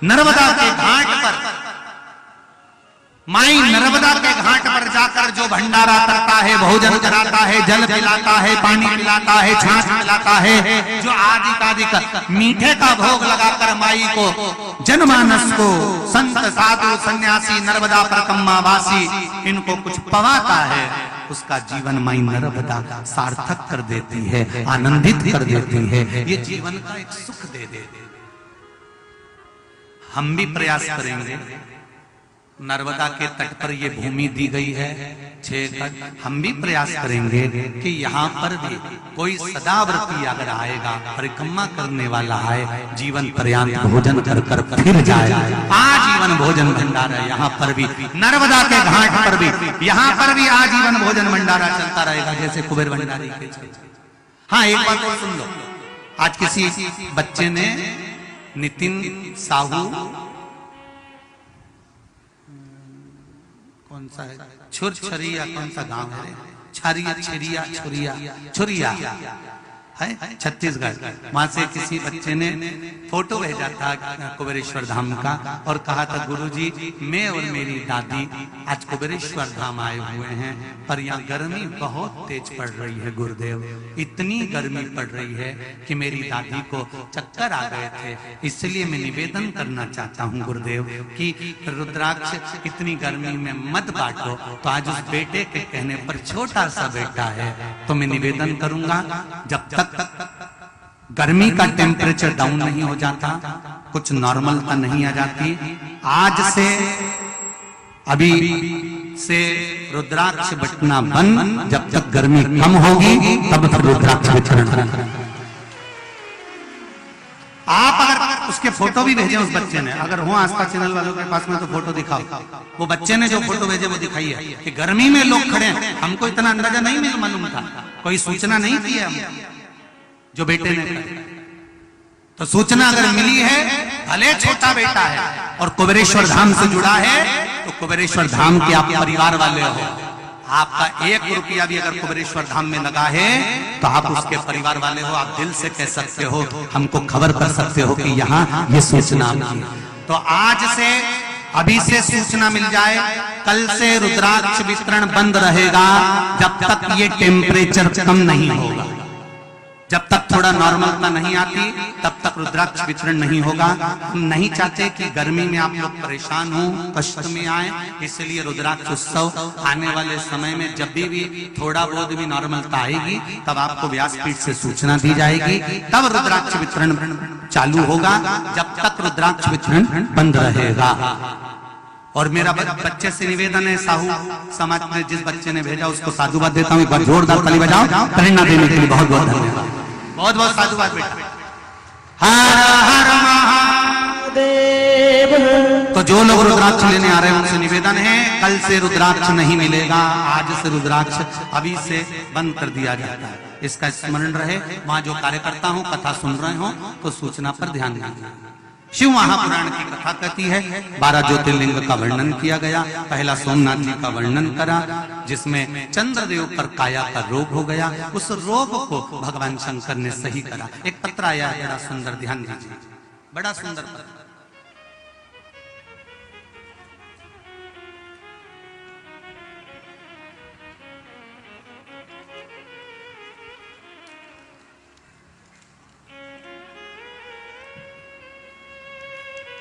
A: नर्मदा के घाट पर, माई नर्मदा के घाट पर जाकर जो भंडारा करता है, भोजन कराता है, जल पिलाता है, पानी पिलाता है, छाछ पिलाता है, जो आदि मीठे का भोग लगाकर माई को, जनमानस को, संत साधु सन्यासी नर्मदा परकम्मा वासी इनको कुछ पवाता है, उसका जीवन माई नर्मदा सार्थक कर देती है, आनंदित कर देती है, ये जीवन का एक सुख दे देती है। हम भी प्रयास करेंगे। नर्मदा के तट पर ये भूमि दी गई है, हम भी प्रयास करेंगे कि यहाँ पर भी कोई सदाव्रती अगर आएगा, परिक्रमा करने वाला आए, जीवन पर्यंत भोजन कर कर फिर जाए। आजीवन भोजन भंडारा यहाँ पर भी, नर्मदा के घाट पर भी, यहाँ पर भी आजीवन भोजन भंडारा चलता रहेगा, जैसे कुबेर भंडारी के। हाँ, एक बात और सुन लो। आज किसी बच्चे ने नितिन साहू, कौन सा है, छुरछरिया, कौन सा गांव है, छरिया छरिया छुरिया छुरिया है छत्तीसगढ़, वहां से किसी बच्चे ने फोटो भेजा था कुबेरेश्वर धाम का और कहा था, गुरुजी मैं और मेरी दादी आज कुबेरेश्वर धाम आए हुए हैं, पर यहाँ गर्मी बहुत तेज पड़ रही है गुरुदेव, इतनी गर्मी पड़ रही है कि मेरी दादी को चक्कर आ गए थे, इसलिए मैं निवेदन करना चाहता हूँ गुरुदेव कि रुद्राक्ष इतनी गर्मी में मत बांटो। तो आज उस बेटे के कहने पर, छोटा सा बेटा है, तो मैं निवेदन करूंगा जब तक गर्मी का टेम्परेचर डाउन नहीं हो जाता, कुछ नॉर्मलता नहीं आ जाती, आज से अभी से रुद्राक्ष बटना बंद, जब तक गर्मी कम होगी तब तक रुद्राक्ष वितरण। आप अगर उसके फोटो भी भेजे उस बच्चे ने, अगर हो आस्था चैनल वालों के पास में तो फोटो दिखाओ। वो बच्चे ने जो फोटो भेजे वो दिखाई है कि गर्मी में लोग खड़े हैं। हमको इतना अंदाजा नहीं मालूम था, कोई सूचना नहीं थी हम जो बेटे ने कहा। तो सूचना अगर मिली है, भले छोटा बेटा है और कुबेरेश्वर धाम से जुड़ा है, तो कुबेरेश्वर धाम के आप परिवार वाले हो, आपका 1 रुपया भी अगर कुबेरेश्वर धाम में लगा है तो आप उसके परिवार वाले हो। आप दिल से कह सकते हो, हमको खबर कर सकते हो कि यहाँ ये सूचना। तो आज से, अभी से सूचना मिल जाए, कल से रुद्राक्ष वितरण बंद रहेगा जब तक ये टेम्परेचर कम नहीं होगा। जब तक थोड़ा नॉर्मलता नहीं आती तब तक रुद्राक्ष वितरण नहीं होगा। हम नहीं चाहते कि गर्मी में आप लोग परेशान हो, कष्ट में आए, इसलिए रुद्राक्ष उत्सव आने वाले समय में जब भी थोड़ा बहुत भी नॉर्मलता आएगी तब आपको व्यासपीठ से सूचना दी जाएगी, तब रुद्राक्ष वितरण चालू होगा। जब तक रुद्राक्ष वितरण बंद रहेगा। और मेरा बच्चे से निवेदन है, साहू समाज में जिस बच्चे ने भेजा उसको साधुवाद देता हूँ। एक बार जोरदार ताली बजाओ प्रेरणा देने के लिए। बहुत बहुत धन्यवाद, बहुत बहुत साधुवाद बेटा। हर हर महादेव। तो जो लोग रुद्राक्ष लेने आ रहे हैं उनसे निवेदन है, कल से रुद्राक्ष नहीं मिलेगा, आज से रुद्राक्ष अभी से बंद कर दिया जाता है। इसका स्मरण रहे। वहां जो कार्यकर्ता हो, कथा सुन रहे हो तो सूचना पर ध्यान दीजिए। शिव महापुराण की कथा कहती है 12 ज्योतिर्लिंग का वर्णन किया गया। पहला सोमनाथ जी का वर्णन करा, जिसमें चंद्रदेव पर काया का रोग हो गया। उस रोग को भगवान शंकर ने सही करा। एक पत्र आया है बड़ा सुंदर, ध्यान दीजिए, बड़ा सुंदर पत्र।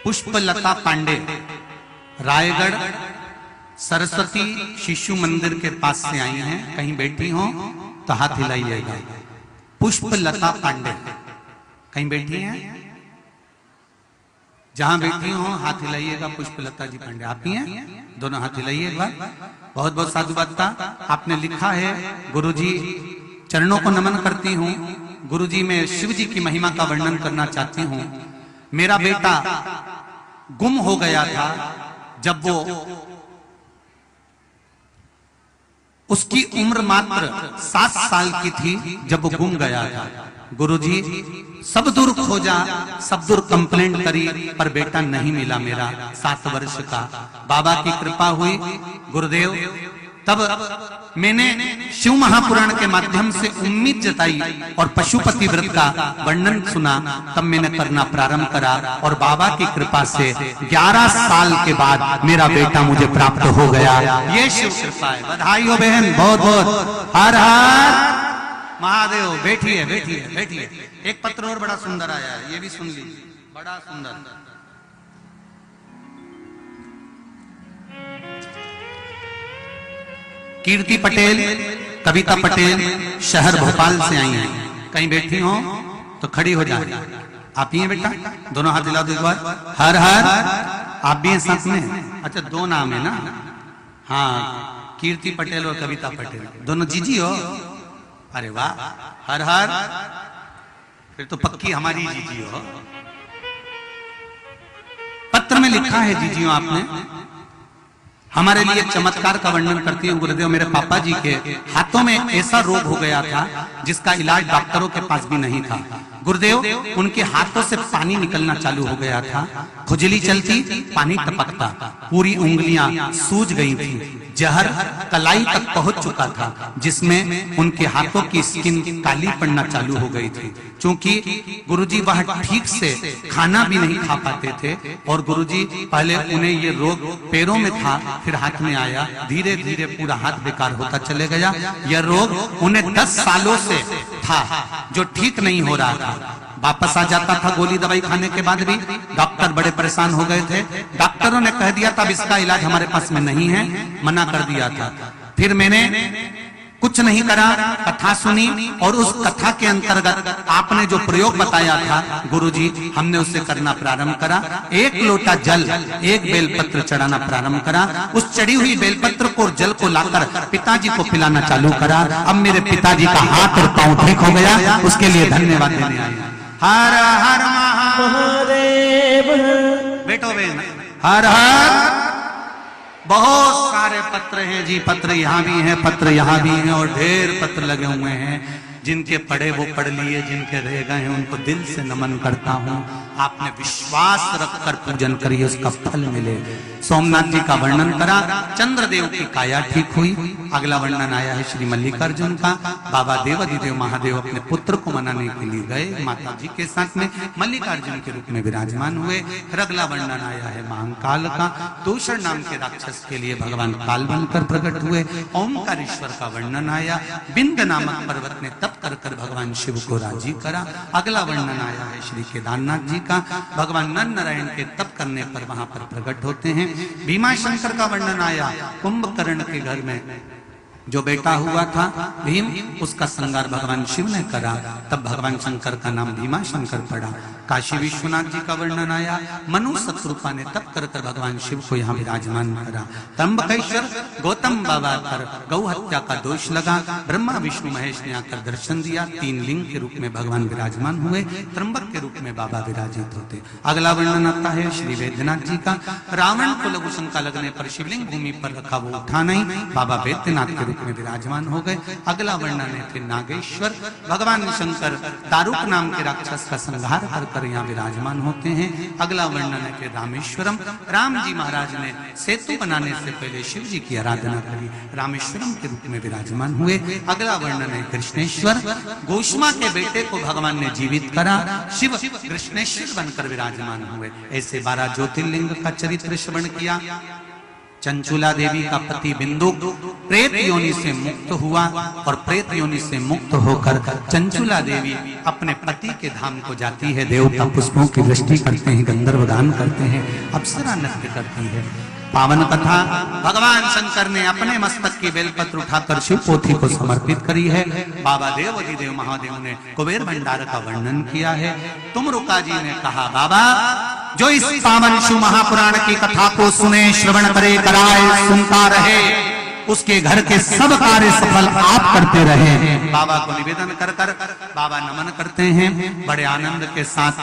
A: पुष्पलता पांडे, रायगढ़ सरस्वती शिशु मंदिर के पास से आई हैं। कहीं बैठी हो तो हाथ हिलाइएगा। पुष्पलता पांडे कहीं बैठी हैं? जहां बैठी हो हाथ हिलाइएगा। पुष्पलता जी पांडे आप ही हैं? दोनों हाथ हिलाइए एक बार। बहुत बहुत साधुवादता। आपने लिखा है, गुरुजी चरणों को नमन करती हूँ। गुरुजी मैं शिव जी की महिमा का वर्णन करना चाहती हूँ। मेरा बेटा गुम हो गया था जब वो, उसकी उम्र मात्र 7 साल की थी जब वो गुम गया था। गुरुजी सब दूर खोजा, सब दूर कंप्लेंट करी, पर बेटा नहीं मिला मेरा 7 वर्ष का। बाबा की कृपा हुई गुरुदेव, तब मैंने शिव महापुराण के माध्यम से उम्मीद जताई और पशुपति व्रत का वर्णन सुना। तब मैंने करना प्रारंभ करा और बाबा की कृपा से 11 साल के बाद मेरा बेटा मुझे प्राप्त हो गया। ये शिव कृपा है। बधाई हो बहन, बहुत बहुत। हर हर महादेव। बैठिए बैठिए बैठिए। एक पत्र और बड़ा सुंदर आया है, ये भी सुन लीजिए, बड़ा सुंदर। कीर्ति पटेल, कविता पटेल शहर भोपाल से आई हैं। कहीं बैठी हो तो खड़ी हो जाए। आप ही हैं बेटा? दोनों हाथ हिला दो एक बार। हर हर। आप भी हैं साथ में? अच्छा, 2 नाम है ना? हाँ, कीर्ति पटेल और कविता पटेल दोनों जीजी हो? अरे वाह, हर हर, फिर तो पक्की हमारी जीजी हो। पत्र में लिखा है जीजियों आपने, हमारे लिए चमत्कार का वर्णन करती है गुरुदेव। मेरे पापा जी के हाथों में ऐसा रोग हो गया था जिसका इलाज डॉक्टरों के पास भी नहीं था। गुरुदेव, उनके हाथों से पानी निकलना चालू हो गया था, खुजली चलती, पानी टपकता, पूरी उंगलियां सूज गई थी, जहर कलाई तक पहुंच चुका था, जिसमें उनके हाथों की स्किन काली पड़ना चालू हो गई थी। क्योंकि गुरुजी वह ठीक से खाना भी नहीं खा पाते थे, और गुरुजी पहले उन्हें ये रोग पैरों में था, फिर हाथ में आया, धीरे धीरे पूरा हाथ बेकार होता चले गया। यह रोग उन्हें 10 सालों से था जो ठीक नहीं हो रहा था। वापस आ जाता था गोली दवाई खाने के बाद भी। डॉक्टर बड़े परेशान हो गए थे, डॉक्टरों ने कह दिया था इसका इलाज हमारे पास में नहीं है, मना कर दिया था। फिर मैंने कुछ नहीं करा, कथा सुनी, और उस कथा के अंतर्गत आपने जो प्रयोग बताया था गुरुजी, हमने उसे करना प्रारंभ करा। 1 लोटा जल, 1 बेलपत्र चढ़ाना प्रारंभ करा। उस चढ़ी हुई बेलपत्र को और जल को लाकर पिताजी को पिलाना चालू करा। अब मेरे पिताजी का हाथ और पांव ठीक हो गया, उसके लिए धन्यवाद देने आए। हर हर महादेव। बेटो बहन, हर हर। बहुत सारे पत्र हैं जी, पत्र यहाँ भी हैं, पत्र यहाँ भी हैं, और ढेर पत्र लगे हुए हैं। जिनके पढ़े वो पढ़ लिए, जिनके रह गए हैं उनको दिल से नमन करता हूँ। आपने विश्वास रखकर पूजन करिए, उसका फल मिले। सोमनाथ जी का वर्णन करा, चंद्रदेव की काया ठीक हुई। अगला वर्णन आया है श्री मल्लिकार्जुन का। बाबा देवाधिदेव महादेव अपने पुत्र को मनाने के लिए गए, माता जी के साथ में मल्लिकार्जुन के रूप में विराजमान हुए। फिर अगला वर्णन आया है महाकाल का। दूषण नाम के राक्षस के लिए भगवान काल बनकर प्रकट हुए। ओंकारेश्वर का वर्णन आया। बिंद नामक पर्वत ने तप कर कर भगवान शिव को राजी करा। अगला वर्णन आया है श्री केदारनाथ जी का। भगवान नर नारायण के तप करने पर वहां पर प्रकट होते हैं। भीमा शंकर का वर्णन आया। कुंभकर्ण के घर में जो बेटा हुआ था भीम, उसका संगार भगवान शिव ने करा, तब भगवान शंकर का नाम भीमा शंकर पड़ा। काशी विश्वनाथ जी का वर्णन आया। मनु शत्रुपा ने तप कर कर भगवान शिव को यहाँ विराजमान करा। त्र्यंबकेश्वर गौतम बाबा पर गौ हत्या का दोष लगा। ब्रह्मा विष्णु महेश ने आकर दर्शन दिया। 3 लिंग के रूप में भगवान विराजमान हुए। त्र्यंबक के रूप में बाबा विराजित होते। अगला वर्णन आता है श्री वैद्यनाथ जी का। रावण को लघु शंका लगने पर शिवलिंग भूमि पर रखा, वो उठा नहीं, बाबा वैद्यनाथ के रूप में विराजमान हो गए। अगला वर्णन है फिर नागेश्वर। भगवान शंकर दारुक नाम के राक्षस का संहार कर कर यहाँ विराजमान होते हैं। अगला वर्णन है फिर रामेश्वरम। राम जी महाराज ने सेतु बनाने से पहले शिव जी की आराधना करी, रामेश्वरम के रूप में विराजमान हुए। अगला वर्णन है कृष्णेश्वर। गोष्मा के बेटे को भगवान ने जीवित करा, शिव कृष्णेश्वर बनकर विराजमान हुए। ऐसे 12 ज्योतिर्लिंग का चरित्र श्रवण किया। चंचुला देवी का पति बिंदु प्रेत योनि से मुक्त हुआ, और प्रेत योनि से मुक्त होकर चंचुला देवी अपने पति के धाम को जाती है। देवता पुष्पों की वृष्टि करते हैं, गंधर्व गान करते हैं, अप्सरा नृत्य करती है। पावन कथा भगवान शंकर ने अपने मस्तक की बेलपत्र उठाकर शिव पोथी को समर्पित करी है। बाबा देवाधिदेव महादेव ने कुबेर भंडार का वर्णन किया है। तुमरुका जी ने कहा, बाबा जो इस पावन शिव महापुराण की कथा को सुने, श्रवण करे, कराए, सुनता रहे, उसके घर के सब कार्य सफल आप करते रहे। बाबा को निवेदन कर कर बाबा नमन करते हैं बड़े आनंद के साथ।